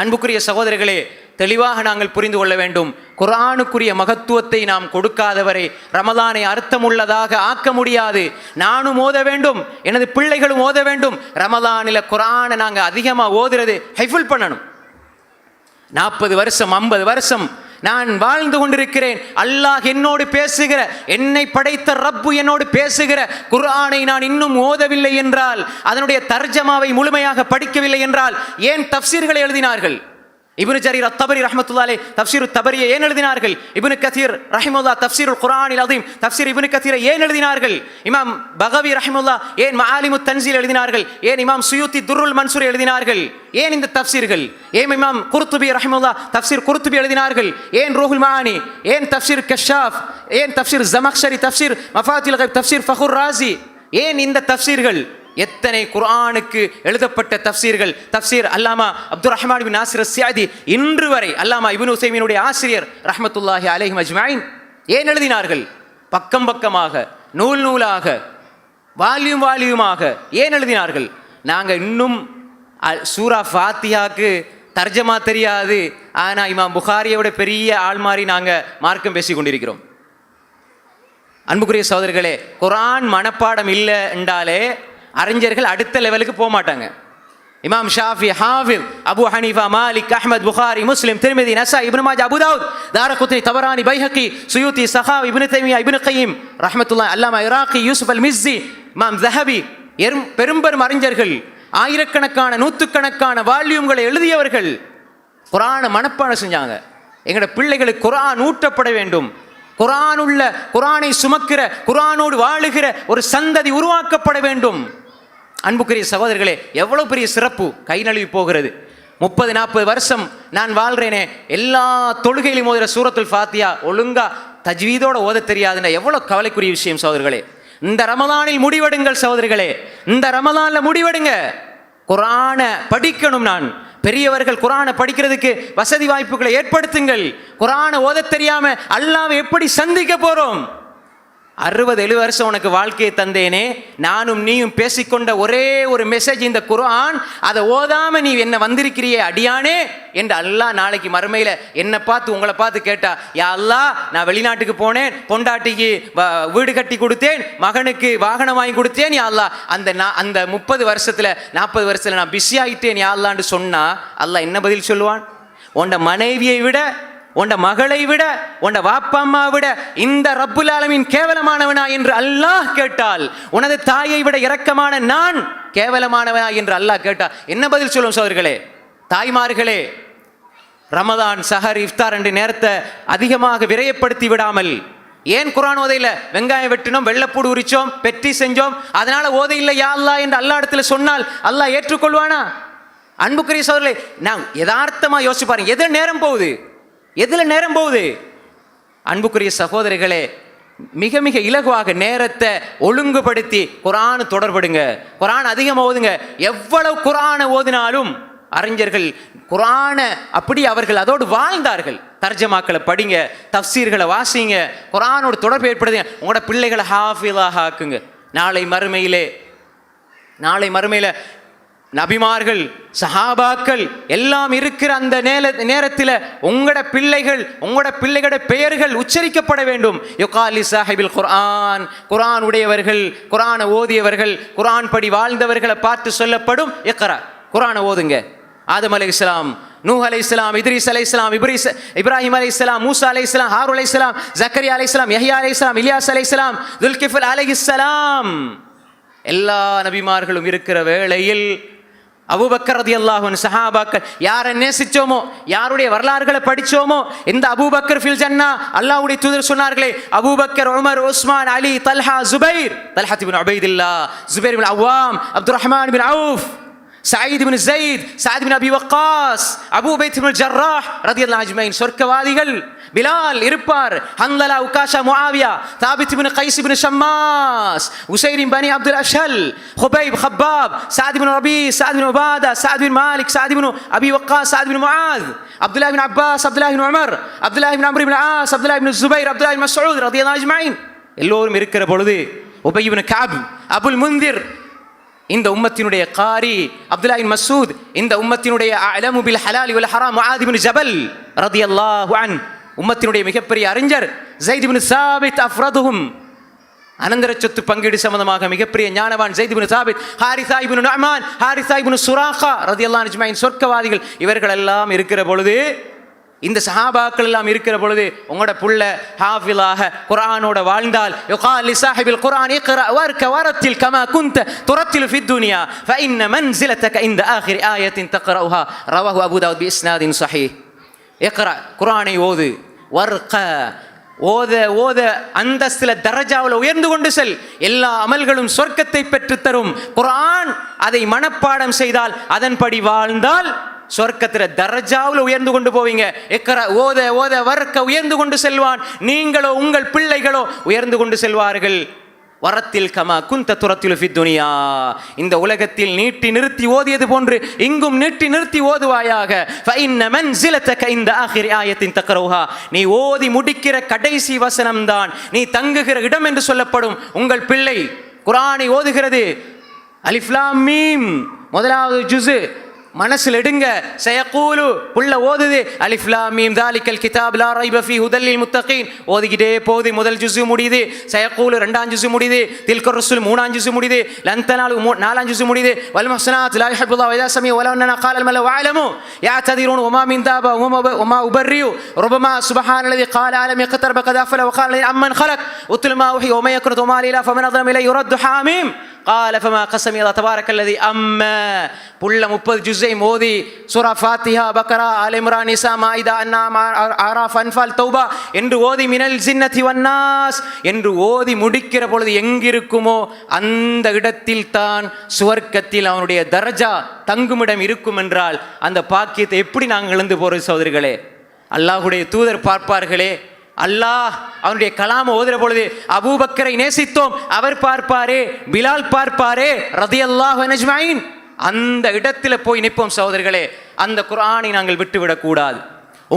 அன்புக்குரிய சகோதரர்களே, தெளிவாக நாங்கள் புரிந்து கொள்ள வேண்டும், குர்ஆனுக்குரிய மகத்துவத்தை நாம் கொடுக்காதவரை ரமலானை அர்த்தமுள்ளதாக ஆக்க முடியாது. நானும் ஓத வேண்டும், எனது பிள்ளைகளும் ஓத வேண்டும். ரமலானில் குர்ஆனை நாங்கள் அதிகமாக ஓதுறது ஹைஃபுல் பண்ணணும். 40 வருஷம் 50 வருஷம் நான் வாழ்ந்து கொண்டிருக்கிறேன். அல்லாஹ் என்னோடு பேசுகிற, என்னை படைத்த ரப்பு என்னோடு பேசுகிற குர்ஆனை நான் இன்னும் ஓதவில்லை என்றால், அதனுடைய தர்ஜமாவை முழுமையாக படிக்கவில்லை என்றால், ஏன் தஃப்சீர்களை எழுதினார்கள்? இப்னு ஜரீர் அத்-தபரி ரஹ்மத்துல்லாஹி அலைஹி தஃப்சீர் தபரியை ஏன் எழுதினார்கள்? இப்னு கதீர் ரஹிமஹுல்லாஹ் தஃப்சீருல் குர்ஆனில் அதீம் தஃப்சீர் இப்னு கதீரை ஏன் எழுதினார்கள்? இமாம் பகவி ரஹிமஹுல்லாஹ் ஏன் மஆலிமுத் தன்சீல் எழுதினார்கள்? ஏன் இமாம் சுயூத்தி துர்ருல் மன்சூர் எழுதினார்கள்? ஏன் இந்த தஃப்சீர்கள்? ஏன் இமாம் குர்துபி ரஹிமஹுல்லாஹ் தஃப்சீர் குர்துபி எழுதினார்கள்? ஏன் ரூஹுல் மஆனி? ஏன் தஃப்சீர் கஷாஃப்? ஏன் தஃப்சீர் ஜமக்ஷரி? தஃப்சீர் மஃபாத்தில் கைப்? தஃப்சீர் ஃபஹுர் ராஸி? ஏன் இந்த தஃப்சீர்கள்? எத்தனை குர்ஆனுக்கு எழுதப்பட்ட தஃப்சீர்கள்! தஃப்சீர் அல்லாமா அப்துர் ரஹ்மான் பின் நாசிர் அஸ்-ஸஅதி இன்று வரை அல்லாமா இப்னு உஸைமீனுடைய ஆசிரியர் ரஹ்மத்துல்லாஹி அலைஹிம் அஜ்மஈன் ஏன் எழுதினார்கள்? பக்கம் பக்கமாக, நூல் நூலாக, வால்யூம் வால்யூமாக ஏன் எழுதினார்கள்? நாங்கள் இன்னும் சூரா ஃபாத்திஹாக்கு தர்ஜமா தெரியாது, ஆனால் இமாம் புகாரியோட பெரிய ஆள் மாதிரி நாங்கள் மார்க்கம் பேசி கொண்டிருக்கிறோம். அன்புக்குரிய சகோதரர்களே, குர்ஆன் மனப்பாடம் இல்லை என்றாலே அறிஞர்கள் அடுத்த லெவலுக்கு போக மாட்டாங்க. இமாம் ஷாஃபி, ஹாஃபிஸ், அபு ஹனீஃபா, மாலிக், அஹ்மத், புகாரி, முஸ்லிம், திர்மிதி, நஸாஇ, இப்னு மாஜா, அபு தாவூத், தாரகுத்னி, தபரானி, பைஹகி, சுயூத்தி, ஸஹாவி, இப்னு தைமியா, இப்னு கய்யிம் ரஹ்மத்துல்லாஹி, அல்லாமா இராக்கி, யூசுப் அல் மிஸ்ஸி, இமாம் ஸஹபி, பெரும்பெரும் அறிஞர்கள், ஆயிரக்கணக்கான நூற்றுக்கணக்கான வால்யூம்களை எழுதியவர்கள் குர்ஆனை மனப்பாடம் செஞ்சாங்க. எங்களோட பிள்ளைகளுக்கு குர்ஆன் ஊட்டப்பட வேண்டும். குர்ஆன் உள்ள, குர்ஆனை சுமக்கிற, குர்ஆனோடு வாழுகிற ஒரு சந்ததி உருவாக்கப்பட வேண்டும். அன்புக்குரிய சகோதரர்களே, எவ்வளவு பெரிய சிறப்பு கை நழுவி போகிறது. 30-40 வருஷம் நான் வாழ்றேனே, எல்லா தொழுகையிலும் ஓதுற சூரத்துல் ஃபாத்திஹா ஒழுங்கா தஜ்வீதோட ஓத தெரியாதுன்னா எவ்வளவு கவலைக்குரிய விஷயம் சகோதரர்களே. இந்த ரமலானில் முடிவெடுங்கள் சகோதரர்களே, இந்த ரமலான்ல முடிவெடுங்க. குர்ஆனை படிக்கணும். நான் பெரியவர்கள் குர்ஆனை படிக்கிறதுக்கு வசதி வாய்ப்புகளை ஏற்படுத்துங்கள். குர்ஆனை ஓத தெரியாம அல்லாஹ்வை எப்படி சந்திக்க போறோம்? 60-70 வருஷம் உனக்கு வாழ்க்கையை தந்தேனே, நானும் நீயும் பேசிக்கொண்ட ஒரே ஒரு மெசேஜ் இந்த குர்ஆன். அதை ஓதாம நீ என்ன வந்திருக்கிறியே அடியானே என்று அல்லாஹ் நாளைக்கு மறுமையில என்னை பார்த்து உங்களை பார்த்து கேட்டா, யா அல்லாஹ், நான் வெளிநாட்டுக்கு போனேன், பொண்டாட்டிக்கு வீடு கட்டி கொடுத்தேன், மகனுக்கு வாகனம் வாங்கி கொடுத்தேன், யா அல்லாஹ் அந்த 30 வருஷத்துல 40 வருஷத்துல நான் பிஸி ஆகிட்டேன் யா அல்லாஹ்னு சொன்னா அல்லாஹ் என்ன பதில் சொல்லுவான்? உன்ட மனைவியை விட, உண்ட மகளை விட, உண்ட வாப்பா அம்மா விட இந்த ரப்புல் ஆலமீன் கேவலமானவனா என்று அல்லாஹ் கேட்டால், உனது தாயை விட இரக்கமான நான் கேவலமானவனா என்று அல்லாஹ் கேட்டால் என்ன பதில் சொல்லும் சகோதரர்களே? தாய்மார்களே, ரமதான், சஹர், இஃப்தார் என்ற நேரத்தை அதிகமாக விரயப்படுத்தி விடாமல், ஏன் குர்ஆன் ஓதையில வெங்காயம் வெட்டினோம், வெள்ளப்பூடு உரிச்சோம், பெட்டி செஞ்சோம், அதனால ஓதையில்லை யா அல்லாஹ் என்று அல்லாஹ் இடத்துல சொன்னால் அல்லாஹ் ஏற்றுக்கொள்வானா? அன்புக்குரிய சகோதரர்களே, நான் யதார்த்தமா யோசிச்சு பாருங்க, எது நேரம் போகுது, எதுல நேரம் போகுது? அன்புக்குரிய சகோதரிகளே, மிக மிக இலகுவாக நேரத்தை ஒழுங்குபடுத்தி குர்ஆன் தொடர்படுங்க. குர்ஆன் அதிகமாக ஓதுங்க. எவ்வளவு குர்ஆனை ஓதினாலும் அறிஞர்கள் குர்ஆனை அப்படி அவர்கள் அதோடு வாழ்ந்தார்கள். தர்ஜமாக்களை படிங்க, தஃப்சீர்களை வாசிங்க, குர்ஆனோடு தொடர்பு ஏற்படுத்துங்க. உங்களோட பிள்ளைகளை ஹாஃபிலாக ஆக்குங்க. நாளை மறுமையில நபிமார்கள், சஹாபாக்கள் எல்லாம் இருக்கிற அந்த நேரத்தில் உங்களோட பிள்ளைகளோட பெயர்கள் உச்சரிக்கப்பட வேண்டும். யுகாலி சாஹிபில் குர்ஆன், குர்ஆன் உடையவர்கள், குர்ஆனை ஓதியவர்கள், குர்ஆன் படி வாழ்ந்தவர்களை பார்த்து சொல்லப்படும், இக்ரா, குர்ஆனை ஓதுங்க. ஆதம் அலைஹிஸ்ஸலாம், நூஹ் அலைஹிஸ்ஸலாம், இத்ரீஸ் அலைஹிஸ்ஸலாம், இப்ராஹிம் அலைஹிஸ்ஸலாம், மூசா அலைஹிஸ்ஸலாம், ஹாரூன் அலைஹிஸ்ஸலாம், ஜக்கரியா அலைஹிஸ்ஸலாம், யஹ்யா அலைஹிஸ்ஸலாம், இலியாஸ் அலைஹிஸ்ஸலாம், துல்கிஃபில் அலைஹிஸ்ஸலாம், எல்லா நபிமார்களும் இருக்கிற வேளையில் அபூபக்கர் ரலியல்லாஹு அன்ஹு, சஹாபாக்கள் யாரை நேசிச்சோமோ, யாருடைய வரலாறுகளை படிச்சோமோ, இந்த அபூபக்கர் ஃபில் ஜன்னா, அல்லாஹ்வுடைய தூதர் சொன்னார்களே, அபூபக்கர், உமர், உஸ்மான், அலி, தல்ஹா, ஜுபைர், தல்ஹா இப்னு உபைதுல்லாஹ், ஜுபைர் இப்னு அவ்வாம், அப்துர் ரஹ்மான் இப்னு அவுஃப், சயீத் இப்னு ஸைத், சஅத் இப்னு அபி வக்காஸ், அபூ பைத் இப்னு ஜர்ராஹ் ரலியல்லாஹு அஜ்மஈன் சொர்க்கவாதிகள். பிலால் இருப்பார், ஹன்லலா, உகாஷா, முஆவியா, தாபித் இப்னு கைஸ் இப்னு ஷம்மாஸ், உஸைர் இப்னு அப்துல் அஷல், ஹுபைப், ஹப்பாப், சஅத் இப்னு ரபீ, சஅத் இப்னு உபாதா, சஅத் இப்னு மாலிக், சஅத் இப்னு அபி வக்காஸ், சஅத் இப்னு முஆத், அப்துல்லாஹ் இப்னு அப்பாஸ், அப்துல்லாஹ் இப்னு உமர், அப்துல்லாஹ் இப்னு அம்ர் இப்னு ஆஸ், அப்துல்லாஹ் இப்னு ஜுபைர், அப்துல்லாஹ் இப்னு மஸ்ஊத் ரலியல்லாஹு அஜ்மஈன் எல்லோரும் இருக்கிற பொழுது உபய் இப்னு கஅப், அபுல் முன்திர், இந்த உம்மத்தினுடைய காரி அப்துல்லாஹ் இப்னு மஸ்ஊத், இந்த உம்மத்தினுடைய அலமு பில் ஹலாலி வல் ஹராம் முஆத் இப்னு ஜபல் ரலியல்லாஹு அன்ஹு, உம்மத்தினுடைய மிகப்பெரிய அறிஞர் ஸைத் இப்னு சாபித், அஃப்ரதுஹும், அனந்தர சொத்து பங்கீடு சம்பந்தமாக மிகப்பெரிய ஞானவான் ஸைத் இப்னு சாபித், ஹாரிஸா இப்னு நுஅமான், ஹாரிஸா இப்னு சுராகா ரலியல்லாஹு அஜ்மஈன் சொர்க்கவாதிகள். இவர்கள் எல்லாம் இருக்கிற பொழுது இந்த சஹாபாக்கள் எல்லாம் இருக்கிற பொழுது உங்களோட புள்ள ஹாஃபிலாக குர்ஆனோட வாழ்ந்தால் யுகால் லிசாஹிபில் குர்ஆன் இக்ரா வர்க வரத்தில் கமா குன்த துரத்தில் ஃபித் துன்யா ஃபஇன்ன மன்சிலதக இந்த ஆகிர் ஆயத்தின் தக்ரவுஹா ரவாஹு அபூ தாவூத் பி இஸ்னாதின் ஸஹீஹ். இக்ரா, குர்ஆனை ஓது, வர்க, ஓத ஓத அந்தஸ்துல தரஜாவில் உயர்ந்து கொண்டு செல். எல்லா அமல்களும் சொர்க்கத்தை பெற்று தரும். குர்ஆன் அதை மனப்பாடம் செய்தால், அதன்படி வாழ்ந்தால் சொர்க்கத்தில் தரஜாவில் உயர்ந்து கொண்டு போவீங்க. இக்ரா, ஓத ஓத வர்க்க உயர்ந்து கொண்டு செல்வான். நீங்களோ உங்கள் பிள்ளைகளோ உயர்ந்து கொண்டு செல்வார்கள். வரத்தில் கமா குந்த துரத்தில் ஃபித் துனியா, இந்த உலகத்தில் நீட்டி நிறுத்தி ஓதியது போன்று இங்கும் நீட்டி நிறுத்தி ஓதுவாயாக. ஃபஇன்ன மன்சிலதக இந்த ஆகிர் ஆயத்தின் தக்ரவுஹா, நீ ஓதி முடிக்கிற கடைசி வசனம்தான் நீ தங்குகிற இடம் என்று சொல்லப்படும். உங்கள் பிள்ளை குர்ஆனை ஓதுகிறது, அலிஃப் லாம் மீம் முதலாவது ஜுஸ் மனசில் எடுங்க. சயகூலு, புள்ள ஓதுது, அலிஃப் லாம் மீம் தாலிகல் கிதாப் லா ரைப ஃபீஹி ஹுதல் லில் முத்தகீன், ஓதிக்கிட்டே போகுது. முதல் ஜுஸ் முடியுது. சயகூலு ரெண்டாம் ஜுஸ் முடியுது. தில்க ரசூல் மூணாம் ஜுஸ் முடியுது. லன் தனாலு நாலாம் ஜுஸ் முடியுது. வல் முஹ்ஸனாத் லா யுஹிப்புல்லாஹு வ இதா சமிஅ வலா அன்னனா காலல் மலா வஅலமு யாததிரூன் வமா மின் தாபா வமா உபர்ரியு ரபமா சுப்ஹானல்லதி கால அலம் யக்தரப கத் அஃபல வ கால அம்மன் خلق உத்லு மா உஹி வமா யக்ருது வமா லா ஃபமன் அظلم இலை யுரது ஹாமீம் قال فما قسم الله تبارك الذي أما புள்ள 30 ஜுஸை மோதி சூரா ஃபாத்திஹா, பக்ரா, ஆல் இம்ரான், நிசா, மாயிதா, அன்ஆம், ஆராஃப், அன்ஃபால், தௌபா என்று ஓதி மினல் ஜின்னதி வன்னாஸ் என்று ஓதி முடிக்கிற பொழுது எங்கிருக்குமோ அந்த இடத்தில் தான் சுவர்க்கத்தில் அவனுடைய தரஜா தங்குமிடம் இருக்கும் என்றால் அந்த பாக்கியத்தை எப்படி நாங்கள் இழந்து போறது சகோதரிகளே? அல்லாஹ்வுடைய தூதர் பார்ப்பார்களே, அல்லாஹ் அவனுடைய கலாம ஓதுற பொழுது அபூபக்கரை நேசித்தோம், அவர் பார்ப்பாரே, பிலால் பார்ப்பாரே ரதியல்லாஹு அஜ்மஈன், அந்த இடத்துல போய் நிற்போம் சகோதரர்களே. அந்த குர்ஆனை நாங்கள் விட்டுவிடக் கூடாது.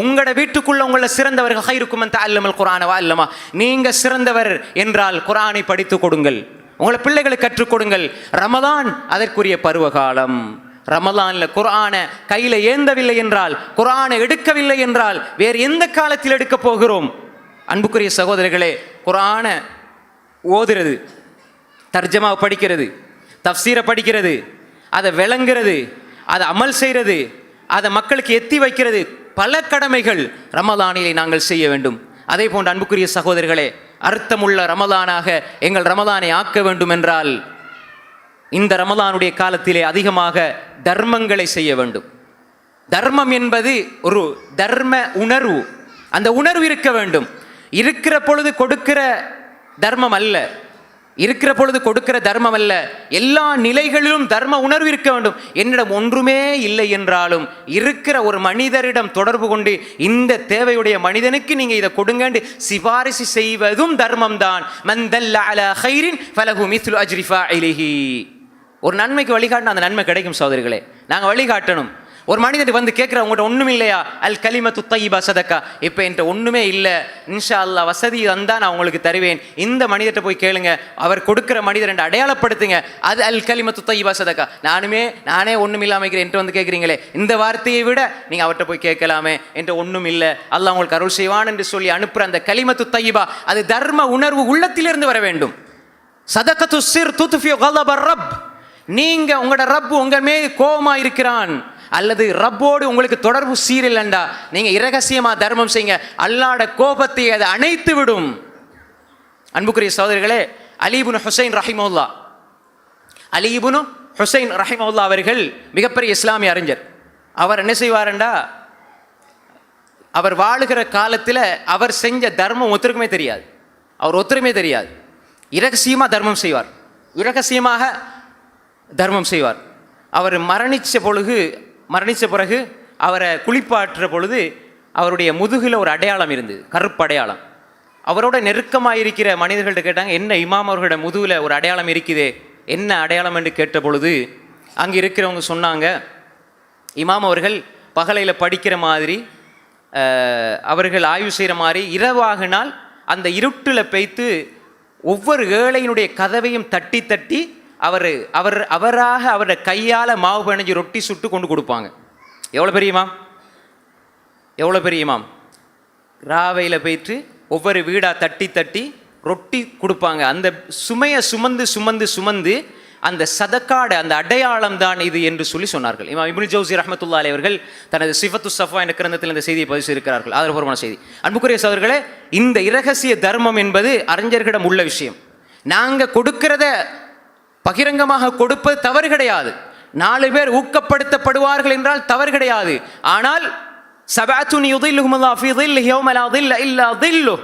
உங்களோட வீட்டுக்குள்ள உங்களை சிறந்தவர்கள் ஹைருக்கும் மன் தஅல்லமல் குர்ஆன வ அல்லமா, நீங்க சிறந்தவர் என்றால் குர்ஆனை படித்து கொடுங்கள், உங்களை பிள்ளைகளுக்கு கற்றுக் கொடுங்கள். ரமலான் அதற்குரிய பருவகாலம். ரமலான்ல குர்ஆனை கையில ஏந்தவில்லை என்றால், குர்ஆனை எடுக்கவில்லை என்றால் வேறு எந்த காலத்தில் எடுக்க போகிறோம்? அன்புக்குரிய சகோதரர்களே, குர்ஆனை ஓதுறது, தர்ஜமா படிக்கிறது, தஃப்சீரை படிக்கிறது, அதை விளங்குறது, அதை அமல் செய்கிறது, அதை மக்களுக்கு எத்தி வைக்கிறது, பல கடமைகள் ரமலானிலே நாங்கள் செய்ய வேண்டும். அதே போன்று அன்புக்குரிய சகோதரர்களே, அர்த்தமுள்ள ரமலானாக எங்கள் ரமலானை ஆக்க வேண்டும் என்றால் இந்த ரமலானுடைய காலத்திலே அதிகமாக தர்மங்களை செய்ய வேண்டும். தர்மம் என்பது ஒரு தர்ம உணர்வு. அந்த உணர்வு இருக்க வேண்டும். இருக்கிற பொழுது கொடுக்கிற தர்மம் அல்ல, இருக்கிற பொழுது கொடுக்கிற தர்மம் அல்ல, எல்லா நிலைகளிலும் தர்ம உணர்வு இருக்க வேண்டும். என்னிடம் ஒன்றுமே இல்லை என்றாலும் இருக்கிற ஒரு மனிதரிடம் தொடர்பு கொண்டு இந்த தேவையுடைய மனிதனுக்கு நீங்க இதை கொடுங்கன்னு சிபாரிசு செய்வதும் தர்மம் தான். மன் தல்ல அலா கைரின் ஃபலஹு மிஸ்லு அஜ்ரி ஃபாயிலிஹி. ஒரு நன்மைக்கு வழிகாட்டினா அந்த நன்மை கிடைக்கும் சகோதரிகளே. நாங்கள் வழிகாட்டணும். ஒரு மனிதன் வந்து கேட்குற, உங்கள்கிட்ட ஒன்றும் இல்லையா? அல் கலிமத்து தையிபா சதக்கா. இப்போ என்கிட்ட ஒன்றுமே இல்லை, இன்ஷா அல்லாஹ் வசதி வந்தால் நான் உங்களுக்கு தருவேன். இந்த மனிதர்கிட்ட போய் கேளுங்க, அவர் கொடுக்குற மனிதர் என்று அடையாளப்படுத்துங்க. அது அல் கலிமத்து தையிபா சதக்கா. நானே ஒன்றும் இல்லாமல் இருக்கிறேன் என்கிட்ட வந்து கேட்குறீங்களே, இந்த வார்த்தையை விட நீங்கள் அவர்கிட்ட போய் கேட்கலாமே, என்கிட்ட ஒன்றும் இல்லை, அல்லாஹ் உங்களுக்கு அருள் செய்வான் என்று சொல்லி அனுப்புகிற அந்த கலிமத்து தையிபா, அது தர்ம உணர்வு உள்ளத்திலிருந்து வர வேண்டும். சதக்கத்து சிர் துத்ஃபி கலப ரப். நீங்க உங்களோட ரப் உங்கள் மேல் கோபமா இருக்கிறான், அல்லது ரப்போடு உங்களுக்கு தொடர்பு சீரில்லைண்டா, நீங்க இரகசியமா தர்மம் செய்யுங்க, அல்லாஹ்வுடைய கோபத்தை அது அணைத்து விடும். அன்புக்குரிய சகோதரர்களே, அலி இப்னு ஹுசைன் ரஹிமஹுல்லாஹ், அலி இப்னு ஹுசைன் ரஹிமஹுல்லாஹ் அவர்கள் மிகப்பெரிய இஸ்லாமிய அறிஞர். அவர் என்ன செய்வாருண்டா, அவர் வாழுகிற காலத்தில் அவர் செஞ்ச தர்மம் ஒருத்தருக்குமே தெரியாது. அவர் ஒருத்தருமே தெரியாது. இரகசியமாக தர்மம் செய்வார், இரகசியமாக தர்மம் செய்வார். அவர் மரணித்த பிறகு அவரை குளிப்பாற்றுற பொழுது அவருடைய முதுகில் ஒரு அடையாளம் இருந்தது, கருப்பு அடையாளம். அவரோட நெருக்கமாக இருக்கிற மனிதர்கள்ட்ட கேட்டாங்க, என்ன இமாம் அவர்களோட முதுகில் ஒரு அடையாளம் இருக்குதே, என்ன அடையாளம் என்று கேட்ட பொழுது அங்கே இருக்கிறவங்க சொன்னாங்க, இமாம் அவர்கள் பகலையில் படிக்கிற மாதிரி, அவர்கள் ஆய்வு செய்கிற மாதிரி, இரவாகினால் அந்த இருட்டில் பெய்த்து ஒவ்வொரு ஏழையினுடைய கதவையும் தட்டி தட்டி அவராக அவருடைய கையால் மாவு பிணைஞ்சு ரொட்டி சுட்டு கொண்டு கொடுப்பாங்க. எவ்வளோ பெரிய இமாம், எவ்வளோ பெரிய இமாம். ராவையில் போயிட்டு ஒவ்வொரு வீடாக தட்டி தட்டி ரொட்டி கொடுப்பாங்க. அந்த சுமையை சுமந்து சுமந்து சுமந்து அந்த சதக்காட அந்த அடையாளம் தான் இது என்று சொல்லி சொன்னார்கள். இமாம் இப்னு ஜௌசி ரஹ்மத்துல்லாஹி அலைஹி அவர்கள் தனது சிஃபத்து ஸஃபா என்ற கிரந்தத்தில் இந்த செய்தியை பதிவு செய்திருக்கிறார்கள். ஆதாரபூர்வமான செய்தி. அன்புக்குரிய சகோதரர்களே, இந்த இரகசிய தர்மம் என்பது அறிஞர்களிடம் உள்ள விஷயம். நாங்கள் கொடுக்கிறத பகிரங்கமாக கொடுப்பது தவறு கிடையாது. 4 பேர் ஊக்கப்படுத்தப்படுவார்கள் என்றால் தவறு கிடையாது. ஆனால் சபஅத்துன் யுதில்லுஹுமுல்லாஹு ஃபீ தில்லிஹி யௌம லா தில்ல இல்லா தில்லுஹ்,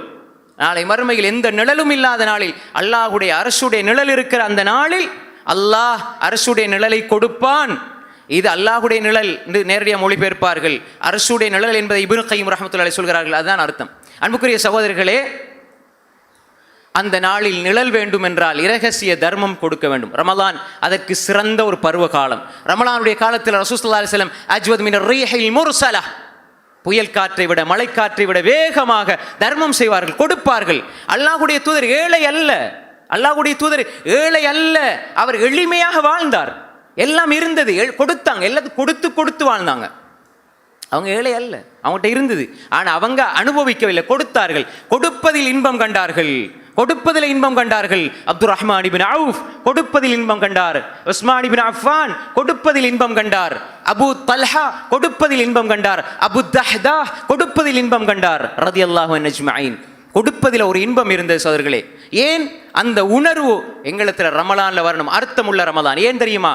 நாளை மறுமையில் எந்த நிழலும் இல்லாத நாளில், அல்லாஹ்வுடைய அரசுடைய நிழல் இருக்கிற அந்த நாளில் அல்லாஹ் அரசுடைய நிழலை கொடுப்பான். இது அல்லாஹ்வுடைய நிழல் என்று நேரடியாக மொழிபெயர்ப்பார்கள். அரசுடைய நிழல் என்பதை இப்னு கய்யிம் ரஹ்மத்துல்லாஹி அலைஹி சொல்கிறார்கள். அதுதான் அர்த்தம். அன்புக்குரிய சகோதரர்களே, அந்த நாளில் நிழல் வேண்டும் என்றால் இரகசிய தர்மம் கொடுக்க வேண்டும். ரமலான் அதற்கு சிறந்த ஒரு பருவ காலம். ரமலானுடைய காலத்தில் ரசூல் ஸல்லல்லாஹு அலைஹி வஸல்லம் அஜ்வத் மினர் ரீஹில் முர்ஸலா, புயல் காற்றை விட மழைக்காற்றை விட வேகமாக தர்மம் செய்வார்கள், கொடுப்பார்கள். அல்லாஹ்வுடைய தூதர் ஏழை அல்ல, அல்லாஹ்வுடைய தூதர் ஏழை அல்ல, அவர் எளிமையாக வாழ்ந்தார். எல்லாம் இருந்தது, கொடுத்தாங்க, எல்லாத்தையும் கொடுத்து கொடுத்து வாழ்ந்தாங்க. அவங்க ஏழை அல்ல, அவங்ககிட்ட இருந்தது. ஆனால் அவங்க அனுபவிக்கவில்லை, கொடுத்தார்கள். கொடுப்பதில் இன்பம் கண்டார்கள், கொடுப்பதில் இன்பம் கண்டார்கள். அப்துர் ரஹ்மான் இப்னு அவுஃப் கொடுப்பதில் இன்பம் கண்டார். உஸ்மான் இப்னு அஃபான் கொடுப்பதில் இன்பம் கண்டார். அபூ தல்ஹா கொடுப்பதில் இன்பம் கண்டார். அபூ தஹ்தா கொடுப்பதில் இன்பம் கண்டார். ரலியல்லாஹு அன்ஹும் அஜ்மஈன். கொடுப்பதில் ஒரு இன்பம் இருந்தது சகோதரர்களே. ஏன் அந்த உணர்வு எங்களுக்கு ரமலான்ல வரணும், அர்த்தமுள்ள ரமலான். ஏன் தெரியுமா?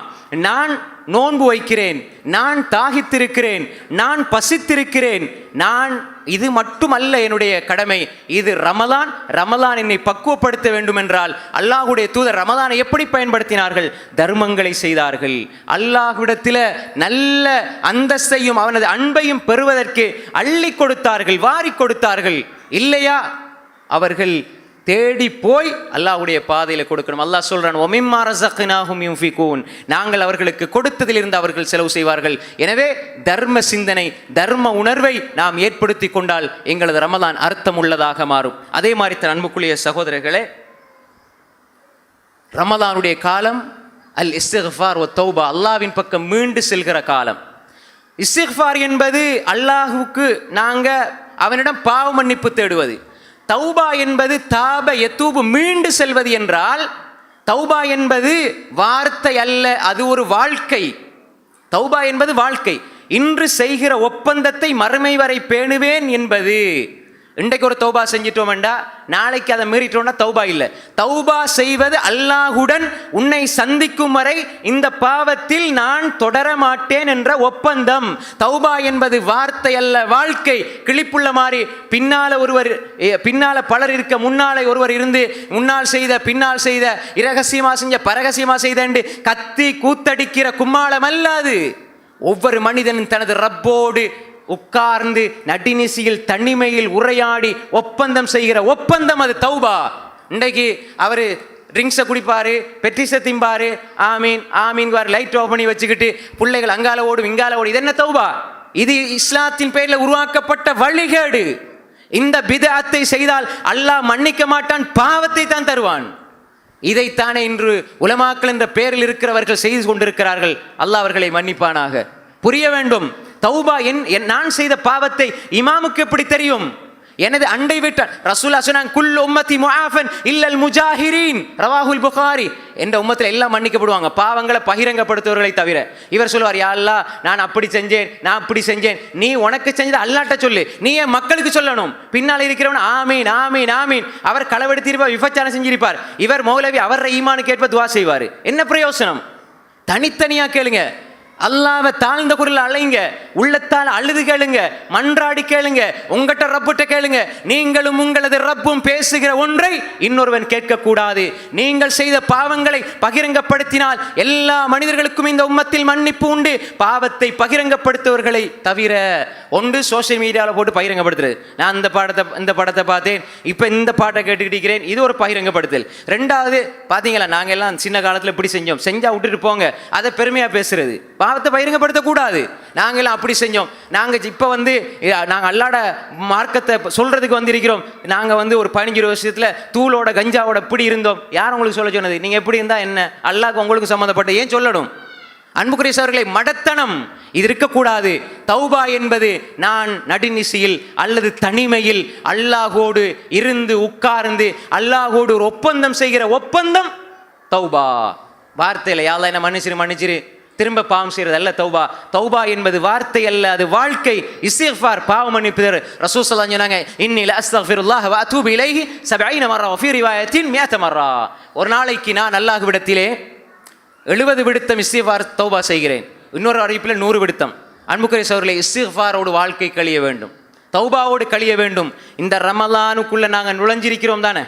நான் நோன்பு வைக்கிறேன், நான் தாகித்திருக்கிறேன், நான் பசித்திருக்கிறேன், நான் இது மட்டுமல்ல என்னுடைய கடமை, இது ரமலான். ரமலான் என்னை பக்குவப்படுத்த வேண்டும் என்றால் அல்லாஹ்வுடைய தூதர் ரமலானை எப்படி பயன்படுத்தினார்கள்? தர்மங்களை செய்தார்கள். அல்லாஹ்விடத்தில் நல்ல அந்தஸ்தையும் அவனது அன்பையும் பெறுவதற்கு அள்ளி கொடுத்தார்கள், வாரி கொடுத்தார்கள். இல்லையா, அவர்கள் தேடி போய் அல்லாஹ்வுடைய பாதையில் கொடுக்கணும். அல்லாஹ் சொல்றான், வமிம்மா ரஸக்னாஹும் யுன்ஃபிகூன், நாங்கள் அவர்களுக்கு கொடுத்ததிலிருந்து அவர்கள் செலவு செய்வார்கள். எனவே தர்ம சிந்தனை, தர்ம உணர்வை நாம் ஏற்படுத்தி கொண்டால் எங்களது ரமலான் அர்த்தம் உள்ளதாக மாறும். அதே மாதிரி தன் அன்புக்குரிய சகோதரர்களே, ரமலானுடைய காலம் அல் இஸ்திக்ஃபார் வ தௌபா, அல்லாஹ்வின் பக்கம் மீண்டு செல்கிற காலம். இஸ்திக்ஃபார் என்பது அல்லாஹ்வுக்கு நாங்கள் அவனிடம் பாவ மன்னிப்பு தேடுவது. தௌபா என்பது தாப யதூபு, மீண்டு செல்வது என்றால் தௌபா என்பது வார்த்தை அல்ல, அது ஒரு வாழ்க்கை. தௌபா என்பது வாழ்க்கை. இன்று செய்கிற ஒப்பந்தத்தை மறுமை வரை பேணுவேன் என்பது. இன்றைக்கு ஒரு தௌபா செஞ்சிட்டோம் வேண்டா, நாளைக்கு அதை மீறிட்டோம்னா தௌபா இல்லை. தௌபா செய்வது அல்லாஹுடன் உன்னை சந்திக்கும் வரை இந்த பாவத்தில் நான் தொடர மாட்டேன் என்ற ஒப்பந்தம். தௌபா என்பது வார்த்தை அல்ல, வாழ்க்கை. கிளிப்புள்ள மாதிரி பின்னால பலர் இருக்க, முன்னாலே ஒருவர் இருந்து முன்னால் செய்த பின்னால் செய்த, இரகசியமா செஞ்ச பரகசியமா செய்த என்று கத்தி கூத்தடிக்கிற கும்மாளம் அல்லாது. ஒவ்வொரு மனிதனும் தனது ரப்போடு உட்கார்ந்து நடிநிசியில் தனிமையில் உரையாடி ஒப்பந்தம் செய்கிற ஒப்பந்தம், அது தௌபா. இன்றைக்கு அவர் ட்ரிங்க்ஸை குடிப்பாரு, பெட்ரிஸை திம்பாரு, ஆமீன் ஆமீன் லைட் ஆஃப் பண்ணி வச்சுக்கிட்டு பிள்ளைகள் அங்கால ஓடும் இங்கால ஓடும். இது என்ன தௌபா? இது இஸ்லாத்தின் பெயரில் உருவாக்கப்பட்ட வழிகேடு. இந்த பிதஅத்தை செய்தால் அல்லாஹ் மன்னிக்க மாட்டான், பாவத்தை தான் தருவான். இதைத்தானே இன்று உலமாக்கள் என்ற பெயரில் இருக்கிறவர்கள் செய்து கொண்டிருக்கிறார்கள். அல்லாஹ் அவர்களை மன்னிப்பானாக. புரிய வேண்டும், தௌபா நான் செய்த பாவத்தை இமாமுக்கு எப்படி தெரியும்? எனது அண்டை வீட்டார் ரசூலுல்லாஹ் சொன்னாங்க, குல்லு உம்மத்தி முஆஃபன் இல்லல் முஜாஹிரீன், ரவாஹுல் புகாரி. என்ற உம்மத்தில் எல்லாம் மன்னிக்கப்படுவாங்க, பாவங்களை பகிரங்கப்படுத்துவர்களை தவிர. இவர் சொல்லுவார், யா அல்லாஹ் நான் அப்படி செஞ்சேன், நான் அப்படி செஞ்சேன். நீ உனக்கு செஞ்சது அல்லாஹ்ட்ட சொல்லு, நீ ஏன் மக்களுக்கு சொல்லணும்? பின்னால் இருக்கிறவன் ஆமீன் ஆமீன் ஆமீன். அவர் களவெடுத்திருப்பார், விபச்சாரம் செஞ்சிருப்பார். இவர் மௌலவி அவர் ஈமானுக்கு ஏற்ப துவா செய்வார். என்ன பிரயோசனம்? தனித்தனியா கேளுங்க, அல்லாஹ்வை தாழ்ந்த குரலில் அழைங்க, உள்ளத்தால் அழுது கேளுங்க, மன்றாடி கேளுங்க, உங்கள்கிட்ட ரப்பிட்ட கேளுங்க. நீங்களும் உங்களது ரப்பும் பேசுகிற ஒன்றை இன்னொருவன் கேட்கக்கூடாது. நீங்கள் செய்த பாவங்களை பகிரங்கப்படுத்தினால் எல்லா மனிதர்களுக்கும் இந்த உம்மத்தில் மன்னிப்பு உண்டு. பாவத்தை பகிரங்கப்படுத்துவர்களை தவிர. ஒன்று சோசியல் மீடியாவில் போட்டு பகிரங்கப்படுத்துறது, நான் இந்த படத்தை பார்த்தேன், இப்போ இந்த பாட்டை கேட்டுக்கிட்டு இருக்கிறேன், இது ஒரு பகிரங்கப்படுத்தல். ரெண்டாவது பார்த்தீங்களா, நாங்கள் எல்லாம் சின்ன காலத்தில் இப்படி செஞ்சோம், செஞ்சா விட்டுட்டு போங்க, அதை பெருமையாக பேசுறது. பாவத்தை பகிரங்கப்படுத்தக்கூடாது. நாங்கள் அப்படி செஞ்சோம், நாங்கள் இப்போ நாங்கள் அல்லாட மார்க்கத்தை சொல்றதுக்கு வந்திருக்கிறோம். நாங்கள் ஒரு 15 வருஷத்தில் தூளோட கஞ்சாவோட இப்படி இருந்தோம். யார் உங்களுக்கு சொல்ல சொன்னது? நீங்கள் எப்படி இருந்தால் என்ன, அல்லாஹ்க்கு உங்களுக்கு சம்மந்தப்பட்ட ஏன் சொல்லணும்? அன்புக்குரிய சகோதரர்களே, மடத்தனம் இது இருக்கக்கூடாது. தௌபா என்பது நான் நடுநிசையில் அல்லது தனிமையில் அல்லாஹோடு இருந்து உட்கார்ந்து அல்லாஹோடு ஒரு ஒப்பந்தம் செய்கிற ஒப்பந்தம் தௌபா. வார்த்தையில் யா அல்லாஹ் என்ன மன்னிச்சிரு திரும்ப பாவம் செய்யறது அல்ல தௌபா. தௌபா என்பது வார்த்தை அல்ல, அது வாழ்க்கை. இஸ்திக்ஃபார் பாவ மன்னிப்பு. ரசூல் ஸல்லல்லாஹு அலைஹி சொன்னாங்க, இன்னி லஅஸ்தக்ஃபிருல்லாஹ வ அதூபு இலைஹி 70 மர்ரா வ ஃபீ ரிவாயத்தின் 100 மர்ரா. ஒரு நாளைக்கு நான் அல்லாஹ்விடத்திலே 70 விடுத்தம் இஸ்திக்ஃபார் தௌபா செய்கிறேன். இன்னொரு அறிவிப்பில் 100 விடுத்தம். அன்புக்குரிய சகோதரர்களே, இஸ்திக்ஃபாரோடு வாழ்க்கை கழிய வேண்டும், தௌபாவோடு கழிய வேண்டும். இந்த ரமலானுக்குள்ள நாங்கள் நுழைஞ்சிருக்கிறோம் தானே,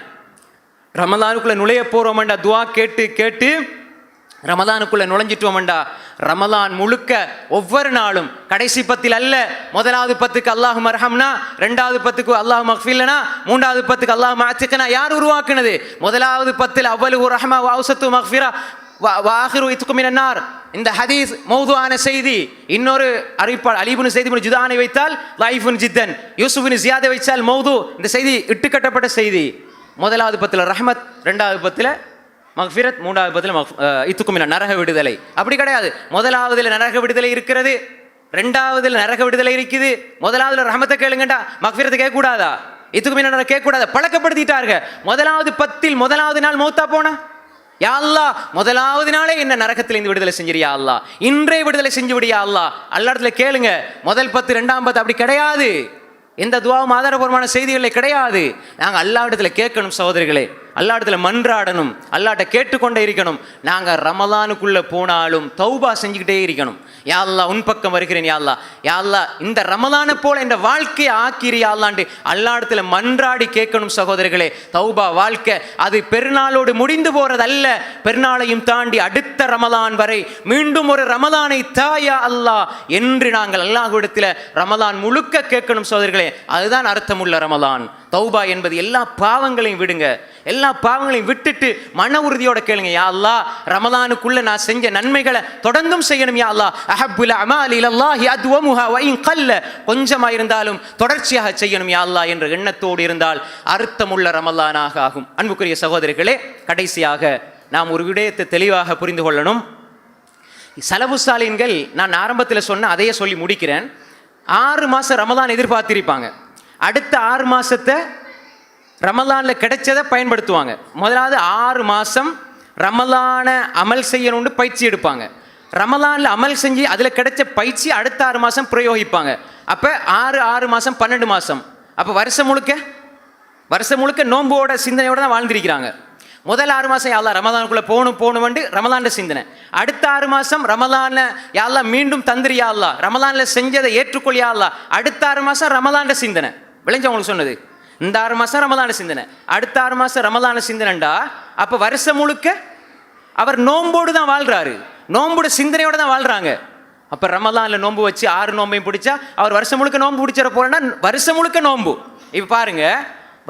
ரமலானுக்குள்ள நுழைய போறோம்டா, துவா கேட்டு கேட்டு ரமலானுக்குள்ள நுழைஞ்சிட்டோம்டா, ரமலான் முழுக்க ஒவ்வொரு நாளும் கடைசி பத்தில் அல்ல, முதலாவது பத்துக்கு அல்லாஹும் அர்ஹம்னா, ரெண்டாவது பத்துக்கு அல்லாஹும் மக்ஃபில்லனா, மூன்றாவது பத்துக்கு அல்லாஹும் அத்திகனா. யார் உருவாக்குனது? முதலாவது பத்தில் அவ்வளவு ரஹ்மா வஅவுசத்து மக்ஃபிரா வாஹிரு இத்கு மினன்னார். இந்த ஹதீஸ் மௌதுஆன செய்தி. இன்னொரு அறிவிப்பாளர் அலி இப்னு ஸைத் இப்னு ஜுதானை வைத்தால் லைஃபுன் ஜித்தன், யூசுப் இப்னு ஜியாதை வைத்தால் மௌது. இந்த செய்தி இட்டுக்கட்டப்பட்ட செய்தி. முதலாவது பத்தில் ரஹ்மத், ரெண்டாவது பத்தில் மக்ஃபிரத், மூன்றாவது பத்தில் இத்கு மினன் நரக விடுதலை. அப்படி கிடையாது. முதலாவதுல நரக விடுதலை இருக்கிறது, ரெண்டாவதுல நரக விடுதலை இருக்குது. முதலாவதுல ரஹமத்தை கேளுங்கண்டா, மக்ஃபிரத்தை கேட்கக்கூடாதா? இத்கு மினன் கேட்கக்கூடாது. பழக்கப்படுத்திட்டார்கள். முதலாவது பத்தில் முதலாவது நாள் மௌத்தா போனா, யா அல்லாஹ் முதலாவது நாளே என்ன நரகத்திலிருந்து விடுதலை செஞ்சிரியா அல்லாஹ், இன்றே விடுதலை செஞ்சு விடியா அல்லாஹ். அல்லாஹ்விடத்துல கேளுங்க. முதல் 10 2ஆம் 10 அப்படி கிடையாது. எந்த துவாவும் ஆதாரபூர்வமான செய்திகளே கிடையாது. நாங்கள் அல்லாஹ்விடத்துல கேட்கணும் சகோதரிகளே, அல்லாஹ்விடத்துல மன்றாடணும், அல்லாஹ்ட்ட கேட்டுக்கொண்டே இருக்கணும். நாங்கள் ரமலானுக்குள்ள போனாலும் தௌபா செஞ்சுக்கிட்டே இருக்கணும். யா அல்லாஹ் உன் பக்கம் வருகிறேன், யா அல்லாஹ், யா அல்லாஹ் இந்த ரமலானை போல இந்த வாழ்க்கையை ஆக்கிறியா அல்லாஹ்ட்டு அல்லாஹ்விடத்துல மன்றாடி கேட்கணும் சகோதரிகளே. தௌபா வாழ்க்கை அது பெருநாளோடு முடிந்து போறதல்ல, பெருநாளையும் தாண்டி அடுத்த ரமலான் வரை மீண்டும் ஒரு ரமலானை தாயா அல்லாஹ் என்று நாங்கள் அல்லாஹ்விடத்துல ரமலான் முழுக்க கேட்கணும் சகோதரிகளே. அதுதான் அர்த்தமுள்ள ரமலான். தௌபா என்பது எல்லா பாவங்களையும் விடுங்க, எல்லா பாவங்களையும் விட்டுட்டு மன உறுதியோட கேளுங்க. யா அல்லாஹ் ரமலானுக்குள்ள நான் செஞ்ச நன்மைகளை தொடர்ந்தும் செய்யணும். யா அல்லாஹ் அஹப்புல் அமாலி இலல்லாஹி அத்வமுஹா வ இன் கல்ல, கொஞ்சமா இருந்தாலும் தொடர்ச்சியாக செய்யணும் யா அல்லாஹ் என்ற எண்ணத்தோடு இருந்தால் அர்த்தமுள்ள ரமலானாக ஆகும். அன்புக்குரிய சகோதரிகளே, கடைசியாக நாம் ஒரு விடயத்தை தெளிவாக புரிந்து கொள்ளணும். சலபு சாலின்கள், நான் ஆரம்பத்தில் சொன்ன அதையே சொல்லி முடிக்கிறேன். 6 மாதம் ரமலான் எதிர்பார்த்திருப்பாங்க. அடுத்த 6 மாதத்தை ரமலானில் கிடைச்சதை பயன்படுத்துவாங்க. முதலாவது 6 மாதம் ரமலானை அமல் செய்யணும்னு பயிற்சி எடுப்பாங்க. ரமலானில் அமல் செஞ்சு அதில் கிடைச்ச பயிற்சி அடுத்த 6 மாதம் பிரயோகிப்பாங்க. அப்போ 6 மாதம் 12 மாதம். அப்போ வருஷம் முழுக்க நோம்போட சிந்தனையோட தான் வாழ்ந்திருக்கிறாங்க. முதல் 6 மாதம் யாழ்லா ரமலானுக்குள்ளே போகணும் ரமலான்ல சிந்தனை. அடுத்த 6 மாதம் ரமலானில் யாழ்லா மீண்டும் தந்திரியா அல்லா, ரமலானில் செஞ்சதை ஏற்றுக்கொள்ளியா அல்லா. அடுத்த 6 மாதம் ரமலான்ல சிந்தனை. விளைஞ்ச உங்களுக்கு சொன்னது, இந்த 6 மாதம் ரமலான சிந்தனை, அடுத்த 6 மாதம் ரமலான சிந்தனைண்டா அப்போ வருஷம் முழுக்க அவர் நோம்போடு தான் வாழ்கிறாரு, நோம்போட சிந்தனையோடு தான் வாழ்கிறாங்க. அப்போ ரமலானில் நோன்பு வச்சு 6 நோம்பையும் பிடிச்சா அவர் வருஷம் முழுக்க நோன்பு பிடிச்சிட போறேன்னா வருஷம் முழுக்க நோன்பு. இப்போ பாருங்க,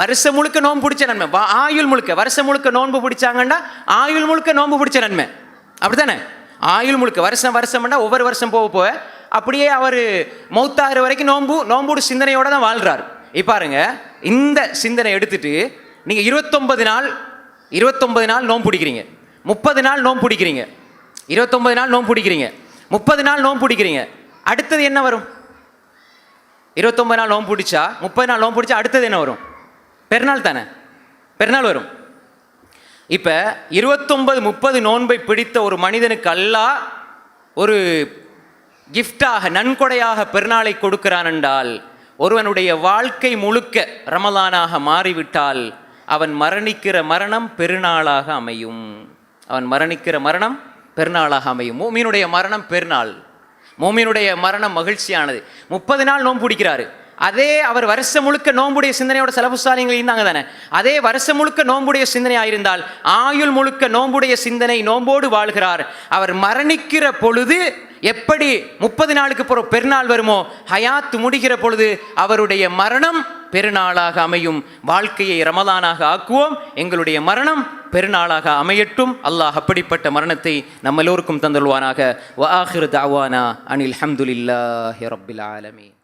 வருஷம் முழுக்க நோன்பு பிடிச்ச நன்மை, ஆயுள் முழுக்க வருஷம் முழுக்க நோன்பு பிடிச்சாங்கன்னா ஆயுள் முழுக்க நோன்பு பிடிச்ச நன்மை. அப்படித்தானே? ஆயுள் முழுக்க வருஷம்னா ஒவ்வொரு வருஷம் போக அப்படியே அவர் மௌத்தாகிற வரைக்கும் நோம்போடு சிந்தனையோட தான் வாழ்கிறார். இப்போ பாருங்க, இந்த சிந்தனை எடுத்துட்டு நீங்கள் 29 நாள் நோன்பு பிடிக்கிறீங்க, 30 நாள் நோன்பு பிடிக்கிறீங்க, 29 நாள் நோன்பு பிடிக்கிறீங்க, 30 நாள் நோன்பு பிடிக்கிறீங்க. அடுத்தது என்ன வரும்? 29 நாள் நோன்பு பிடிச்சா 30 நாள் நோன்பு பிடிச்சா அடுத்தது என்ன வரும்? பெருநாள் தானே, பெருநாள் வரும். இப்போ 29 30 நோன்பை பிடித்த ஒரு மனிதனுக்கு அல்லாஹ் ஒரு கிஃப்டாக நன்கொடையாக பெருநாளை கொடுக்கிறான் என்றால், ஒருவனுடைய வாழ்க்கை முழுக்க ரமலானாக மாறிவிட்டால் அவன் மரணிக்கிற மரணம் பெருநாளாக அமையும். அவன் மரணிக்கிற மரணம் பெருநாளாக அமையும். மூமினுடைய மரணம் பெருநாள், மூமினுடைய மரணம் மகிழ்ச்சியானது. 30 நாள் நோன்பு பிடிக்கிறாரு, அதே அவர் வருஷம் முழுக்க நோம்புடைய சிந்தனையோட சலபுசாலிகள் இருந்தாங்க தானே, அதே வருஷம் முழுக்க நோம்புடைய சிந்தனையாக இருந்தால் ஆயுள் முழுக்க நோம்புடைய சிந்தனை நோம்போடு வாழ்கிறார். அவர் மரணிக்கிற பொழுது எப்படி 30 நாளுக்கு பிறகு பெருநாள் வருமோ, ஹயாத் முடிகிற பொழுது அவருடைய மரணம் பெருநாளாக அமையும். வாழ்க்கையை ரமலானாக ஆக்குவோம், எங்களுடைய மரணம் பெருநாளாக அமையட்டும். அல்லாஹ் அப்படிப்பட்ட மரணத்தை நம்ம எல்லோருக்கும் தந்தல்வானாக. வ ஆகிரு தஅவானா அனில் ஹம்துலில்லாஹி ரப்பில் ஆலமீன்.